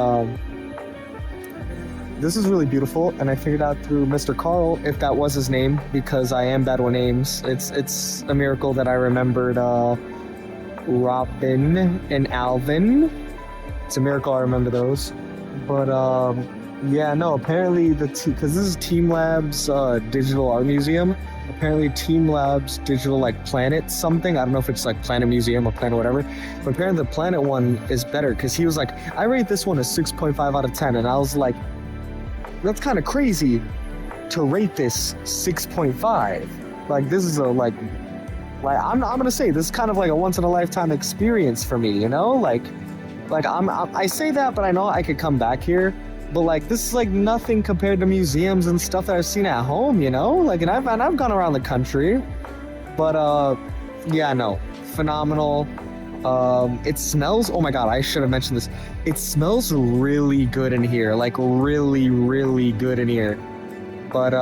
this is really beautiful, and I figured out through Mr. Carl if that was his name, because I am bad with names. It's a miracle that I remembered Robin and Alvin. It's a miracle I remember those. But yeah, no, apparently because this is TeamLab's digital art museum. Apparently TeamLab's digital like planet something. I don't know if it's like Planet Museum or Planet whatever. But apparently the Planet one is better, because he was like, I rate this one a 6.5 out of 10, and I was like, that's kind of crazy to rate this 6.5. Like, this is a like I'm gonna say this is kind of like a once in a lifetime experience for me, you know? Like I say that, but I know I could come back here. But like, this is like nothing compared to museums and stuff that I've seen at home, you know? Like, and I've gone around the country, but yeah, no, phenomenal. It smells, oh my god, I should have mentioned this. It smells really good in here, like really, really good in here. But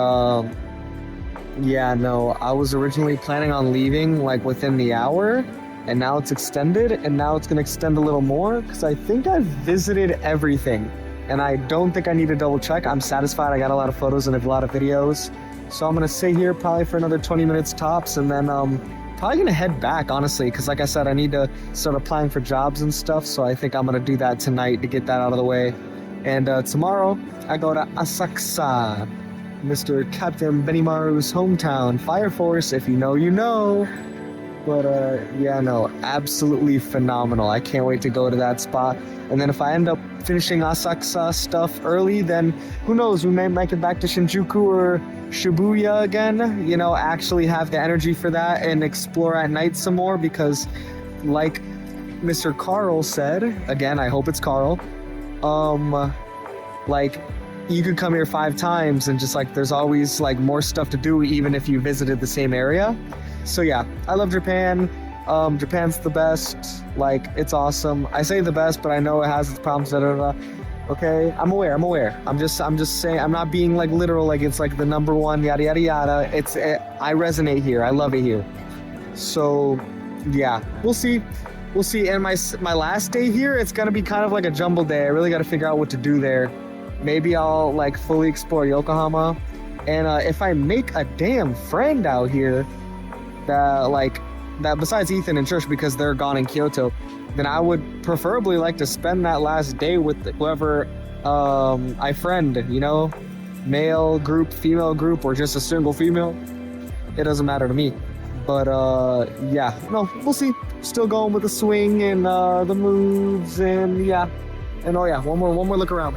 yeah, no, I was originally planning on leaving like within the hour, and now it's extended, and now it's gonna extend a little more, because I think I've visited everything, and I don't think I need to double check. I'm satisfied. I got a lot of photos and a lot of videos, so I'm gonna stay here probably for another 20 minutes tops, and then probably gonna head back, honestly, because like I said, I need to start applying for jobs and stuff, so I think I'm gonna do that tonight to get that out of the way. And tomorrow I go to Asakusa, Mr. Captain Benimaru's hometown, Fire Force. If you know, you know. But yeah, no, absolutely phenomenal. I can't wait to go to that spot. And then if I end up finishing Asakusa stuff early, then who knows, we might get back to Shinjuku or Shibuya again, you know, actually have the energy for that and explore at night some more, because like Mr. Carl said, again, I hope it's Carl, like, you could come here 5 times and just like, there's always like more stuff to do even if you visited the same area. So yeah, I love Japan. Japan's the best. Like, it's awesome. I say the best, but I know it has its problems. Okay, I'm aware. I'm just saying. I'm not being like literal. Like it's like the number one. Yada yada yada. I resonate here. I love it here. So yeah, we'll see. And my last day here, it's gonna be kind of like a jumble day. I really got to figure out what to do there. Maybe I'll like fully explore Yokohama, and if I make a damn friend out here, that besides Ethan and Trish, because they're gone in Kyoto, then I would preferably like to spend that last day with whoever I friend, you know, male group, female group, or just a single female. It doesn't matter to me. But yeah, no, we'll see. Still going with the swing and the moves, and yeah. And oh yeah, one more look around.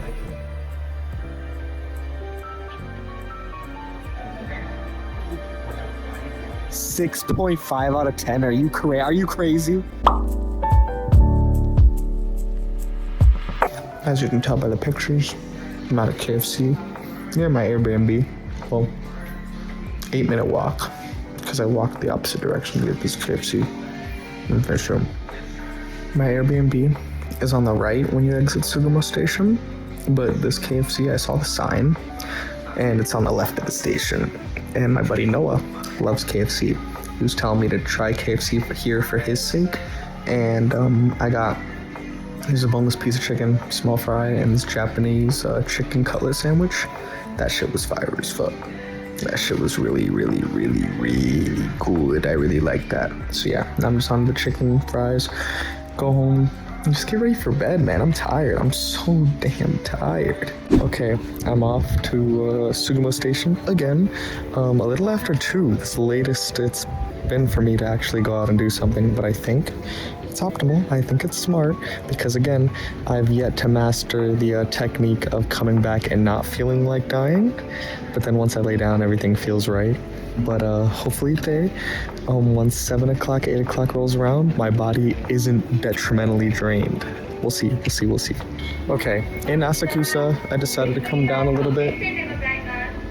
6.5 out of 10. Are you crazy? As you can tell by the pictures, I'm at a KFC near my Airbnb. Well, 8-minute walk, because I walked the opposite direction to get this KFC in the fish room. My Airbnb is on the right when you exit Sugamo Station, but this KFC, I saw the sign, and it's on the left of the station. And my buddy Noah loves KFC. He was telling me to try KFC here for his sake, and here's a boneless piece of chicken, small fry, and this Japanese chicken cutlet sandwich. That shit was fire as fuck. That shit was really, really, really, really good. I really like that. So yeah, I'm just on the chicken fries. Go home. Just get ready for bed, man. I'm tired. I'm so damn tired. Okay, I'm off to Sugamo Station again. A little after 2. It's the latest it's been for me to actually go out and do something, but I think it's optimal. I think it's smart, because again, I've yet to master the technique of coming back and not feeling like dying. But then once I lay down, everything feels right. But hopefully today, once 7 o'clock, 8 o'clock rolls around, my body isn't detrimentally drained. We'll see. Okay, in Asakusa, I decided to come down a little bit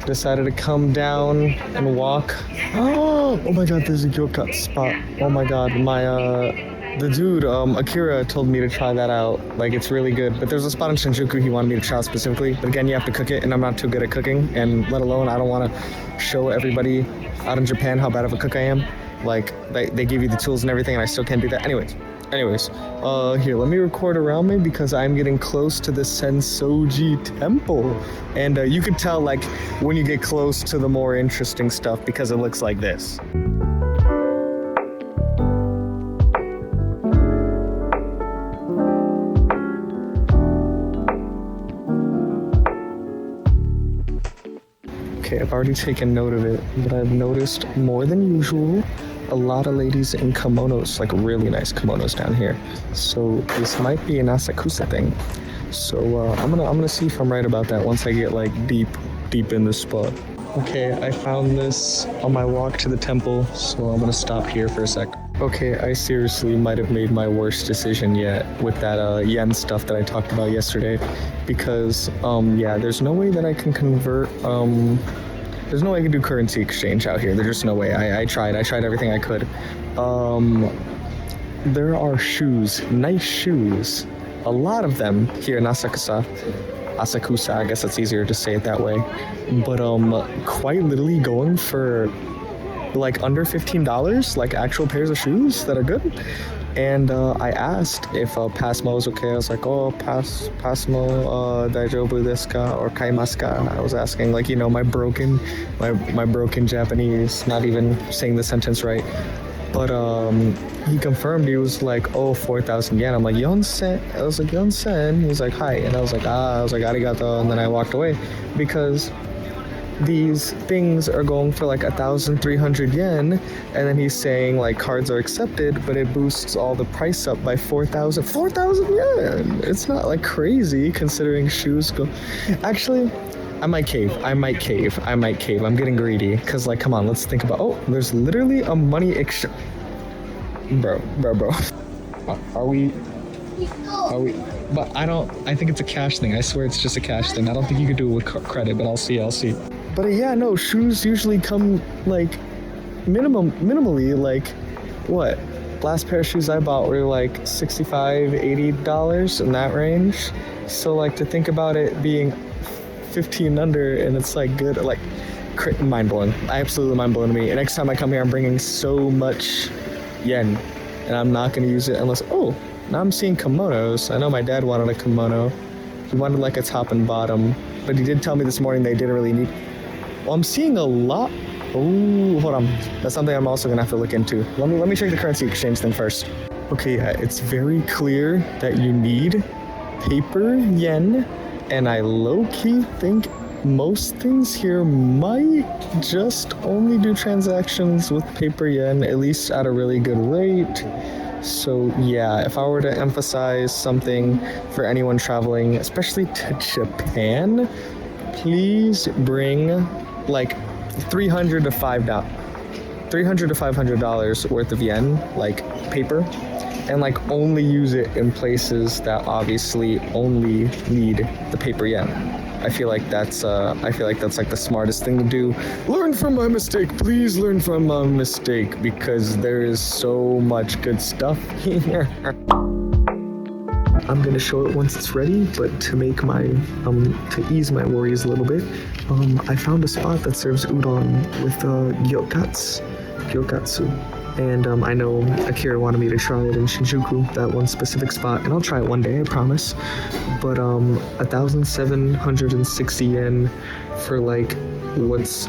decided to come down and walk. Oh my god, there's a gyokatsu spot. Oh my god, the dude, Akira told me to try that out. Like, it's really good. But there's a spot in Shinjuku he wanted me to try specifically. But again, you have to cook it, and I'm not too good at cooking. And let alone, I don't want to show everybody out in Japan how bad of a cook I am. Like, they give you the tools and everything, and I still can't do that. Anyways, here, let me record around me because I'm getting close to the Sensoji Temple. And you could tell, like, when you get close to the more interesting stuff because it looks like this. Okay, I've already taken note of it, but I've noticed more than usual a lot of ladies in kimonos, like really nice kimonos down here. So this might be an Asakusa thing. So I'm gonna see if I'm right about that once I get like deep in the spot. Okay, I found this on my walk to the temple, so I'm gonna stop here for a sec. Okay, I seriously might have made my worst decision yet with that yen stuff that I talked about yesterday, because yeah, there's no way that I can convert there's no way I can do currency exchange out here. There's just no way. I tried everything I could. There are shoes, nice shoes, a lot of them here in Asakusa, I guess it's easier to say it that way, but quite literally going for like under $15, like actual pairs of shoes that are good. And I asked if Passmo was okay. I was like, oh, Passmo daijoubu desu ka or kaimasu ka? I was asking, like, you know, my broken Japanese, not even saying the sentence right. But he confirmed. He was like, oh, 4,000 yen. I'm like, yonsen. I was like, yonsen. He's like, hi. And I was like, arigato. And then I walked away because these things are going for like 1,300 yen, and then he's saying like cards are accepted, but it boosts all the price up by 4,000 yen. It's not like crazy considering shoes go. Actually, I might cave. I'm getting greedy because, like, come on, let's think about. Oh, there's literally a money exchange. Bro. Are we? But I think it's a cash thing. I swear it's just a cash thing. I don't think you could do it with credit, but I'll see. But yeah, no, shoes usually come like minimally, like what? Last pair of shoes I bought were like $65-$80 in that range. So like to think about it being 15 under and it's like good, like mind blowing. Absolutely mind blowing to me. And next time I come here, I'm bringing so much yen, and I'm not gonna use it unless now I'm seeing kimonos. I know my dad wanted a kimono. He wanted like a top and bottom, but he did tell me this morning they didn't really need. Well, I'm seeing a lot. Oh, hold on. That's something I'm also gonna have to look into. Let me check the currency exchange thing first. Okay, yeah, it's very clear that you need paper yen, and I low-key think most things here might just only do transactions with paper yen, at least at a really good rate. So yeah, if I were to emphasize something for anyone traveling, especially to Japan, please bring like $300 to $500 worth of yen, like paper, and like only use it in places that obviously only need the paper yen. I feel like that's like the smartest thing to do. Learn from my mistake, please learn from my mistake, because there is so much good stuff here. I'm gonna show it once it's ready, but to make my to ease my worries a little bit, I found a spot that serves udon with gyokatsu. And I know Akira wanted me to try it in Shinjuku, that one specific spot, and I'll try it one day, I promise. But 1,760 yen for like what's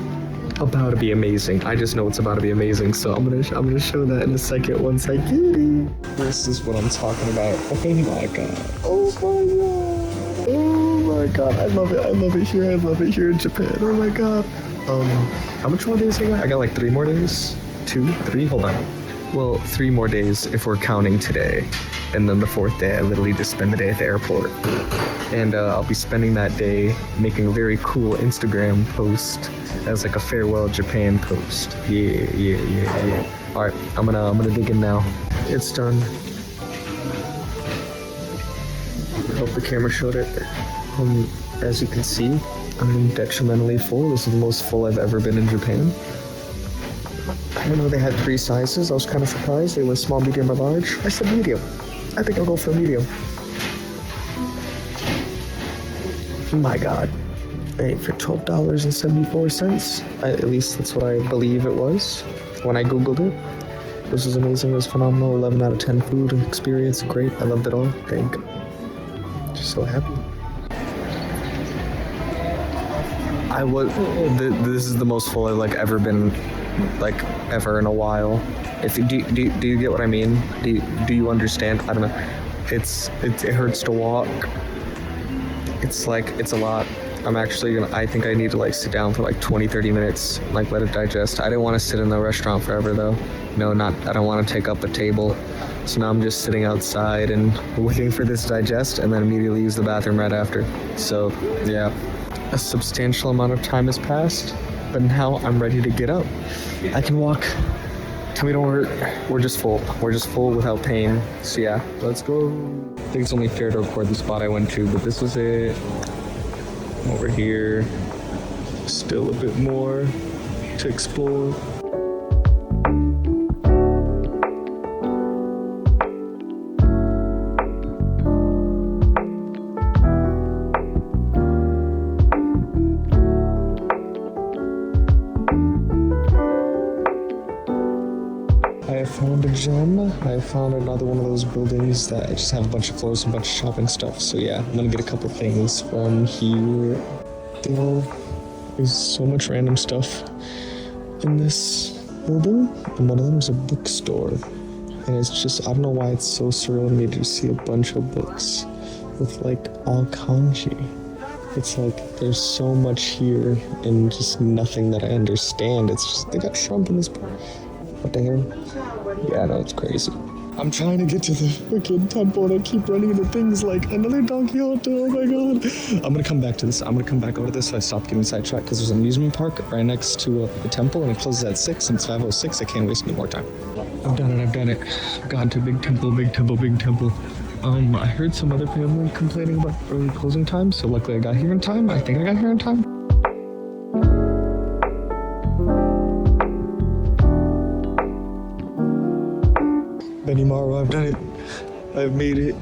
about to be amazing. I just know it's about to be amazing, so I'm gonna show that in a second once I get it. This is what I'm talking about. Oh my god. Oh my god. I love it here. I love it here in Japan. Oh my god. How much more days I got? I got like 3 more days. 2, 3, hold on. Well, 3 more days if we're counting today. And then the 4th day, I literally just spend the day at the airport. And I'll be spending that day making a very cool Instagram post as like a farewell Japan post. Yeah. All right, I'm gonna dig in now. It's done. I hope the camera showed it. As you can see, I'm detrimentally full. This is the most full I've ever been in Japan. I didn't know they had 3 sizes. I was kind of surprised. They were small, medium, or large. I said medium. I think I'll go for a medium. My God. Hey, for $12.74. At least that's what I believe it was when I Googled it. This was amazing. It was phenomenal. 11 out of 10 food experience. Great. I loved it all. Thank you. Just so happy. This is the most full I've like ever been, like ever in a while. If you, do you get what I mean? Do you understand? I don't know. It hurts to walk. It's a lot. I think I need to like sit down for like 20-30 minutes, like let it digest. I didn't want to sit in the restaurant forever though. No, I don't want to take up a table. So now I'm just sitting outside and waiting for this to digest and then immediately use the bathroom right after. So yeah, a substantial amount of time has passed, but now I'm ready to get up. I can walk. Tummy don't hurt. We're just full. We're just full without pain. So yeah, let's go. I think it's only fair to record the spot I went to, but this was it. Over here, still a bit more to explore. I found a gem. I found another one of those buildings that just have a bunch of floors and a bunch of shopping stuff. So yeah, I'm gonna get a couple things from here. There's so much random stuff in this building, and one of them is a bookstore. And it's just, I don't know why it's so surreal to me to see a bunch of books with like all kanji. It's like there's so much here and just nothing that I understand. It's just, they got Trump in this book. What the hell? Yeah, no, it's crazy. I'm trying to get to the freaking temple and I keep running into things like another Don Quixote. Oh my God. I'm gonna come back to this. I'm gonna come back over to this so I stop getting sidetracked because there's an amusement park right next to the temple and it closes at 6 and it's 5:06. I can't waste any more time. I've done it. I've gone to big temple. I heard some other family complaining about early closing time, so luckily I got here in time. I think I got here in time. Benimaru, I've done it. I've made it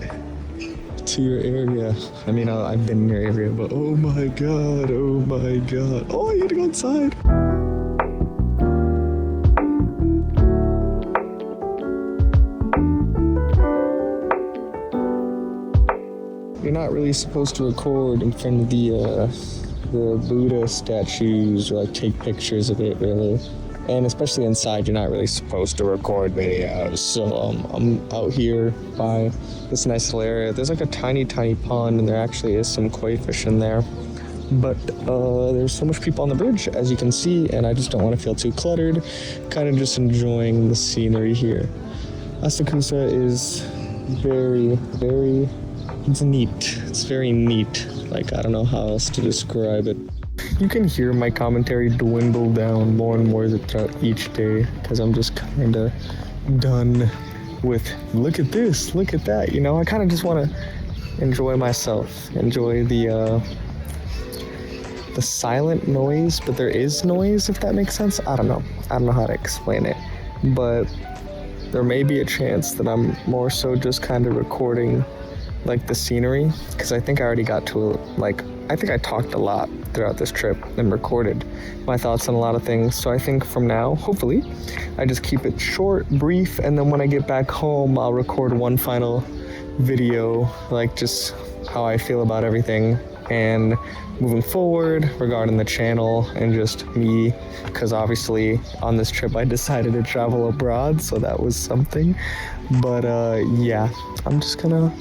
to your area. I mean, I've been in your area, but oh my God. Oh, I get to go inside. You're not really supposed to record in front of the Buddha statues or like take pictures of it, really. And especially inside, you're not really supposed to record videos. So I'm out here by this nice little area. There's like a tiny pond, and there actually is some koi fish in there. But there's so much people on the bridge, as you can see, and I just don't want to feel too cluttered. Kind of just enjoying the scenery here. Asakusa is very, it's neat. It's very neat. Like, I don't know how else to describe it. You can hear my commentary dwindle down more and more throughout each day because I'm just kind of done with look at this, look at that. You know, I kind of just want to enjoy myself, enjoy the silent noise, but there is noise, if that makes sense. I don't know how to explain it, but there may be a chance that I'm more so just kind of recording like the scenery, because I think I already got to I think I talked a lot throughout this trip and recorded my thoughts on a lot of things. So I think from now, hopefully, I just keep it short, brief, and then when I get back home, I'll record one final video, like just how I feel about everything and moving forward regarding the channel and just me, because obviously on this trip I decided to travel abroad, so that was something. But yeah, I'm just gonna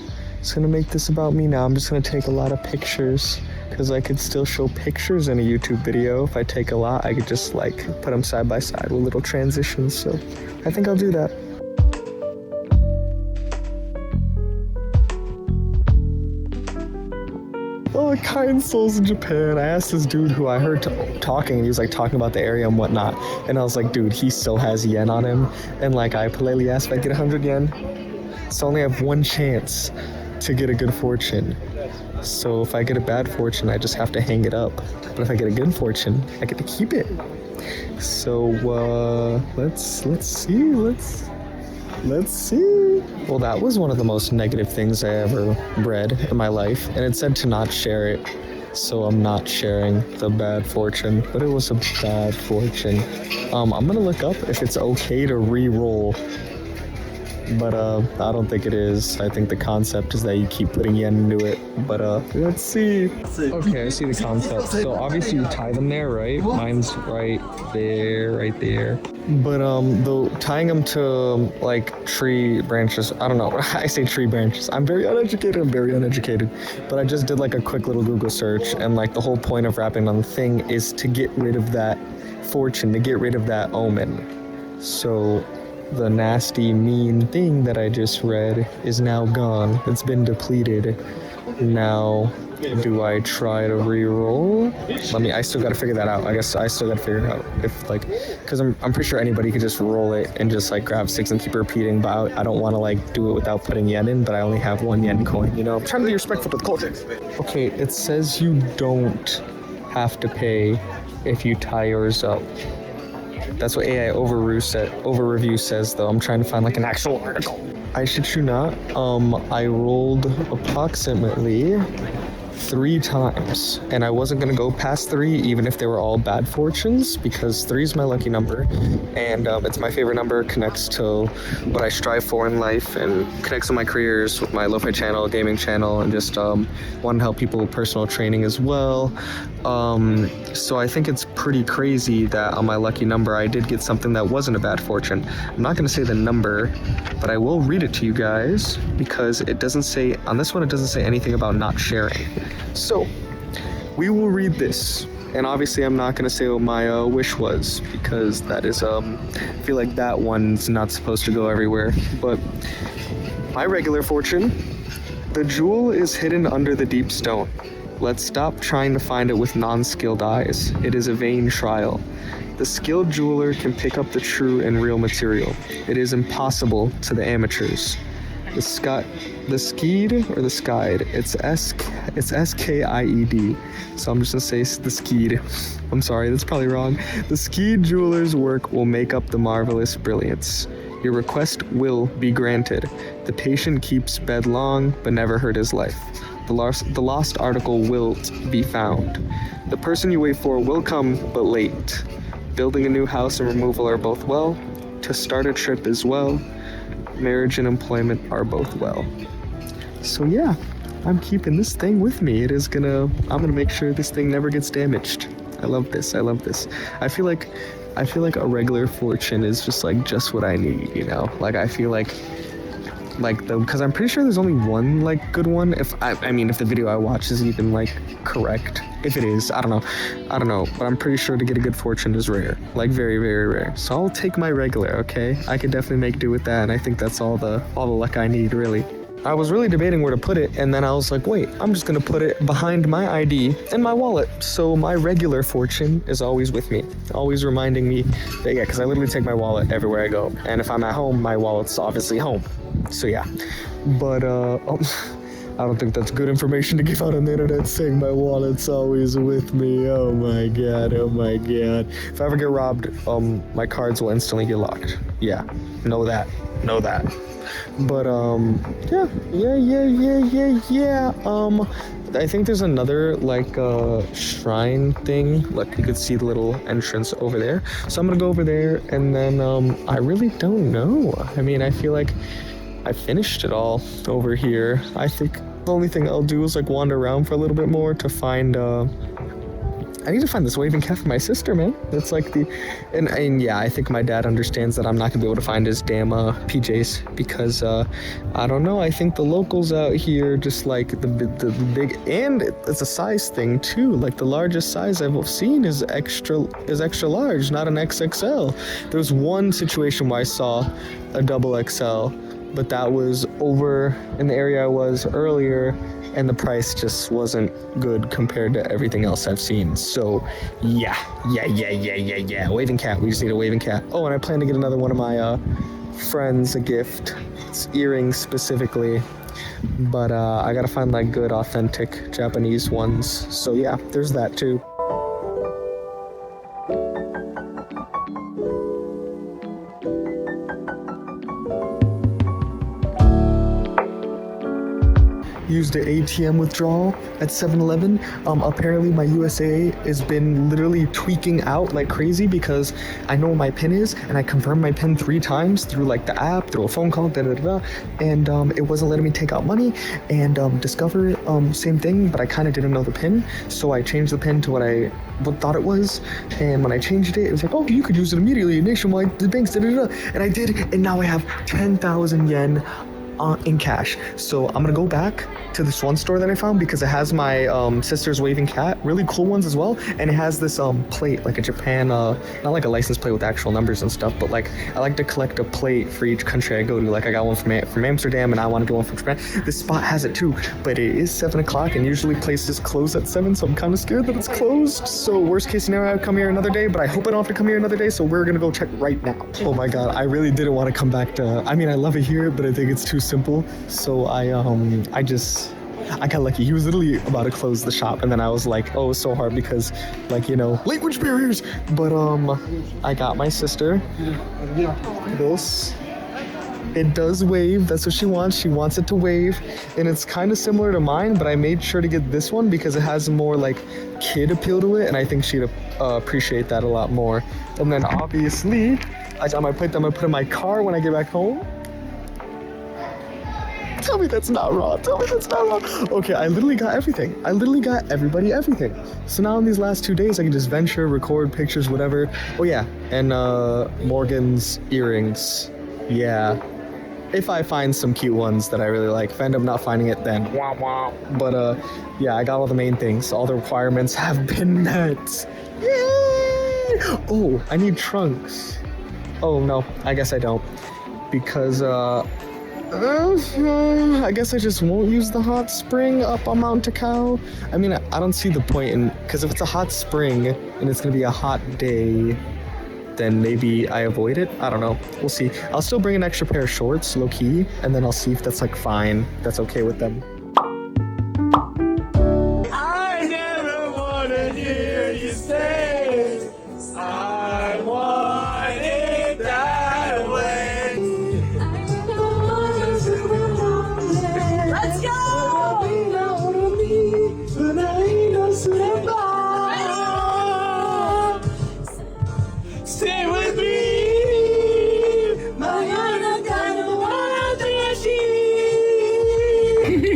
make this about me now. I'm just gonna take a lot of pictures because I could still show pictures in a YouTube video. If I take a lot, I could just like put them side by side with little transitions. So I think I'll do that. Oh, kind souls in Japan. I asked this dude who I heard talking, and he was like talking about the area and whatnot. And I was like, dude, he still has yen on him. And like I politely asked if I get 100 yen. So I only have one chance to get a good fortune. So if I get a bad fortune, I just have to hang it up. But if I get a good fortune, I get to keep it. So let's see. Let's see. Well, that was one of the most negative things I ever read in my life, and it said to not share it. So I'm not sharing the bad fortune, but it was a bad fortune. I'm gonna look up if it's okay to re-roll, but I don't think it is. I think the concept is that you keep putting yen into it, but let's see. Okay, I see the concept. So obviously you tie them there, right? Mine's right there. But the tying them to like tree branches, I don't know. I say tree branches. I'm very uneducated. But I just did like a quick little Google search, and like the whole point of wrapping on the thing is to get rid of that fortune, to get rid of that omen. So the nasty, mean thing that I just read is now gone. It's been depleted. Now, do I try to re-roll? I still gotta figure that out. I guess I still gotta figure it out. If like, cause I'm pretty sure anybody could just roll it and just like grab 6 and keep repeating, but I don't wanna like do it without putting yen in, but I only have 1 yen coin, you know? I'm trying to be respectful to the culture. Okay, it says you don't have to pay if you tie yours up. That's what AI overreview says, though. I'm trying to find like an actual article. I shit you not. I rolled approximately 3 times, and I wasn't gonna go past 3 even if they were all bad fortunes, because 3 is my lucky number, and it's my favorite number. Connects to what I strive for in life, and connects to my careers with my lo-fi channel, gaming channel, and just want to help people with personal training as well. So I think it's pretty crazy that on my lucky number I did get something that wasn't a bad fortune. I'm not gonna say the number, but I will read it to you guys, because it doesn't say on this one, it doesn't say anything about not sharing. So we will read this, and obviously I'm not gonna say what my wish was, because that is I feel like that one's not supposed to go everywhere. But my regular fortune: the jewel is hidden under the deep stone. Let's stop trying to find it with non-skilled eyes. It is a vain trial. The skilled jeweler can pick up the true and real material. It is impossible to the amateurs. The skied, it's S-K-I-E-D. So I'm just gonna say the skied. I'm sorry, that's probably wrong. The skied jeweler's work will make up the marvelous brilliance. Your request will be granted. The patient keeps bed long, but never hurt his life. The lost article will be found. The person you wait for will come, but late. Building a new house and removal are both well. To start a trip as well. Marriage and employment are both well. So yeah, I'm keeping this thing with me. I'm gonna make sure this thing never gets damaged. I love this. I feel like a regular fortune is just what I need, you know? Like I feel like because I'm pretty sure there's only one like good one. If the video I watch is even like correct. If it is, I don't know, but I'm pretty sure to get a good fortune is rare, like very, very rare. So I'll take my regular, okay? I could definitely make do with that, and I think that's all the luck I need, really. I was really debating where to put it, and then I was like, wait, I'm just gonna put it behind my ID and my wallet, so my regular fortune is always with me, always reminding me that, yeah, because I literally take my wallet everywhere I go, and if I'm at home, my wallet's obviously home. So yeah, but I don't think that's good information to give out on the internet, saying my wallet's always with me. Oh my god. If I ever get robbed, my cards will instantly get locked. Yeah, know that. But yeah. I think there's another like shrine thing. Like you could see the little entrance over there. So I'm gonna go over there, and then I really don't know. I mean, I feel like I finished it all over here. I think the only thing I'll do is like wander around for a little bit more to find I need to find this waving cat for my sister, man. That's like and yeah, I think my dad understands that I'm not gonna be able to find his damn PJs, because I don't know, I think the locals out here just like the big, and it's a size thing too. Like the largest size I've seen is extra large, not an XXL. There's one situation where I saw a double XL, but that was over in the area I was earlier, and the price just wasn't good compared to everything else I've seen. So yeah. Waving cat, we just need a waving cat. Oh, and I plan to get another one of my friends a gift. It's earrings specifically. But I gotta find like good, authentic Japanese ones. So yeah, there's that too. Used an ATM withdrawal at 7-Eleven. Apparently my USA has been literally tweaking out like crazy because I know what my PIN is and I confirmed my PIN 3 times through like the app, through a phone call, and it wasn't letting me take out money. And Discover, same thing, but I kind of didn't know the PIN, so I changed the PIN to what I thought it was. And when I changed it, it was like, oh, you could use it immediately nationwide, the banks, and I did, and now I have 10,000 yen in cash. So I'm gonna go back to this one store that I found because it has my sister's waving cat, really cool ones as well, and it has this plate, like a Japan, not like a license plate with actual numbers and stuff, but like I like to collect a plate for each country I go to. Like I got one from Amsterdam and I want to get one from Japan. This spot has it too, but it is 7 o'clock and usually places close at 7, so I'm kind of scared that it's closed. So worst case scenario, I'd come here another day, but I hope I don't have to come here another day, so we're gonna go check right now. Oh my god, I really didn't want to come back to, I mean, I love it here, but I think it's too simple. So I got lucky. He was literally about to close the shop, and then I was like, oh, it's so hard because, like, you know, language barriers. But I got my sister this. It does wave. That's what she wants. She wants it to wave, and it's kind of similar to mine, but I made sure to get this one because it has more like kid appeal to it, and I think she'd appreciate that a lot more. And then obviously, I got my plate that I'm gonna put in my car when I get back home. Tell me that's not wrong. Tell me that's not wrong. Okay, I literally got everything. I literally got everybody everything. So now in these last 2 days, I can just venture, record pictures, whatever. Oh yeah, and Morgan's earrings. Yeah. If I find some cute ones that I really like. If I end up not finding it, then wah wah. But yeah, I got all the main things. All the requirements have been met. Yay! Oh, I need trunks. Oh no, I guess I don't. Because I guess I just won't use the hot spring up on Mount Takao. I mean, I don't see the point in, because if it's a hot spring and it's gonna be a hot day, then maybe I avoid it. I don't know. We'll see. I'll still bring an extra pair of shorts, low key, and then I'll see if that's like fine. That's okay with them. I never wanna hear you say I want it that way. Let's go! Stay with me!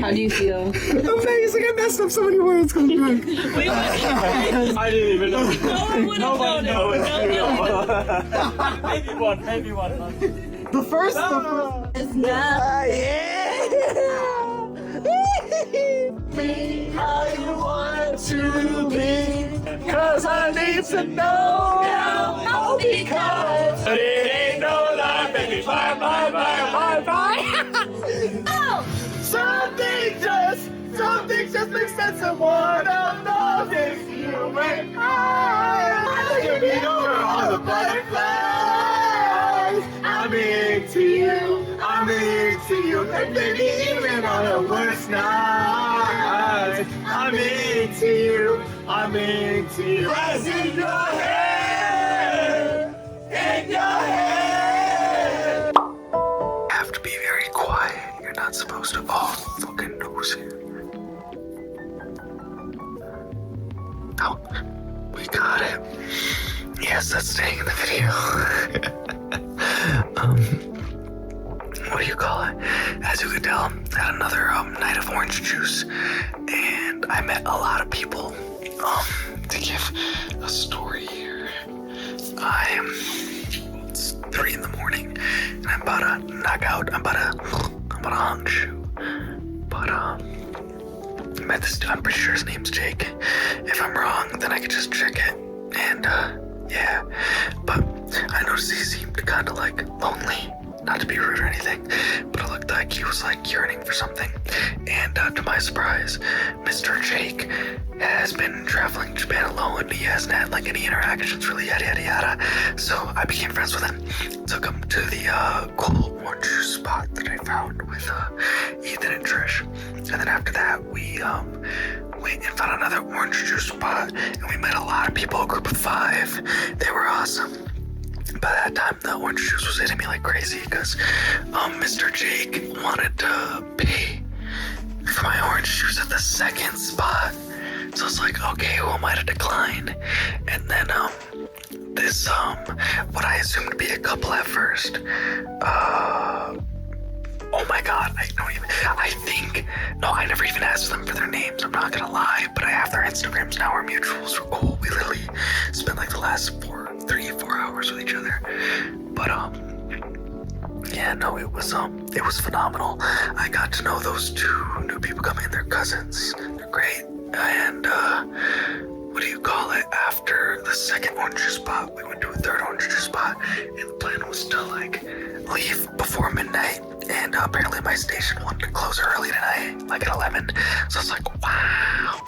How do you feel? Amazing! I messed up so many words. Come back. I didn't even know. No one would have known it. Maybe one. The first. It's not. How you want to be? Cause I need to know now. Because but it ain't no lie, baby. Bye. Oh! Something just makes sense of what I'm loving you and I can be over all the butterflies. I'm into you, and baby, even on the worst nights, I'm into you. As in your head, Have to be very quiet. You're not supposed to. Oh, fucking nose here. Oh, we got it. Yes, that's staying in the video. What do you call it? As you could tell, I had another night of orange juice, and I met a lot of people. To give a story here, it's 3 in the morning, and I'm about to knock out. I'm about to hung shoe. But I met this dude. I'm pretty sure his name's Jake. If I'm wrong, then I could just check it. And yeah, but I noticed he seemed kind of like lonely. Not to be rude or anything, but it looked like he was was like yearning for something. And to my surprise, Mr. Jake has been traveling to Japan alone. He hasn't had like any interactions, really, yada yada yada. So I became friends with him. Took him to the cool orange juice spot that I found with Ethan and Trish. And then after that, we went and found another orange juice spot, and we met a lot of people, a group of 5. They were awesome. By that time, the orange juice was hitting me like crazy because Mr. Jake wanted to pay for my orange juice at the second spot. So I was like, okay, who am I to decline? And then this what I assumed to be a couple at first, oh my god, I never even asked them for their names, I'm not gonna lie, but I have their Instagrams now, our mutuals were cool. We literally spent like the last 3-4 hours with each other. But yeah, no, it was phenomenal. I got to know those 2 new people coming in, they're cousins. They're great. And what do you call it? After the second orange juice spot, we went to a third orange juice spot, and the plan was to like leave before midnight. And apparently my station wanted to close early tonight, like at 11. So I was like, wow.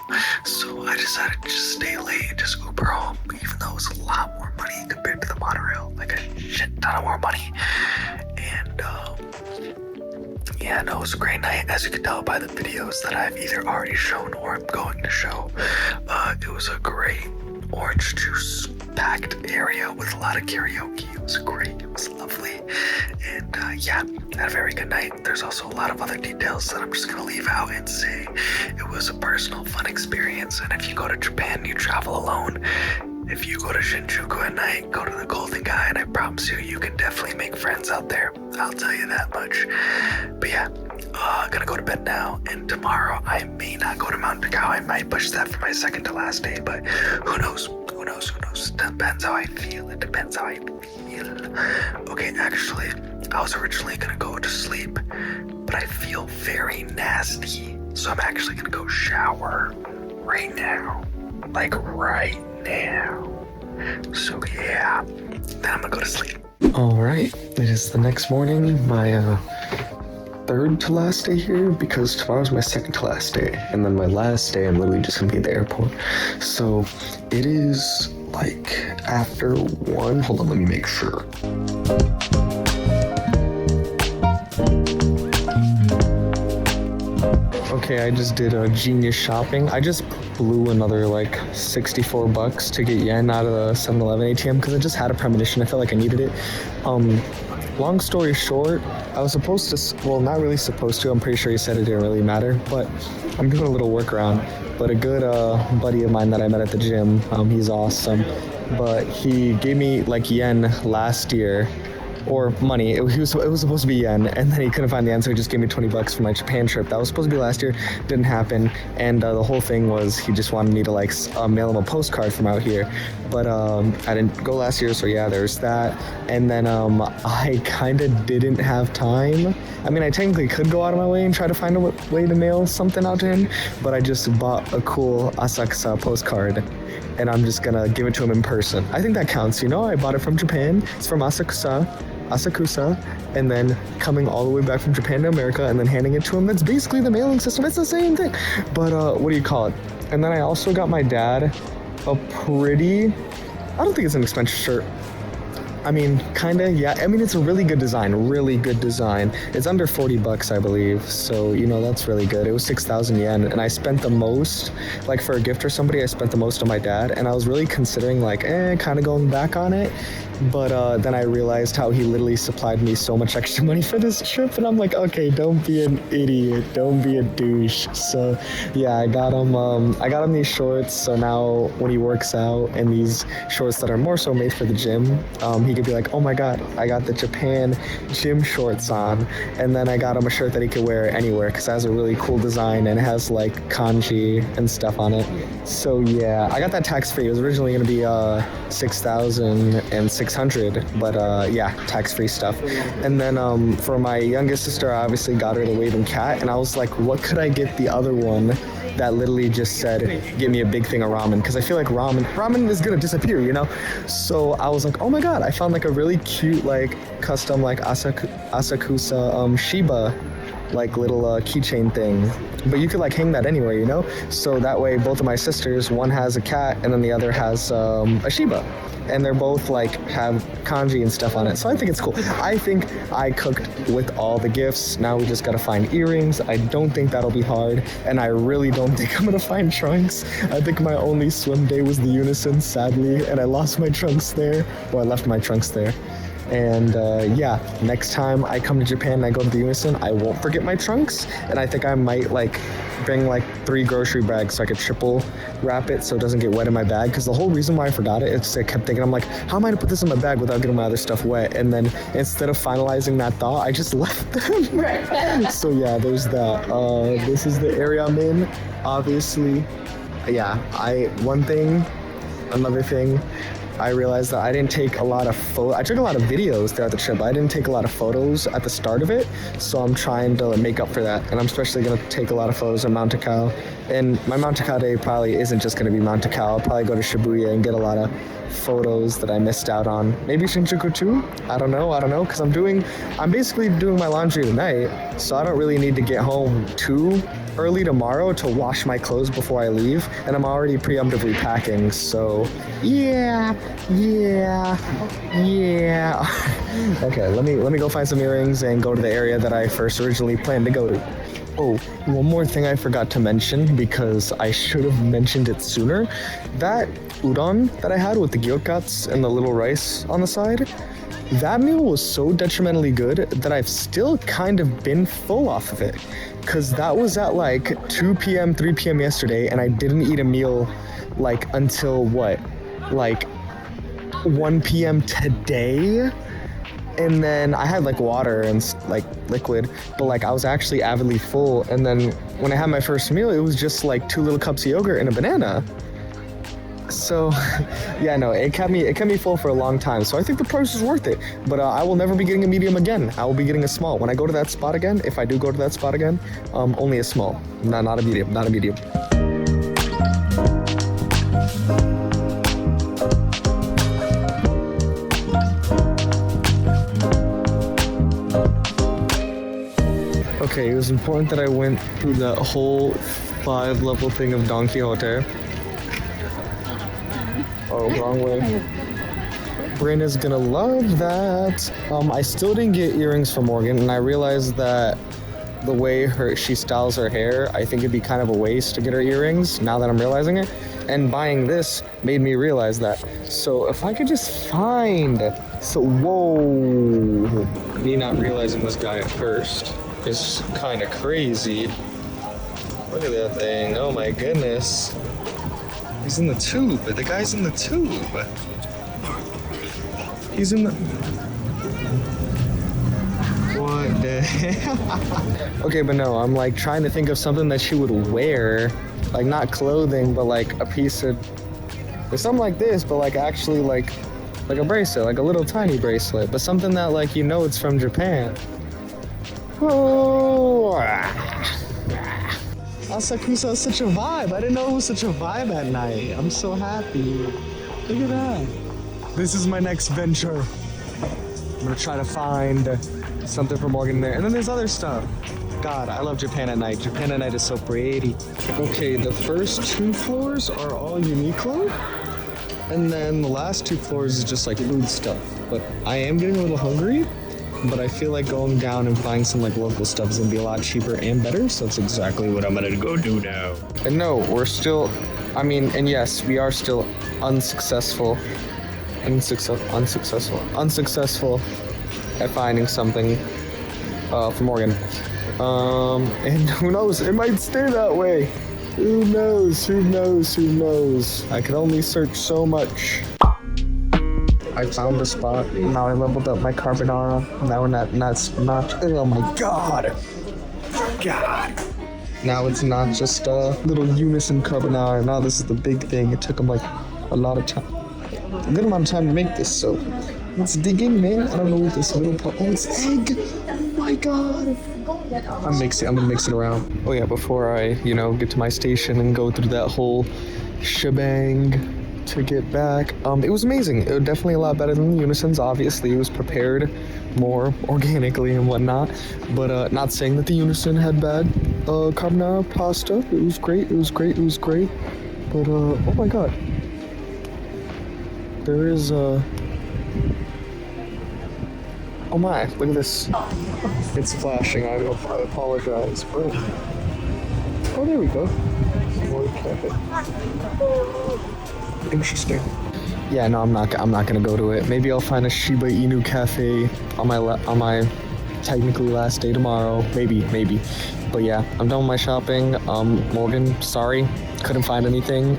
So I decided to just stay late and just Uber home, even though it was a lot more money compared to the monorail, like a shit ton of more money. And yeah, no, it was a great night. As you can tell by the videos that I've either already shown or I'm going to show, it was a great orange juice packed area with a lot of karaoke. It was great. It was lovely. And yeah, had a very good night. There's also a lot of other details that I'm just gonna leave out and say it was a personal fun experience. And if you go to Japan, you travel alone. If you go to Shinjuku at night, go to the Golden Guy, and I promise you can definitely make friends out there. I'll tell you that much. But yeah, gonna go to bed now, and tomorrow I may not go to Mount Takao. I might push that for my second to last day, but who knows? Who knows? Who knows? Depends how I feel. It depends how I feel. Okay, actually, I was originally gonna go to sleep, but I feel very nasty, so I'm actually gonna go shower right now. Like right now. So yeah, then I'm gonna go to sleep. Alright, it is the next morning, my third to last day here, because tomorrow's my second to last day, and then my last day I'm literally just gonna be at the airport. So it is like after 1. Hold on, let me make sure. Okay, I just did a genius shopping. I just blew another like $64 to get yen out of the 7-Eleven ATM because I just had a premonition. I felt like I needed it. Long story short, I was supposed to, well, not really supposed to, I'm pretty sure he said it didn't really matter, but I'm doing a little workaround. But a good buddy of mine that I met at the gym, he's awesome, but he gave me like yen last year, or money. It was supposed to be yen, and then he couldn't find the answer. He just gave me $20 for my Japan trip. That was supposed to be last year, didn't happen. And the whole thing was he just wanted me to like mail him a postcard from out here. But I didn't go last year, so yeah, there's that. And then I kind of didn't have time. I mean, I technically could go out of my way and try to find a way to mail something out to him, but I just bought a cool Asakusa postcard, and I'm just gonna give it to him in person. I think that counts, you know? I bought it from Japan. It's from Asakusa, and then coming all the way back from Japan to America and then handing it to him. That's basically the mailing system. It's the same thing. But what do you call it? And then I also got my dad a pretty, I don't think it's an expensive shirt. I mean, kinda, yeah. I mean, it's a really good design. It's under $40, I believe. So, you know, that's really good. It was 6,000 yen, and I spent the most, like for a gift or somebody, I spent the most on my dad, and I was really considering like, kind of going back on it. But then I realized how he literally supplied me so much extra money for this trip, and I'm like, okay, don't be an idiot, don't be a douche. So yeah, I got him these shorts, so now when he works out in these shorts that are more so made for the gym, he could be like, oh my god, I got the Japan gym shorts on. And then I got him a shirt that he could wear anywhere because it has a really cool design and it has like kanji and stuff on it. So yeah, I got that tax free. It was originally going to be 6,600, but yeah, tax free stuff. And then for my youngest sister, I obviously got her the waving cat, and I was like, what could I get the other one that literally just said, give me a big thing of ramen, because I feel like ramen is gonna disappear, you know? So I was like, oh my god, I found like a really cute like custom like Asakusa Shiba like little keychain thing. But you could like hang that anywhere, you know? So that way both of my sisters, one has a cat and then the other has a Shiba. And they're both like have kanji and stuff on it. So I think it's cool. I think I cooked with all the gifts. Now we just gotta find earrings. I don't think that'll be hard. And I really don't think I'm gonna find trunks. I think my only swim day was the Yunessun, sadly. And I lost my trunks there. Well, I left my trunks there. And yeah, next time I come to Japan and I go to the Yunessun, I won't forget my trunks. And I think I might like bring like 3 grocery bags so I could triple wrap it so it doesn't get wet in my bag. Because the whole reason why I forgot it is I kept thinking, I'm like, how am I gonna put this in my bag without getting my other stuff wet? And then instead of finalizing that thought, I just left them. So yeah, there's that. This is the area I'm in, obviously. Yeah, another thing, I realized that I didn't take a lot of I took a lot of videos throughout the trip, but I didn't take a lot of photos at the start of it, so I'm trying to make up for that, and I'm especially going to take a lot of photos of Mount Takao, and my Mount Takao day probably isn't just going to be Mount Takao. I'll probably go to Shibuya and get a lot of photos that I missed out on. Maybe Shinjuku too? I don't know, because I'm basically doing my laundry tonight, so I don't really need to get home too early tomorrow to wash my clothes before I leave, and I'm already preemptively packing, so yeah. Okay, let me go find some earrings and go to the area that I first originally planned to go to. Oh, one more thing I forgot to mention because I should have mentioned it sooner. That udon that I had with the gyokats and the little rice on the side, that meal was so detrimentally good that I've still kind of been full off of it. Because that was at like 2 p.m., 3 p.m. yesterday, and I didn't eat a meal like until what? Like 1 p.m. today? And then I had like water and like liquid, but like I was actually avidly full. And then when I had my first meal, it was just like 2 little cups of yogurt and a banana. So yeah, no, it kept me full for a long time. So I think the price is worth it. But I will never be getting a medium again. I will be getting a small. When I go to that spot again, if I do go to that spot again, only a small, not a medium, not a medium. Okay, it was important that I went through that whole 5-level thing of Don Quixote. Oh, wrong way. Brenna's gonna love that. I still didn't get earrings from Morgan, and I realized that the way she styles her hair, I think it'd be kind of a waste to get her earrings, now that I'm realizing it. And buying this made me realize that. So if I could just find... whoa. Me not realizing this guy at first is kind of crazy. Look at that thing. Oh my goodness. He's in the tube. The guy's in the tube. He's in the... What the hell? Okay, but no, I'm like trying to think of something that she would wear. Like not clothing, but like a piece of... Or something like this, but like actually like a bracelet, like a little tiny bracelet. But something that like, you know, it's from Japan. Oh... Asakusa is such a vibe. I didn't know it was such a vibe at night. I'm so happy. Look at that. This is my next venture. I'm gonna try to find something for Morgan there. And then there's other stuff. God, I love Japan at night. Japan at night is so pretty. Okay, the first 2 floors are all Uniqlo. And then the last 2 floors is just like food stuff. But I am getting a little hungry. But I feel like going down and finding some like local stuff is gonna be a lot cheaper and better, so that's exactly what I'm gonna go do now. And no, we're still, and yes, we are still unsuccessful at finding something for Morgan. And who knows, it might stay that way. Who knows? I can only search so much. I found the spot. Now I leveled up my carbonara. Now we're not. Oh my god. Now it's not just a little Yunessun carbonara. Now this is the big thing. It took them like a lot of time, a good amount of time to make this. So let's dig in, man. I don't know what this little pot. Oh, it's egg. Oh my god. I'm gonna mix it around. Oh yeah, before I, get to my station and go through that whole shebang to get back. It was amazing. It was definitely a lot better than the Yunessun's. Obviously, it was prepared more organically and whatnot. But not saying that the Yunessun had bad carbonara pasta. It was great. But oh my god, there is oh my, look at this. It's flashing. I apologize, but oh, there we go. MORI cafe. Interesting. Yeah, no, I'm not gonna go to it. Maybe I'll find a Shiba Inu cafe on my technically last day tomorrow. Maybe. But yeah, I'm done with my shopping. Morgan, sorry, couldn't find anything.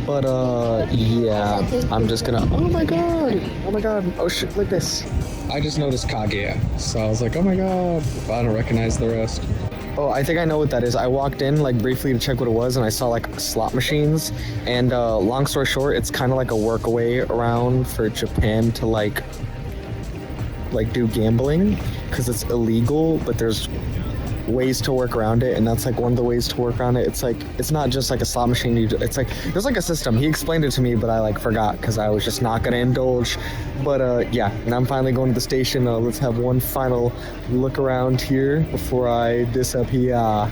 But yeah, I'm just gonna. Oh my god! Oh shit! Look at this. I just noticed Kaguya, so I was like, oh my god! I don't recognize the rest. Oh, I think I know what that is. I walked in like briefly to check what it was, and I saw like slot machines. And long story short, it's kind of like a workaway around for Japan to like do gambling, because it's illegal, but there's ways to work around it, and that's like one of the ways to work around it. It's like, it's not just like a slot machine. It's like, there's like a system. He explained it to me, but I like forgot because I was just not gonna indulge. But yeah, and I'm finally going to the station. Let's have one final look around here before I disappear.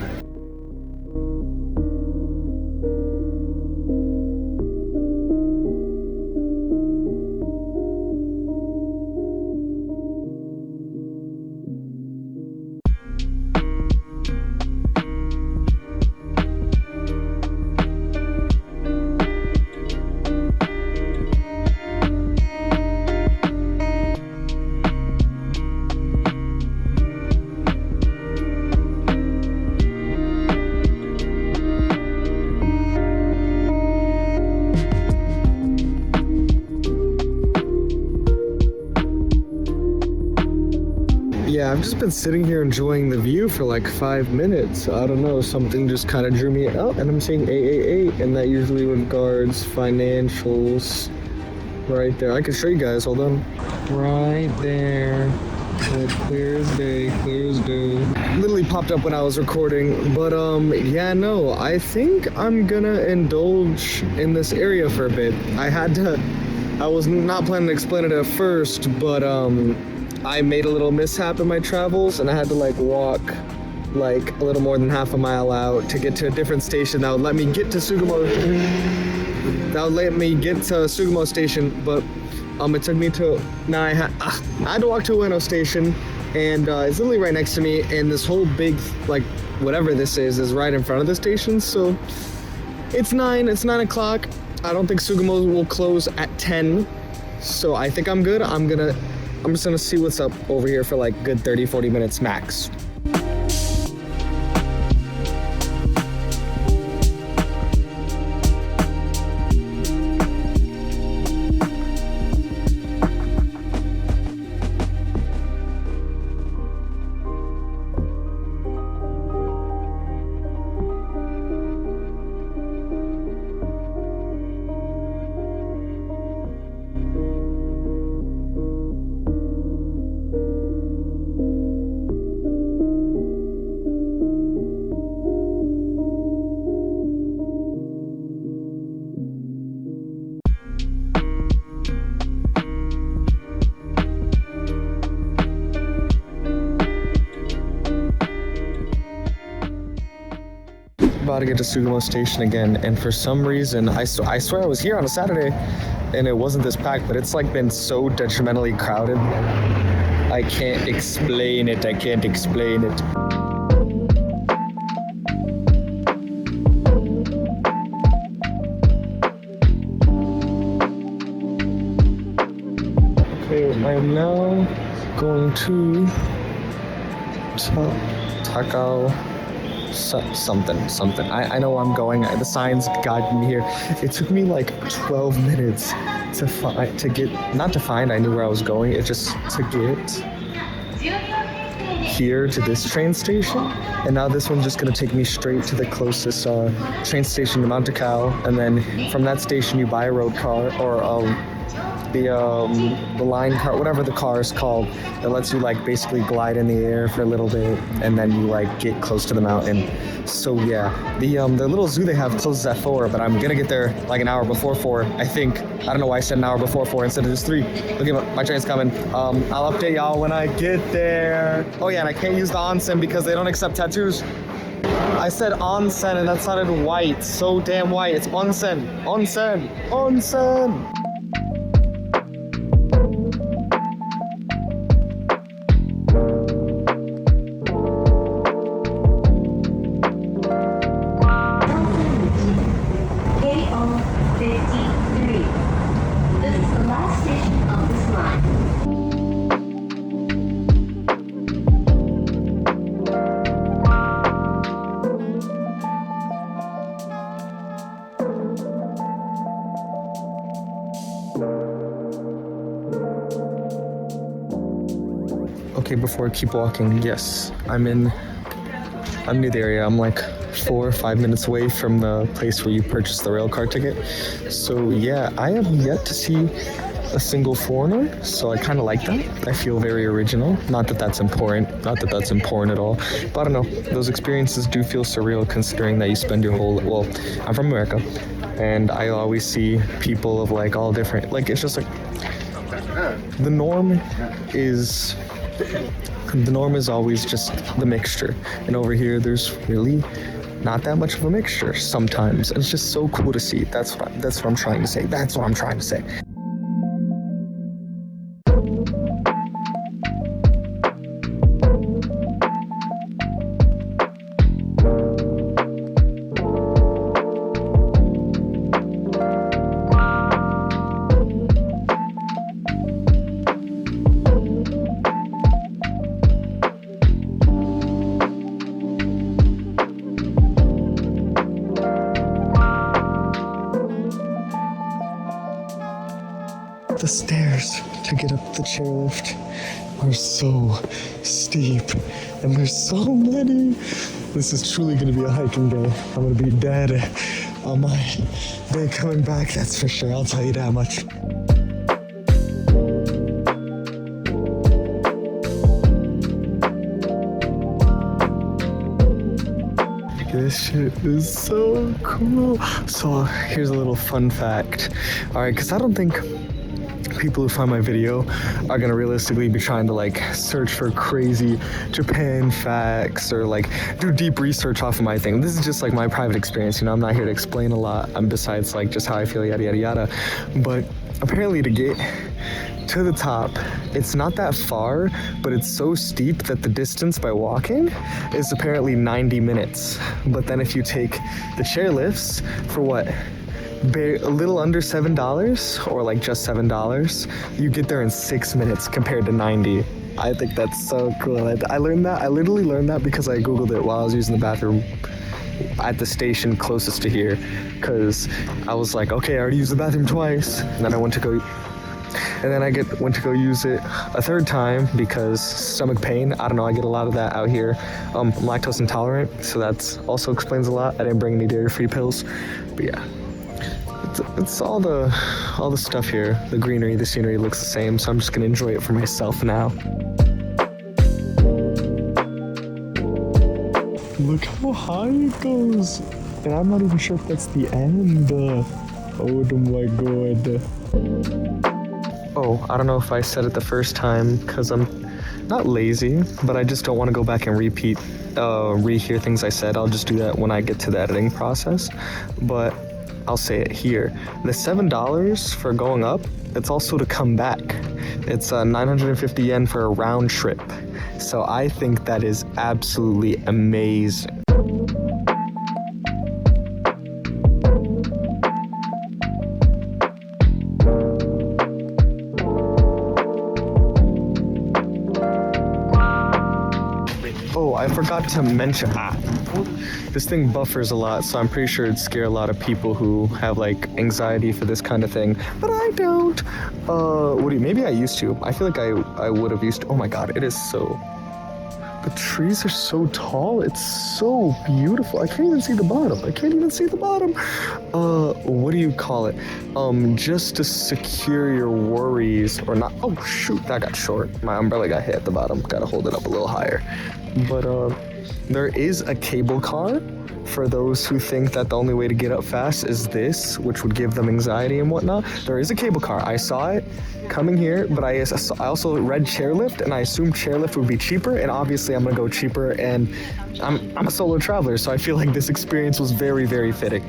Yeah, I've just been sitting here enjoying the view for like 5 minutes. I don't know, something just kind of drew me out, and I'm seeing 888, and that usually regards financials right there. I can show you guys, hold on. Right there. Clear as day. Literally popped up when I was recording, but yeah, no, I think I'm gonna indulge in this area for a bit. I was not planning to explain it at first, but I made a little mishap in my travels, and I had to like walk like a little more than half a mile out to get to a different station that would let me get to Sugamo. Station, but it took me to, now I had to walk to Ueno station, and it's literally right next to me, and this whole big, like, whatever this is right in front of the station, so it's 9 o'clock. I don't think Sugamo will close at 10, so I think I'm good. I'm just gonna see what's up over here for like good 30-40 minutes max. About to get to Sugamo Station again, and for some reason, I swear I was here on a Saturday, and it wasn't this packed, but it's like been so detrimentally crowded. I can't explain it. Okay, I'm now going to Takao. Something. I know where I'm going. The signs got me here. It took me like 12 minutes to find. I knew where I was going. It just to get here to this train station, and now this one's just gonna take me straight to the closest train station to Mount Takao, and then from that station you buy a road car or the line car, whatever the car is called, that lets you like basically glide in the air for a little bit and then you like get close to the mountain. So yeah, the little zoo they have closes at 4, but I'm gonna get there like an hour before 4, I think. I don't know why I said an hour before 4 instead of just 3. Look at my train's coming. I'll update y'all when I get there. Oh yeah, and I can't use the onsen because they don't accept tattoos. I said onsen and that sounded white, so damn white. It's onsen, onsen, onsen. Okay, before I keep walking, yes, I'm near the area. I'm like 4 or 5 minutes away from the place where you purchase the rail car ticket. So yeah, I have yet to see a single foreigner, so I kind of like that. I feel very original. Not that that's important at all, but I don't know, those experiences do feel surreal considering that you spend your whole, well, I'm from America, and I always see people of like all different, like it's just like, the norm is always just the mixture, and over here there's really not that much of a mixture sometimes. It's just so cool to see. That's what I'm trying to say. That's what I'm trying to say. The stairs to get up the chairlift are so steep, and there's so many. This is truly going to be a hiking day. I'm going to be dead on my day coming back, that's for sure. I'll tell you that much. This shit is so cool. So here's a little fun fact. All right, because I don't think people who find my video are gonna realistically be trying to like search for crazy Japan facts or like do deep research off of my thing. This is just like my private experience, you know. I'm not here to explain a lot. I'm besides like just how I feel, yada yada yada. But apparently to get to the top, it's not that far, but it's so steep that the distance by walking is apparently 90 minutes. But then if you take the chairlifts for what? A little under $7 or like just $7, you get there in 6 minutes compared to 90. I think that's so cool. I literally learned that because I googled it while I was using the bathroom at the station closest to here, because I was like, okay, I already used the bathroom twice, and then I went to go use it a third time because stomach pain. I don't know, I get a lot of that out here. I'm lactose intolerant, so that also explains a lot. I didn't bring any dairy-free pills, but yeah. It's all the stuff here. The greenery, the scenery looks the same, so I'm just gonna enjoy it for myself now. Look how high it goes, and I'm not even sure if that's the end. Oh my god. Oh, I don't know if I said it the first time because I'm not lazy, but I just don't want to go back and rehear things I said. I'll just do that when I get to the editing process. But I'll say it here. The $7 for going up, it's also to come back. It's 950 yen for a round trip. So I think that is absolutely amazing. Oh, I forgot to mention, this thing buffers a lot, so I'm pretty sure it'd scare a lot of people who have like anxiety for this kind of thing, but I don't. Maybe I used to. I feel like I would have used to. Oh my god, it is so The trees are so tall. It's so beautiful. I can't even see the bottom. What do you call it? Just to secure your worries or not. Oh shoot, that got short. My umbrella got hit at the bottom. Gotta hold it up a little higher. But there is a cable car for those who think that the only way to get up fast is this, which would give them anxiety and whatnot. There is a cable car. I saw it coming here, but I also read chairlift, and I assumed chairlift would be cheaper, and obviously I'm gonna go cheaper, and I'm a solo traveler, so I feel like this experience was very, very fitting.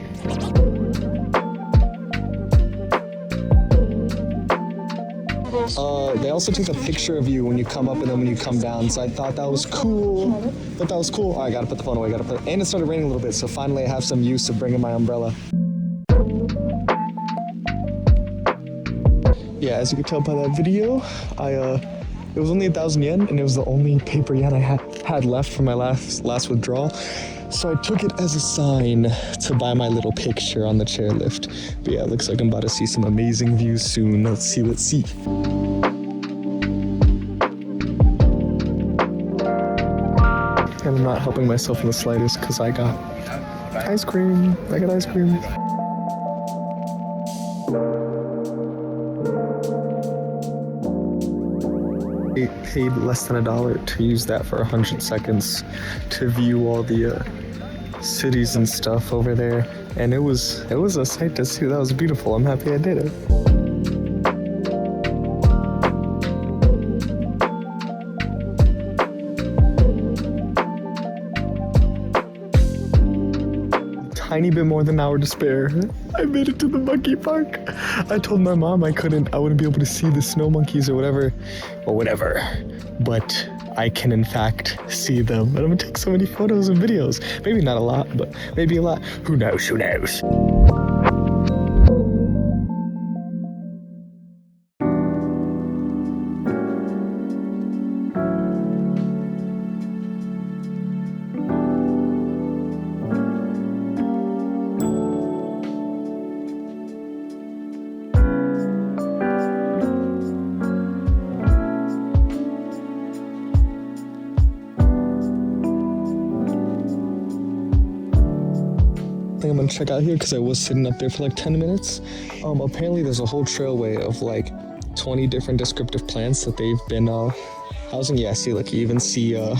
They also take a picture of you when you come up and then when you come down, so I thought that was cool. Oh, I gotta put the phone away, and it started raining a little bit, so finally I have some use of bringing my umbrella. Yeah, as you can tell by that video, it was only 1,000 yen, and it was the only paper yen I had left from my last withdrawal. So I took it as a sign to buy my little picture on the chairlift. But yeah, it looks like I'm about to see some amazing views soon. Let's see. And I'm not helping myself in the slightest because I got ice cream. I paid less than $1 to use that for 100 seconds to view all the cities and stuff over there, and it was a sight to see. That was beautiful. I'm happy I did it. Tiny bit more than an hour to spare. I made it to the monkey park. I told my mom I wouldn't be able to see the snow monkeys or whatever, but I can in fact see them. And I'm gonna take so many photos and videos. Maybe not a lot, but maybe a lot. Who knows? I'm gonna check out here because I was sitting up there for like 10 minutes. Apparently there's a whole trailway of like 20 different descriptive plants that they've been housing. Yeah, see, like you even see the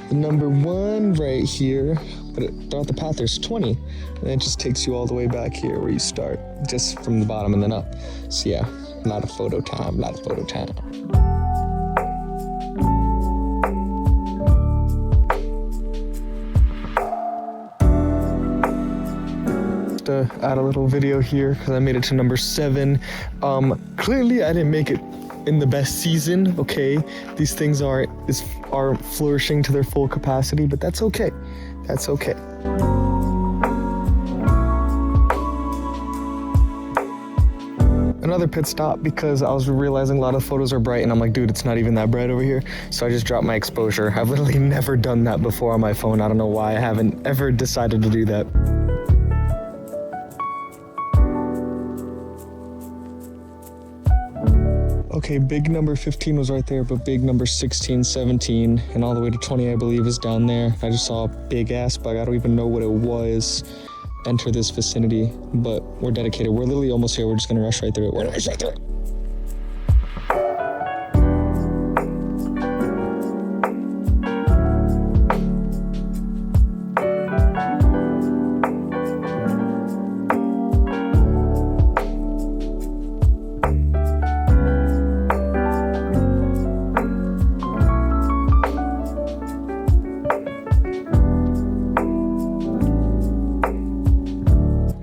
number 1 right here, but throughout the path there's 20, and it just takes you all the way back here where you start, just from the bottom and then up. So yeah, a lot of photo time. To add a little video here because I made it to number 7. Clearly I didn't make it in the best season. Okay, these things aren't flourishing to their full capacity, but that's okay. Another pit stop because I was realizing a lot of photos are bright, and I'm like, dude, it's not even that bright over here. So I just dropped my exposure. I've literally never done that before on my phone. I don't know why I haven't ever decided to do that. Okay, big number 15 was right there, but big number 16, 17, and all the way to 20, I believe, is down there. I just saw a big ass bug. I don't even know what it was. Enter this vicinity, but we're dedicated. We're literally almost here. We're just gonna rush right through it.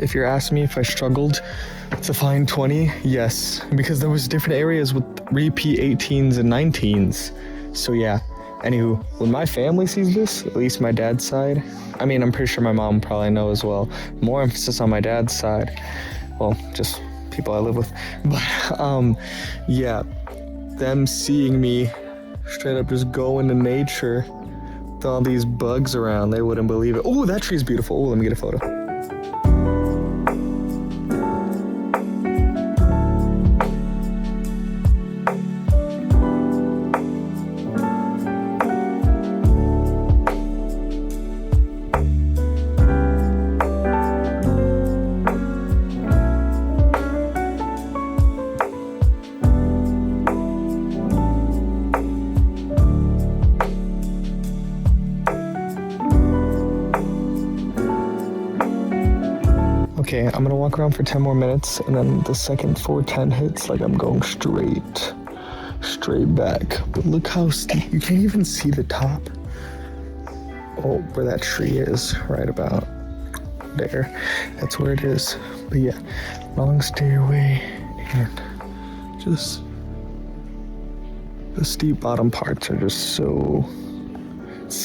If you're asking me if I struggled to find 20, yes, because there was different areas with repeat 18s and 19s. So yeah, anywho, when my family sees this, at least my dad's side, I mean, I'm pretty sure my mom probably know as well. More emphasis on my dad's side. Well, just people I live with. But yeah, them seeing me straight up just go into nature with all these bugs around, they wouldn't believe it. Oh, that tree's beautiful. Oh, let me get a photo. Okay, I'm gonna walk around for 10 more minutes, and then the second 410 hits, like I'm going straight back. But look how steep, you can't even see the top. Oh, where that tree is, right about there. That's where it is. But yeah, long stairway, and just the steep bottom parts are just so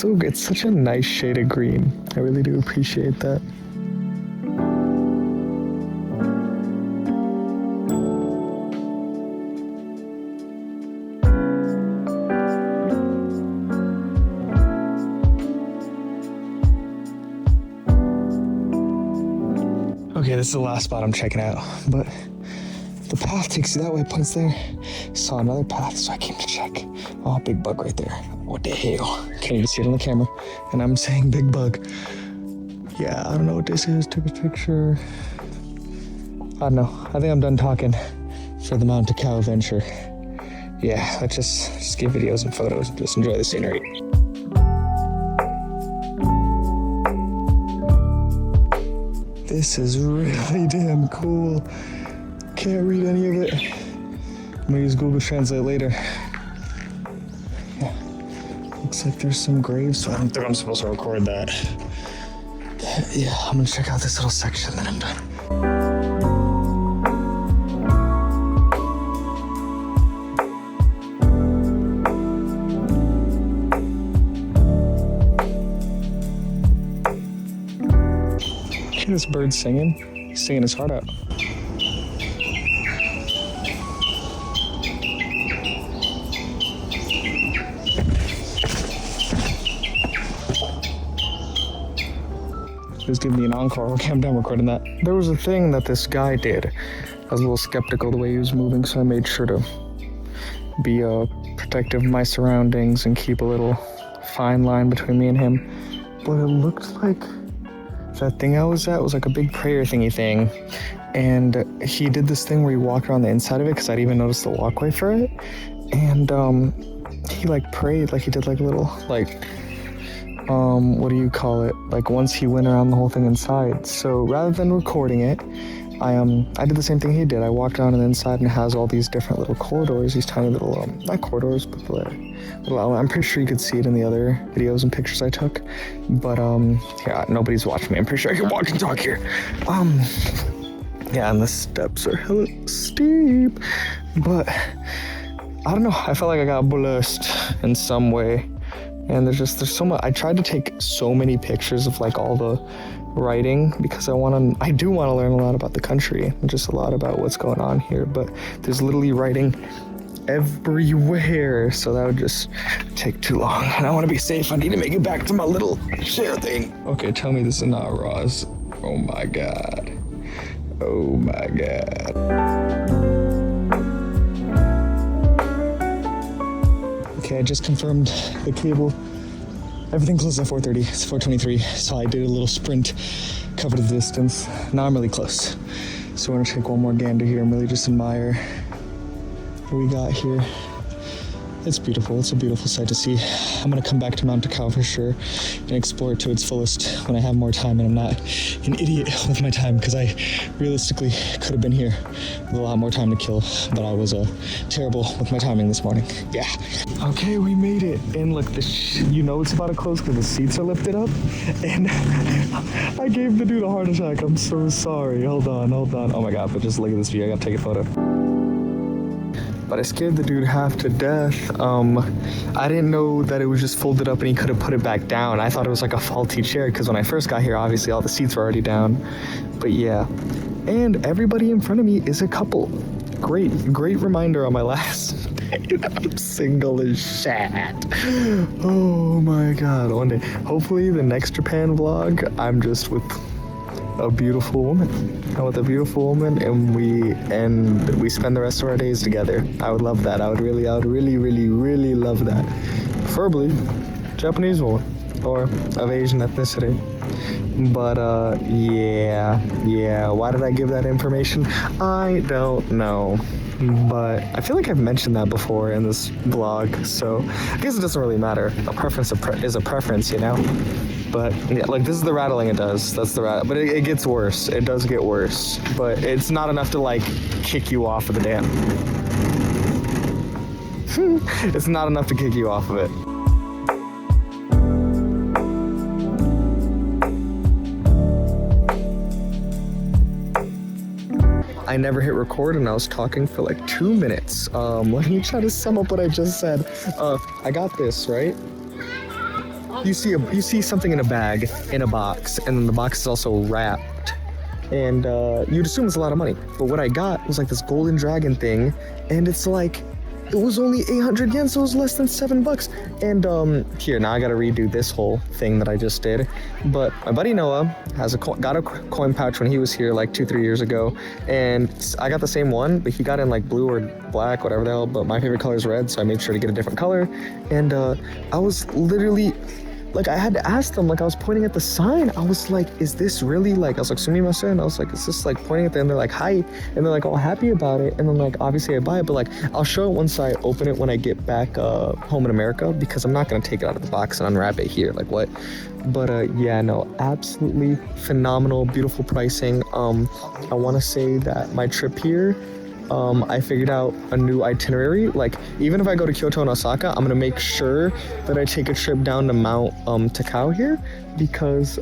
good. It's such a nice shade of green. I really do appreciate that. Okay, this is the last spot I'm checking out, but the path takes you that way, points there. Saw another path, so I came to check. Oh, big bug right there. What the hell? Can't even see it on the camera, and I'm saying big bug. Yeah, I don't know what this is. Took a picture. I don't know. I think I'm done talking for the Mount Takao adventure. Yeah, let's just get videos and photos and just enjoy the scenery. This is really damn cool. Can't read any of it. I'm gonna use Google Translate later. Yeah. Looks like there's some graves, so I don't think I'm supposed to record that. Yeah, I'm gonna check out this little section, then I'm done. Hear this bird singing? He's singing his heart out. Just give me an encore. Okay, I'm done recording that. There was a thing that this guy did. I was a little skeptical the way he was moving, so I made sure to be protective of my surroundings and keep a little fine line between me and him. But it looked like that thing I was at was like a big prayer thingy thing. And he did this thing where he walked around the inside of it, because I didn't even notice the walkway for it. And he like prayed, like he did like a little, like, what do you call it? Like once he went around the whole thing inside. So rather than recording it, I did the same thing he did. I walked around on the inside, and it has all these different little corridors, these tiny little, not corridors, but little, I'm pretty sure you could see it in the other videos and pictures I took. But yeah, nobody's watching me. I'm pretty sure I can walk and talk here. Yeah, and the steps are hella steep, but I don't know. I felt like I got blessed in some way. And there's so much. I tried to take so many pictures of like all the writing, because I do want to learn a lot about the country and just a lot about what's going on here. But there's literally writing everywhere, so that would just take too long. And I want to be safe. I need to make it back to my little share thing. Okay, tell me this is not Ross. Oh my god. Oh my god. Okay, I just confirmed the cable. Everything closed at 4:30. It's 4:23, so I did a little sprint, covered the distance. Now I'm really close. So I want to take one more gander here and really just admire what we got here. It's beautiful. It's a beautiful sight to see. I'm going to come back to Mount Takao for sure and explore it to its fullest when I have more time and I'm not an idiot with my time, because I realistically could have been here with a lot more time to kill, but I was terrible with my timing this morning. Yeah. Okay, we made it. And look, you know it's about to close because the seats are lifted up. And I gave the dude a heart attack. I'm so sorry. Hold on. Oh my god, but just look at this view. I gotta take a photo. But I scared the dude half to death. I didn't know that it was just folded up and he could have put it back down. I thought it was like a faulty chair, because when I first got here, obviously all the seats were already down. But yeah. And everybody in front of me is a couple. Great reminder on my last day that I'm single as shit. Oh my god. One day, hopefully the next Japan vlog, I'm just with a beautiful woman. I'm with a beautiful woman, and we spend the rest of our days together. I would love that. I would really love that. Preferably Japanese woman or of Asian ethnicity. But yeah. Why did I give that information? I don't know. But I feel like I've mentioned that before in this vlog, so I guess it doesn't really matter. A preference is a preference, you know? But yeah, like this is the rattling it does. That's the rattle, but it gets worse. It does get worse, but it's not enough to like kick you off of the dam. It's not enough to kick you off of it. I never hit record and I was talking for like 2 minutes. Let me try to sum up what I just said. I got this, right? You see something in a bag, in a box, and then the box is also wrapped. And you'd assume it's a lot of money. But what I got was like this golden dragon thing, and it's like, it was only 800 yen, so it was less than $7. And here, now I gotta redo this whole thing that I just did. But my buddy Noah has got a coin pouch when he was here like 2-3 years ago, and I got the same one, but he got in like blue or black, whatever the hell. But my favorite color is red, so I made sure to get a different color. And I was literally, like, I had to ask them, like, I was pointing at the sign. I was like, is this really, like, I was like, sumimasen, and I was like, is this, like, pointing at them? They're like, hi, and they're like, all happy about it. And then, like, obviously I buy it, but, like, I'll show it once I open it when I get back home in America, because I'm not gonna take it out of the box and unwrap it here, like, what? But yeah, no, absolutely phenomenal, beautiful pricing. I want to say that my trip here, I figured out a new itinerary. Like, even if I go to Kyoto and Osaka, I'm gonna make sure that I take a trip down to Mount Takao here, because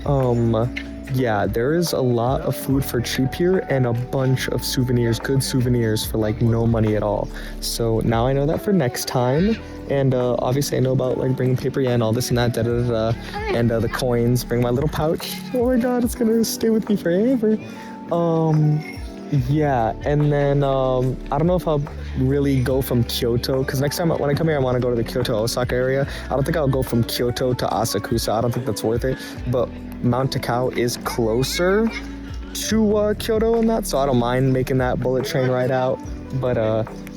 yeah, there is a lot of food for cheap here and a bunch of souvenirs, good souvenirs for like no money at all. So now I know that for next time. And obviously I know about like bringing paper yen, all this and that, and the coins, bring my little pouch. Oh my god, it's gonna stay with me forever. Yeah, and then I don't know if I'll really go from Kyoto, because next time when I come here I want to go to the Kyoto Osaka area. I don't think I'll go from Kyoto to Asakusa. I don't think that's worth it, but Mount Takao is closer to Kyoto and that, so I don't mind making that bullet train ride out. But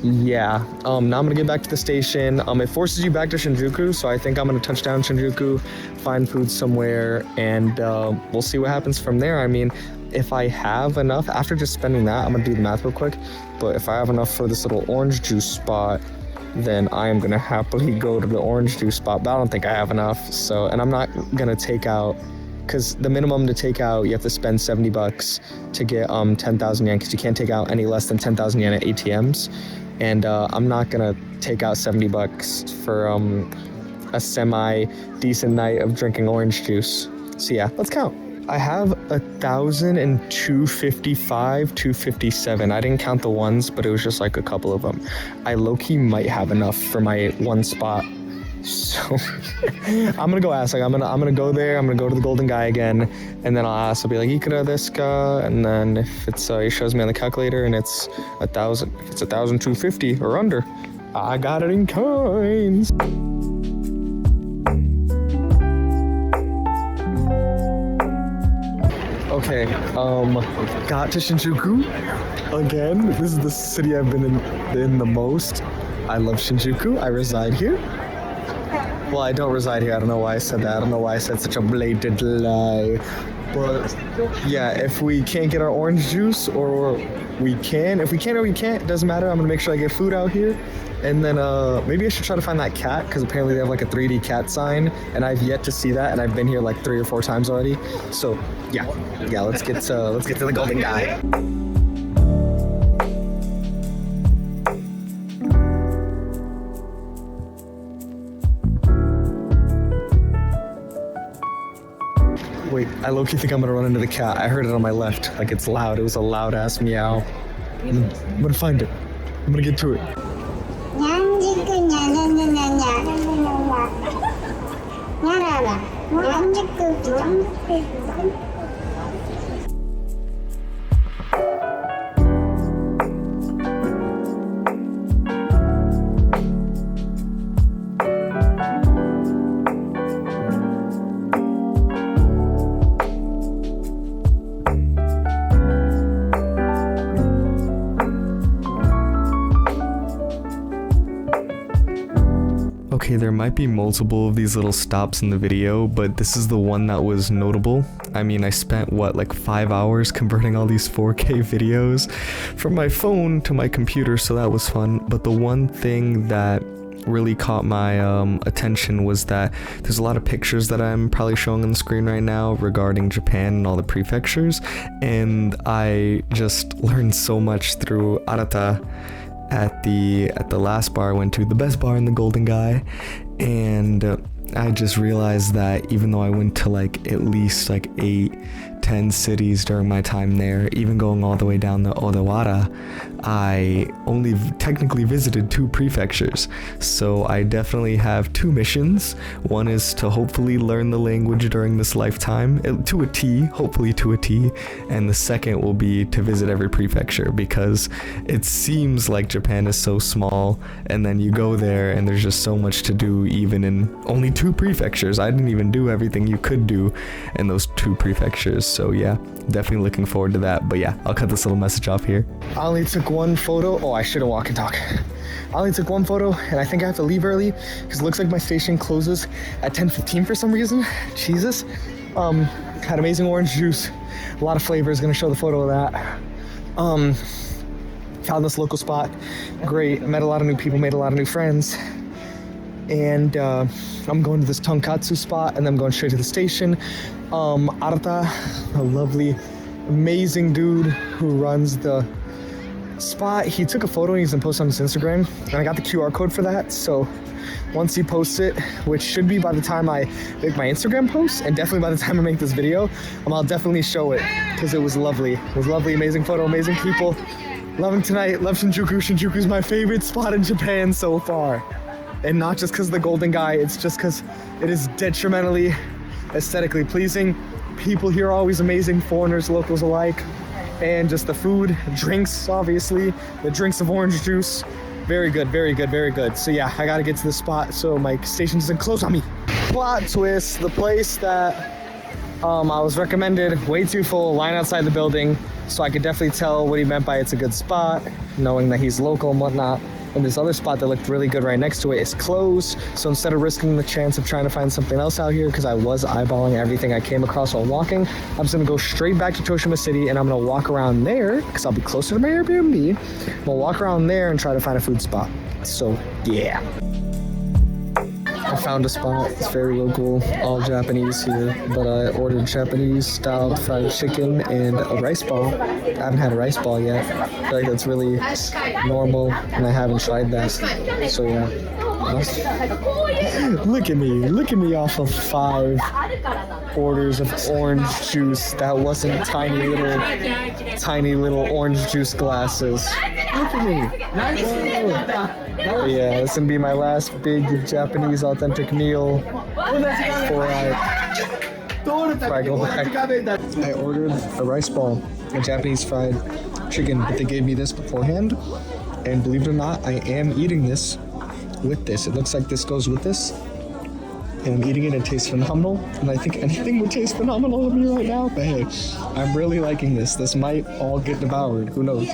yeah, now I'm gonna get back to the station. It forces you back to Shinjuku, so I think I'm gonna touch down Shinjuku, find food somewhere, and we'll see what happens from there. I mean, if I have enough, after just spending that, I'm gonna do the math real quick, but if I have enough for this little orange juice spot, then I am gonna happily go to the orange juice spot, but I don't think I have enough. So, and I'm not gonna take out, because the minimum to take out, you have to spend $70 to get 10,000 yen, because you can't take out any less than 10,000 yen at ATMs. And I'm not gonna take out $70 for a semi-decent night of drinking orange juice. So yeah, let's count. I have 1,255, 257. I didn't count the ones, but it was just like a couple of them. I low-key might have enough for my one spot. So I'm gonna go ask. Like, I'm gonna go there. I'm gonna go to the golden guy again, and then I'll ask. I'll be like, "Ikura desu ka?" And then if it's it shows me on the calculator and it's 1,000. If it's 1,250 or under, I got it in coins. Okay, got to Shinjuku again. This is the city I've been in the most. I love Shinjuku. I reside here. Well, I don't reside here. I don't know why I said that. I don't know why I said such a blatant lie. But yeah, if we can't get our orange juice, or we can, if we can or we can't, it doesn't matter. I'm gonna make sure I get food out here. And then maybe I should try to find that cat, because apparently they have like a 3D cat sign, and I've yet to see that, and I've been here like 3 or 4 times already. So yeah, let's get to the golden guy. Wait, I low-key think I'm gonna run into the cat. I heard it on my left, like it's loud. It was a loud ass meow. I'm gonna find it. I'm gonna get to it. Okay, there might be multiple of these little stops in the video, but this is the one that was notable. I mean, I spent, what, like 5 hours converting all these 4K videos from my phone to my computer, so that was fun. But the one thing that really caught my attention was that there's a lot of pictures that I'm probably showing on the screen right now regarding Japan and all the prefectures, and I just learned so much through Arata at the last bar I went to, the best bar in the Golden Guy, and I just realized that even though I went to like at least like 8-10 cities during my time there, even going all the way down to Odawara, I only technically visited 2 prefectures. So I definitely have 2 missions. One is to hopefully learn the language during this lifetime, to a T, hopefully to a T, and the second will be to visit every prefecture, because it seems like Japan is so small, and then you go there and there's just so much to do even in only 2 prefectures. I didn't even do everything you could do in those 2 prefectures, so yeah, definitely looking forward to that. But yeah, I'll cut this little message off here. I only took 1 photo. Oh, I shouldn't walk and talk. I only took 1 photo, and I think I have to leave early because it looks like my station closes at 10:15 for some reason. Jesus. Had amazing orange juice, a lot of flavors. Gonna show the photo of that. Found this local spot, great. Met a lot of new people, made a lot of new friends, and I'm going to this tonkatsu spot, and then I'm going straight to the station. Arata, a lovely, amazing dude who runs the spot, he took a photo and he's gonna post on his Instagram, and I got the QR code for that. So once he posts it, which should be by the time I make my Instagram post, and definitely by the time I make this video, I'll definitely show it, because it was lovely. It was lovely, amazing photo, amazing people. Loving tonight, love Shinjuku. Shinjuku's my favorite spot in Japan so far. And not just because of the Golden Guy, it's just because it is detrimentally aesthetically pleasing. People here are always amazing, foreigners, locals alike. And just the food, drinks, obviously, the drinks of orange juice, very good, very good, very good. So yeah, I gotta get to the spot so my station doesn't close on me. Plot twist, the place that I was recommended, way too full, line outside the building, so I could definitely tell what he meant by it's a good spot, knowing that he's local and whatnot. And this other spot that looked really good right next to it is closed. So instead of risking the chance of trying to find something else out here, because I was eyeballing everything I came across while walking, I'm just gonna go straight back to Toshima City, and I'm gonna walk around there, because I'll be closer to my Airbnb. I'll walk around there and try to find a food spot. So yeah. I found a spot, it's very local, all Japanese here, but I ordered Japanese style fried chicken and a rice ball. I haven't had a rice ball yet. I feel like that's really normal, and I haven't tried that. So yeah. Look at me off of 5 orders of orange juice. That wasn't tiny little orange juice glasses. Look at me. But yeah, this is gonna be my last big Japanese authentic meal before I go back. I ordered a rice ball, a Japanese fried chicken, but they gave me this beforehand, and believe it or not, I am eating this with this. It looks like this goes with this, and I'm eating it. It tastes phenomenal, and I think anything would taste phenomenal to me right now, but hey, I'm really liking this. This might all get devoured, who knows.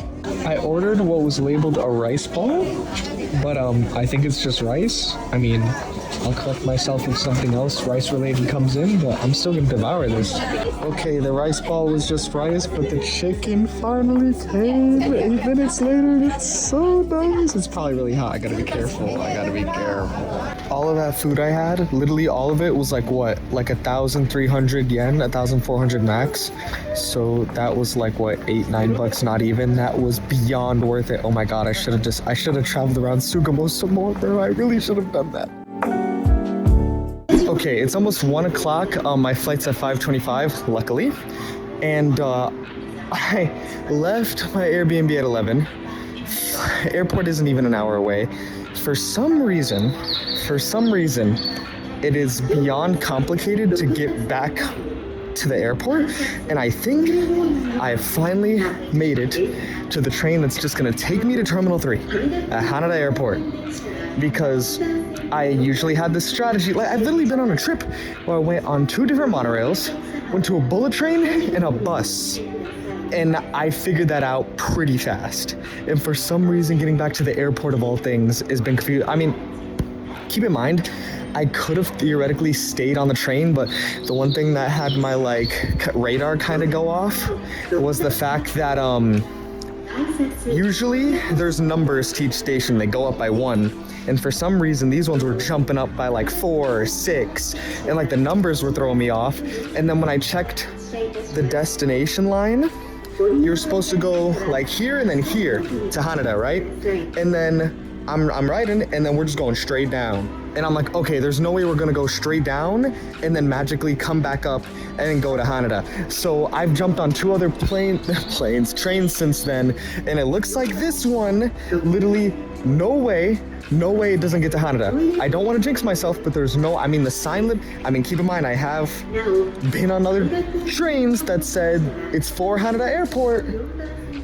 I ordered what was labeled a rice ball, but I think it's just rice. I mean, I'll correct myself if something else rice related comes in, but I'm still gonna devour this. Okay, the rice ball was just rice, but the chicken finally came 8 minutes later. It's so nice. It's probably really hot. I gotta be careful. All of that food I had, literally all of it was like what? Like 1,300 yen, 1,400 max. So that was like what, $8-9 not even. That was beyond worth it. Oh my god, I should have traveled around Sugamo some more, bro. I really should have done that. Okay, it's almost 1 o'clock. My flight's at 5:25, luckily. And I left my Airbnb at 11. Airport isn't even an hour away. For some reason, it is beyond complicated to get back to the airport, and I think I have finally made it to the train that's just gonna take me to Terminal 3 at Haneda Airport, because I usually had this strategy. Like, I've literally been on a trip where I went on 2 different monorails, went to a bullet train and a bus, and I figured that out pretty fast. And for some reason, getting back to the airport of all things has been confusing. I mean, keep in mind, I could have theoretically stayed on the train, but the one thing that had my radar kind of go off was the fact that usually there's numbers to each station. They go up by 1. and for some reason these ones were jumping up by like 4 or 6, and like the numbers were throwing me off. And then when I checked the destination line, you're supposed to go like here and then here to Haneda, right? And then I'm riding, and then we're just going straight down. And I'm like, okay, there's no way we're gonna go straight down and then magically come back up and then go to Haneda. So I've jumped on 2 other trains since then, and it looks like this one, literally no way it doesn't get to Haneda. I don't want to jinx myself, but there's no, I mean, the sign keep in mind, I have been on other trains that said it's for Haneda Airport.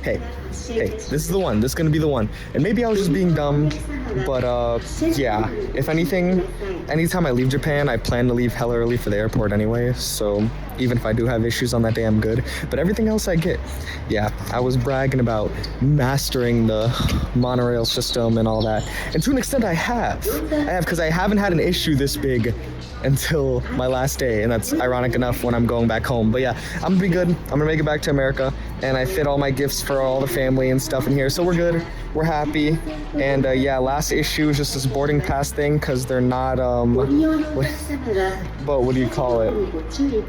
Hey, this is the one. This is gonna be the one. And maybe I was just being dumb, but yeah. If anything, anytime I leave Japan, I plan to leave hella early for the airport anyway. So even if I do have issues on that day, I'm good. But everything else I get. Yeah, I was bragging about mastering the monorail system and all that. And to an extent, I have, because I haven't had an issue this big until my last day, and that's ironic enough when I'm going back home. But yeah, I'm gonna be good. I'm gonna make it back to America, and I fit all my gifts for all the family and stuff in here, so we're good. We're happy. And yeah, last issue is just this boarding pass thing, because they're not what do you call it?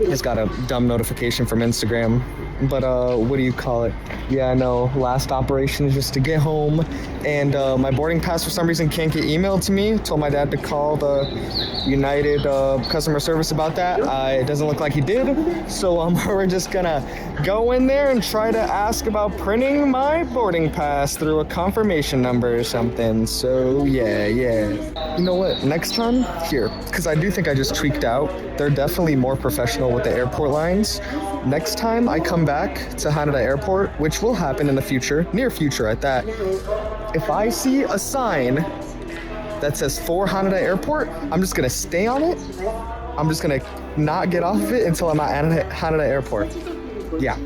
It's got a dumb notification from Instagram. But what do you call it? Yeah, no, last operation is just to get home, and my boarding pass for some reason can't get emailed to me. Told my dad to call the United customer service about that. It doesn't look like he did, so we're just gonna go in there and try to ask about printing my boarding pass through a confirmation number or something. So yeah. You know what? Next time, here, because I do think I just tweaked out. They're definitely more professional with the airport lines. Next time I come back to Haneda Airport, which will happen in the future, near future at that, if I see a sign that says for Haneda Airport, I'm just gonna stay on it. I'm just gonna not get off of it until I'm at Haneda Airport. Yeah.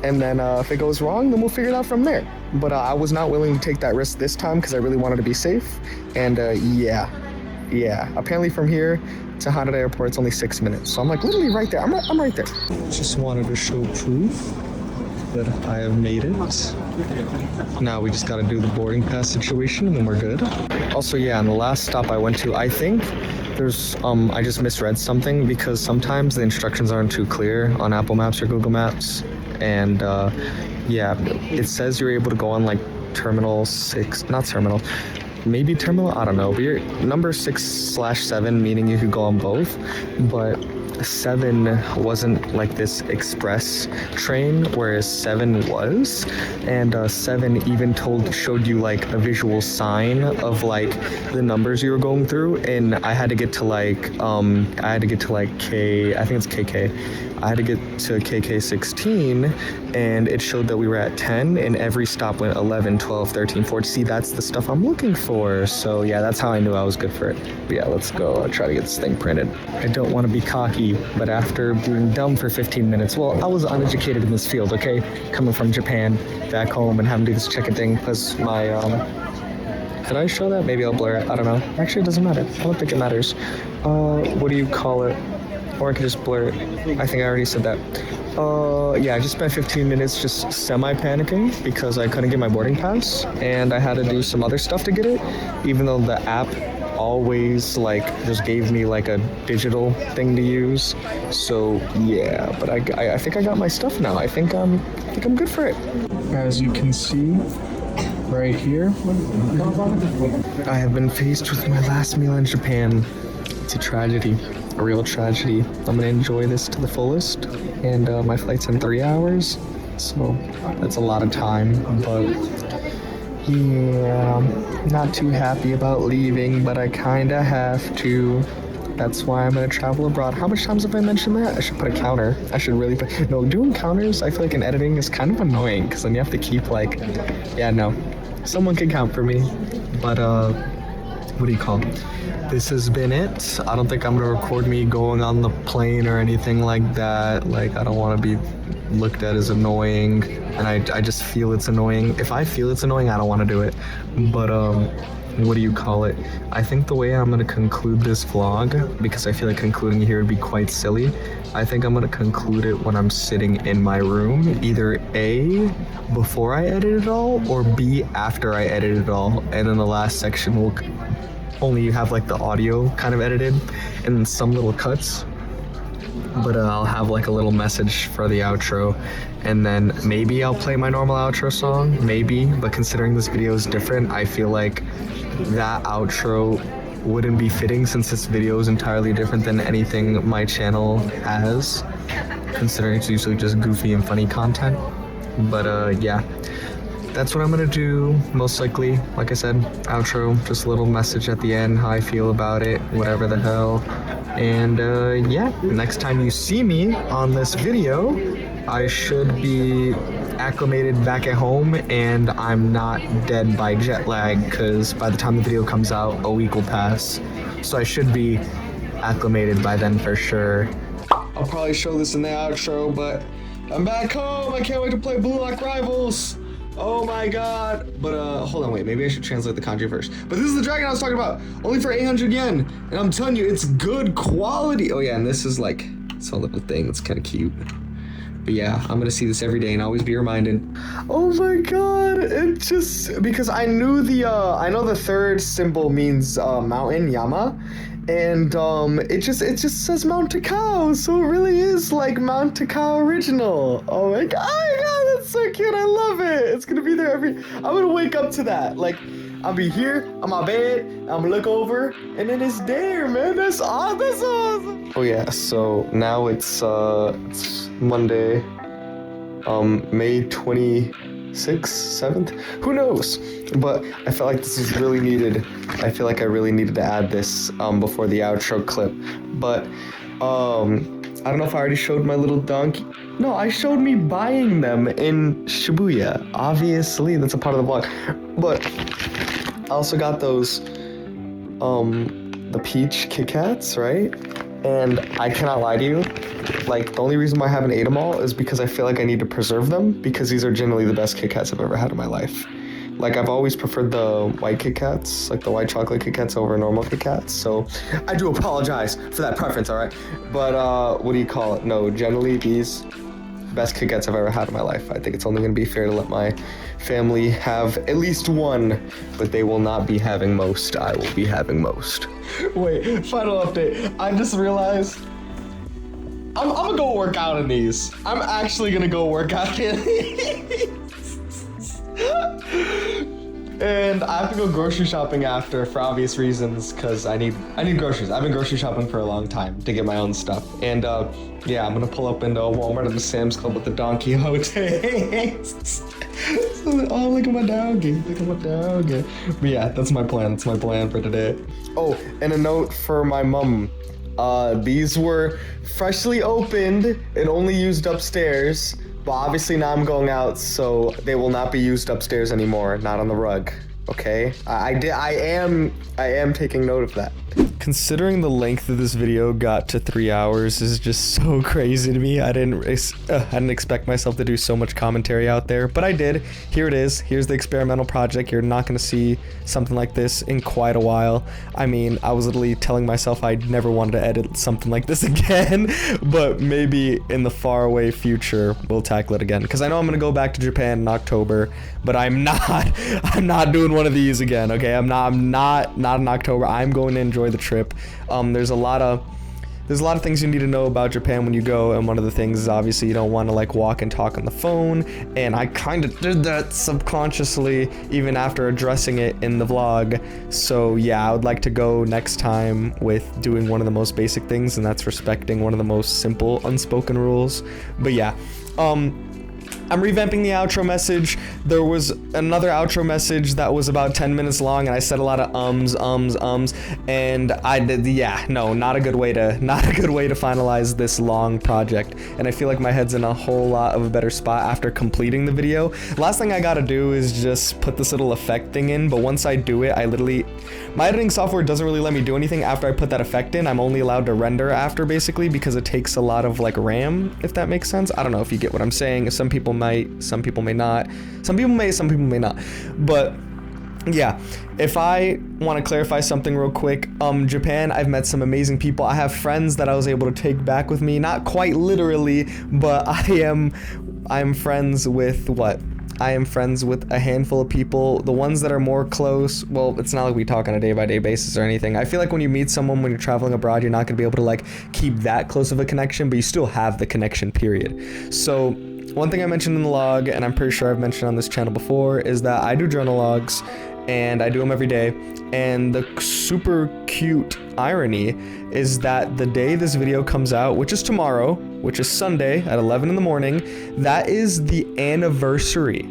And then if it goes wrong, then we'll figure it out from there. But I was not willing to take that risk this time because I really wanted to be safe. And yeah. Apparently from here to Haneda Airport, it's only 6 minutes. So I'm like literally right there. I'm right there. Just wanted to show proof that I have made it. Now we just gotta do the boarding pass situation and then we're good. Also, yeah, on the last stop I went to, I think there's, I just misread something because sometimes the instructions aren't too clear on Apple Maps or Google Maps. And yeah, it says you're able to go on like terminal 6, not terminal, maybe terminal, I don't know, but you're number 6/7, meaning you could go on both, but 7 wasn't like this express train, whereas 7 was, and 7 even showed you like a visual sign of like the numbers you were going through, and I had to get to like K, I think it's KK. I had to get to KK16, and it showed that we were at 10, and every stop went 11, 12, 13, 14. See, that's the stuff I'm looking for. So yeah, that's how I knew I was good for it. But yeah, let's go try to get this thing printed. I don't want to be cocky, but after being dumb for 15 minutes, well, I was uneducated in this field, okay? Coming from Japan, back home, and having to do this check-in thing, because my, could I show that? Maybe I'll blur it, I don't know. Actually, it doesn't matter. I don't think it matters. What do you call it? Or I could just blur it. I think I already said that. Yeah, I just spent 15 minutes just semi-panicking because I couldn't get my boarding pass, and I had to do some other stuff to get it, even though the app always like just gave me like a digital thing to use. So yeah, but I think I got my stuff now. I think I'm good for it. As you can see right here, I have been faced with my last meal in Japan. It's a tragedy. A real tragedy. I'm gonna enjoy this to the fullest, and my flight's in 3 hours, so that's a lot of time, but yeah, not too happy about leaving, but I kinda have to. That's why I'm gonna travel abroad. How much times have I mentioned that? I should put a counter. I should really put, no, doing counters, I feel like in editing is kind of annoying, because then you have to keep like, yeah, no, someone can count for me, but what do you call it? This has been it. I don't think I'm gonna record me going on the plane or anything like that. Like, I don't want to be looked at as annoying, and I just feel it's annoying. If I feel it's annoying, I don't want to do it. But what do you call it? I think the way I'm gonna conclude this vlog, because I feel like concluding here would be quite silly, I think I'm gonna conclude it when I'm sitting in my room, either A, before I edit it all, or B, after I edit it all, and then the last section will only you have like the audio kind of edited and some little cuts. But I'll have like a little message for the outro, and then maybe I'll play my normal outro song, maybe. But considering this video is different, I feel like that outro wouldn't be fitting since this video is entirely different than anything my channel has, considering it's usually just goofy and funny content. But yeah, that's what I'm gonna do most likely. Like I said, outro, just a little message at the end, how I feel about it, whatever the hell. And yeah, next time you see me on this video, I should be acclimated back at home and I'm not dead by jet lag, because by the time the video comes out, a week will pass. So I should be acclimated by then for sure. I'll probably show this in the outro, but I'm back home. I can't wait to play Blue Lock Rivals. Oh my god. But hold on, wait, maybe I should translate the kanji first. But this is the dragon I was talking about, only for 800 yen. And I'm telling you, it's good quality. Oh yeah, and this is like, it's a little thing, it's kind of cute. But yeah, I'm gonna see this every day and always be reminded. Oh my god, it just, because I knew I know the third symbol means mountain, Yama. And it just says Mount Takao, so it really is like Mount Takao original. Oh my god, that's so cute. I love it. It's gonna be there I'm gonna wake up to that. Like, I'll be here on my bed, I'm gonna look over, and then it's there, man. That's awesome. Oh yeah, so now it's Monday, May 26th, 7th, who knows? But I felt like this was really needed. I feel like I really needed to add this before the outro clip. But I don't know if I already showed my little donkey. No, I showed me buying them in Shibuya. Obviously, that's a part of the vlog. But I also got those, the peach Kit Kats, right? And I cannot lie to you, like, the only reason why I haven't ate them all is because I feel like I need to preserve them, because these are generally the best Kit Kats I've ever had in my life. Like, I've always preferred the white Kit Kats, like the white chocolate Kit Kats over normal Kit Kats, so I do apologize for that preference, alright? But, what do you call it? No, generally these, best Kit Kats I've ever had in my life. I think it's only gonna be fair to let my family have at least one, but they will not be having most. I will be having most. Wait, final update. I just realized I'm gonna go work out in these. I'm actually gonna go work out in these. And I have to go grocery shopping after for obvious reasons, because I need groceries. I've been grocery shopping for a long time to get my own stuff. And yeah, I'm gonna pull up into a Walmart and a Sam's Club with the Don Quixote. Oh, look at my doggy. Look at my doggy. But yeah, that's my plan. That's my plan for today. Oh, and a note for my mom. These were freshly opened and only used upstairs. But obviously now I'm going out, so they will not be used upstairs anymore, not on the rug. Okay? I am taking note of that. Considering the length of this video got to 3 hours is just so crazy to me. I didn't expect myself to do so much commentary out there, but I did. Here it is. Here's the experimental project. You're not going to see something like this in quite a while. I mean, I was literally telling myself I never wanted to edit something like this again, but maybe in the faraway future we'll tackle it again. Because I know I'm going to go back to Japan in October, but I'm not doing one of these again. Okay, I'm not in October. I'm going to enjoy the trip. There's a lot of things you need to know about Japan when you go, and one of the things is obviously you don't want to like walk and talk on the phone, and I kind of did that subconsciously even after addressing it in the vlog. So yeah, I would like to go next time with doing one of the most basic things, and that's respecting one of the most simple unspoken rules. But yeah, I'm revamping the outro message. There was another outro message that was about 10 minutes long, and I said a lot of ums, and I did, yeah, no, not a good way to finalize this long project. And I feel like my head's in a whole lot of a better spot after completing the video. Last thing I gotta do is just put this little effect thing in, but once I do it, my editing software doesn't really let me do anything after I put that effect in. I'm only allowed to render after, basically, because it takes a lot of like RAM, if that makes sense. I don't know if you get what I'm saying. Some people might, some people may not. Some people may not. But yeah, if I want to clarify something real quick, Japan, I've met some amazing people. I have friends that I was able to take back with me, not quite literally, but I'm friends with I am friends with a handful of people. The ones that are more close, well, it's not like we talk on a day-by-day basis or anything. I feel like when you meet someone when you're traveling abroad, you're not going to be able to like keep that close of a connection, but you still have the connection, period. So one thing I mentioned in the log, and I'm pretty sure I've mentioned on this channel before, is that I do journal logs, and I do them every day. And the super cute irony is that the day this video comes out, which is tomorrow, which is Sunday at 11 in the morning, that is the anniversary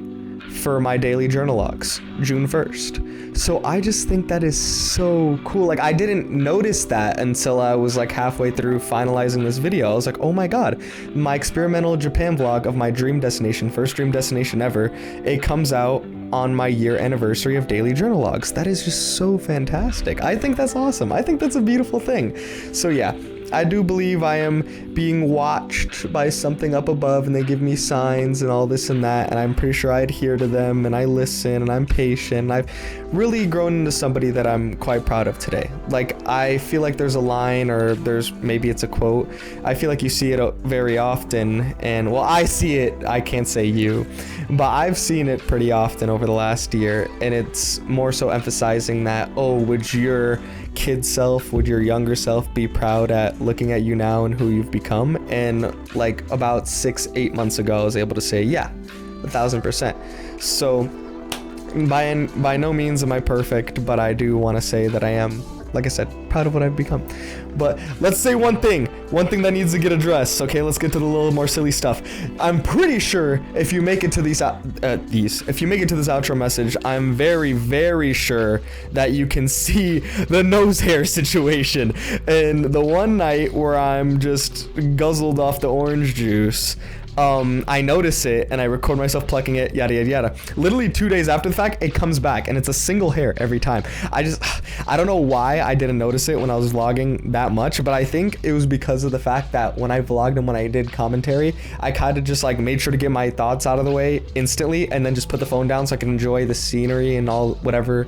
for my daily journal logs, June 1st. So I just think that is so cool. Like, I didn't notice that until I was like halfway through finalizing this video. I was like, oh my god, my experimental Japan vlog of my dream destination, first dream destination ever, it comes out on my year anniversary of daily journal logs. That is just so fantastic. I think that's awesome. I think that's a beautiful thing. So yeah, I do believe I am being watched by something up above, and they give me signs and all this and that, and I'm pretty sure I adhere to them, and I listen, and I'm patient, and I've really grown into somebody that I'm quite proud of today. Like, I feel like there's a line, or maybe it's a quote, I feel like you see it very often, and well, I see it, I can't say you, but I've seen it pretty often over the last year, and it's more so emphasizing that, oh, would your kid self, would your younger self be proud at looking at you now and who you've become? And like about 6-8 months ago, I was able to say, yeah, 1000%. So by no means am I perfect, but I do want to say that I am, like I said, proud of what I've become. But let's say one thing that needs to get addressed. Okay, let's get to the little more silly stuff. I'm pretty sure if you make it to if you make it to this outro message, I'm very, very sure that you can see the nose hair situation. And the one night where I'm just guzzled off the orange juice, I notice it and I record myself plucking it, yada yada yada. Literally 2 days after the fact, it comes back and it's a single hair every time. I don't know why I didn't notice it when I was vlogging that much, but I think it was because of the fact that when I vlogged and when I did commentary, I kind of just like made sure to get my thoughts out of the way instantly and then just put the phone down so I could enjoy the scenery and all whatever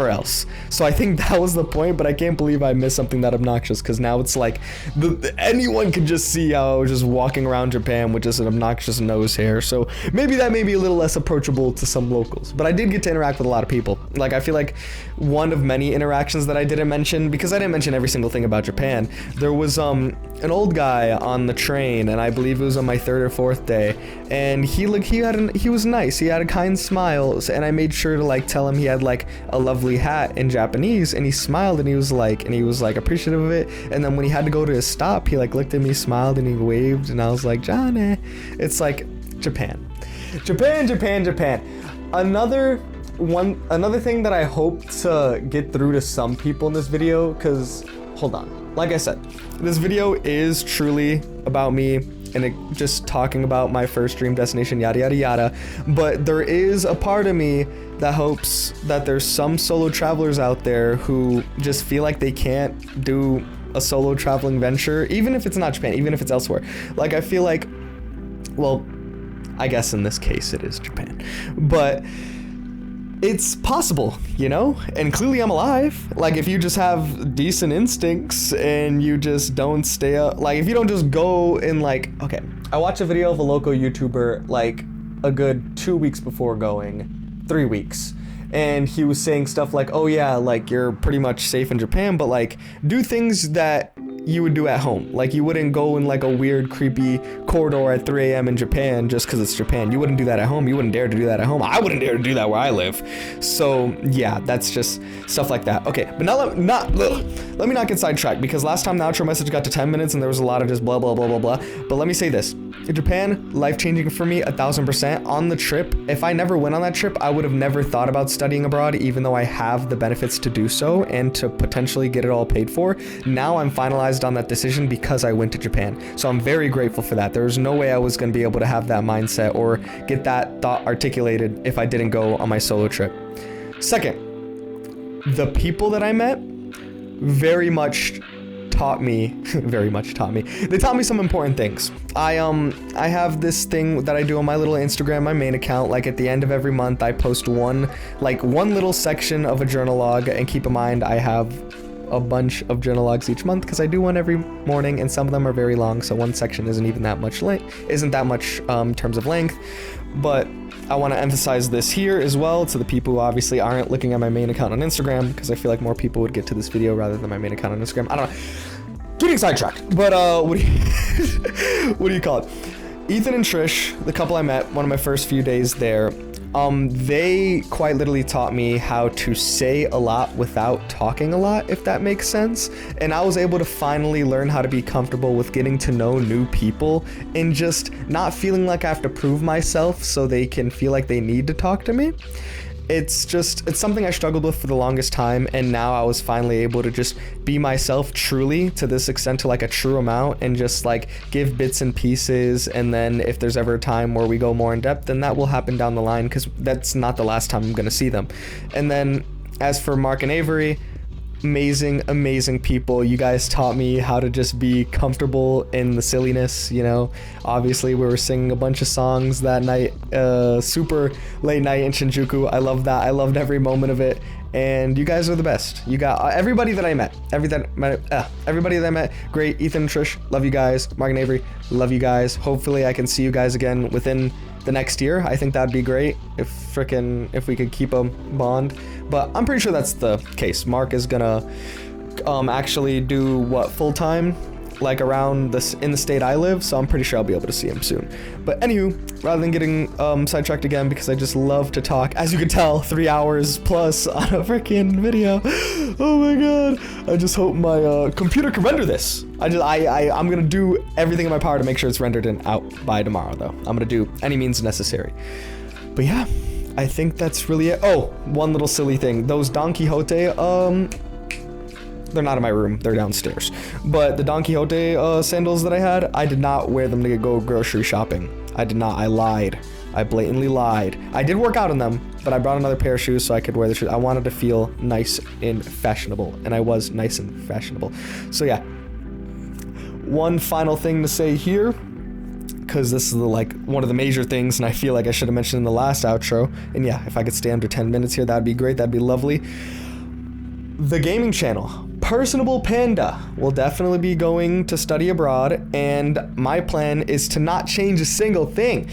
else. So I think that was the point, but I can't believe I missed something that obnoxious, because now it's like anyone could just see how I was just walking around Japan with just an obnoxious nose hair. So maybe that may be a little less approachable to some locals, but I did get to interact with a lot of people. Like, I feel like one of many interactions that I didn't mention, because I didn't mention every single thing about Japan, there was an old guy on the train, and I believe it was on my 3rd or 4th day, and he was nice, he had a kind smile, and I made sure to like tell him he had like a lovely hat in Japanese, and he smiled and he was like appreciative of it. And then when he had to go to his stop, he like looked at me, smiled, and he waved, and I was like, Johnny. It's like Japan. Another thing that I hope to get through to some people in this video, because hold on, like I said, this video is truly about me and just talking about my first dream destination, yada yada yada, but there is a part of me that hopes that there's some solo travelers out there who just feel like they can't do a solo traveling venture, even if it's not Japan, even if it's elsewhere. Like, I feel like, well, I guess in this case it is Japan, but it's possible, you know? And clearly I'm alive. Like, if you just have decent instincts and you just don't stay up, like, if you don't just go and like, okay, I watched a video of a local YouTuber like a good 2 weeks before going, 3 weeks. And he was saying stuff like, oh yeah, like, you're pretty much safe in Japan, but like, do things that you would do at home. Like, you wouldn't go in like a weird creepy corridor at 3 a.m. in Japan just because it's Japan. You wouldn't do that at home. You wouldn't dare to do that at home. I wouldn't dare to do that where I live. So yeah, that's just stuff like that. Okay, but now let me not get sidetracked, because last time the outro message got to 10 minutes and there was a lot of just blah blah blah blah blah. But let me say this: Japan, life-changing for me, 1000%. On the trip, if I never went on that trip, I would have never thought about studying abroad, even though I have the benefits to do so and to potentially get it all paid for. Now I'm finalized on that decision because I went to Japan. So I'm very grateful for that. There's no way I was going to be able to have that mindset or get that thought articulated if I didn't go on my solo trip. Second, the people that I met very much taught me. They taught me some important things. I have this thing that I do on my little Instagram, my main account. Like, at the end of every month, I post one little section of a journal log, and keep in mind I have a bunch of journal logs each month because I do one every morning, and some of them are very long, so one section isn't even that much in terms of length. But I want to emphasize this here as well to the people who obviously aren't looking at my main account on Instagram, because I feel like more people would get to this video rather than my main account on Instagram. I don't know. Getting sidetracked. But what do you call it? Ethan and Trish, the couple I met one of my first few days there, they quite literally taught me how to say a lot without talking a lot, if that makes sense. And I was able to finally learn how to be comfortable with getting to know new people and just not feeling like I have to prove myself so they can feel like they need to talk to me. It's something I struggled with for the longest time, and now I was finally able to just be myself truly to this extent, to like a true amount, and just like give bits and pieces. And then if there's ever a time where we go more in depth, then that will happen down the line, because that's not the last time I'm gonna see them. And then as for Mark and Avery, amazing people. You guys taught me how to just be comfortable in the silliness, you know. Obviously we were singing a bunch of songs that night, super late night in Shinjuku. I love that. I loved every moment of it, and you guys are the best. You got everybody that I met, everybody that I met, great. Ethan and Trish, love you guys. Mark and Avery, love you guys. Hopefully I can see you guys again within the next year. I think that'd be great if we could keep a bond, but I'm pretty sure that's the case. Mark is gonna actually do what, full-time, like around this in the state I live, so I'm pretty sure I'll be able to see him soon. But anywho, rather than getting sidetracked again, because I just love to talk, as you can tell, 3 hours plus on a freaking video. Oh my god, I just hope my computer can render this. I'm gonna do everything in my power to make sure it's rendered and out by tomorrow, though. I'm gonna do any means necessary. But yeah, I think that's really it. Oh, one little silly thing. Those Don Quixote, they're not in my room, they're downstairs. But the Don Quixote sandals that I had, I did not wear them to go grocery shopping. I did not. I lied. I blatantly lied. I did work out in them, but I brought another pair of shoes so I could wear the shoes. I wanted to feel nice and fashionable, and I was nice and fashionable. So yeah. One final thing to say here, because this is one of the major things, and I feel like I should have mentioned in the last outro. And yeah, if I could stay under 10 minutes here, that'd be great. That'd be lovely. The gaming channel, Personable Panda, will definitely be going to study abroad, and my plan is to not change a single thing.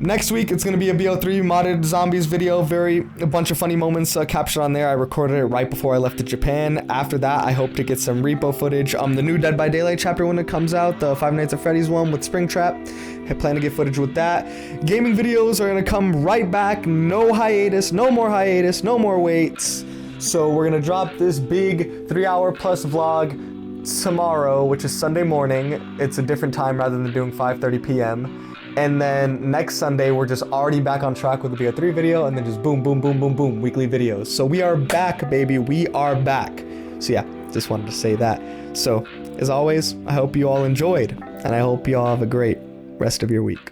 Next week, it's going to be a BO3 modded zombies video, a bunch of funny moments captured on there. I recorded it right before I left to Japan. After that, I hope to get some repo footage. The new Dead by Daylight chapter when it comes out, the Five Nights at Freddy's one with Springtrap. I plan to get footage with that. Gaming videos are going to come right back. No hiatus, no more hiatus, no more waits. So we're going to drop this big 3-hour plus vlog tomorrow, which is Sunday morning. It's a different time rather than doing 5:30 p.m. And then next Sunday, we're just already back on track with the BO3 video, and then just boom, boom, boom, boom, boom, weekly videos. So we are back, baby. We are back. So yeah, just wanted to say that. So as always, I hope you all enjoyed, and I hope you all have a great rest of your week.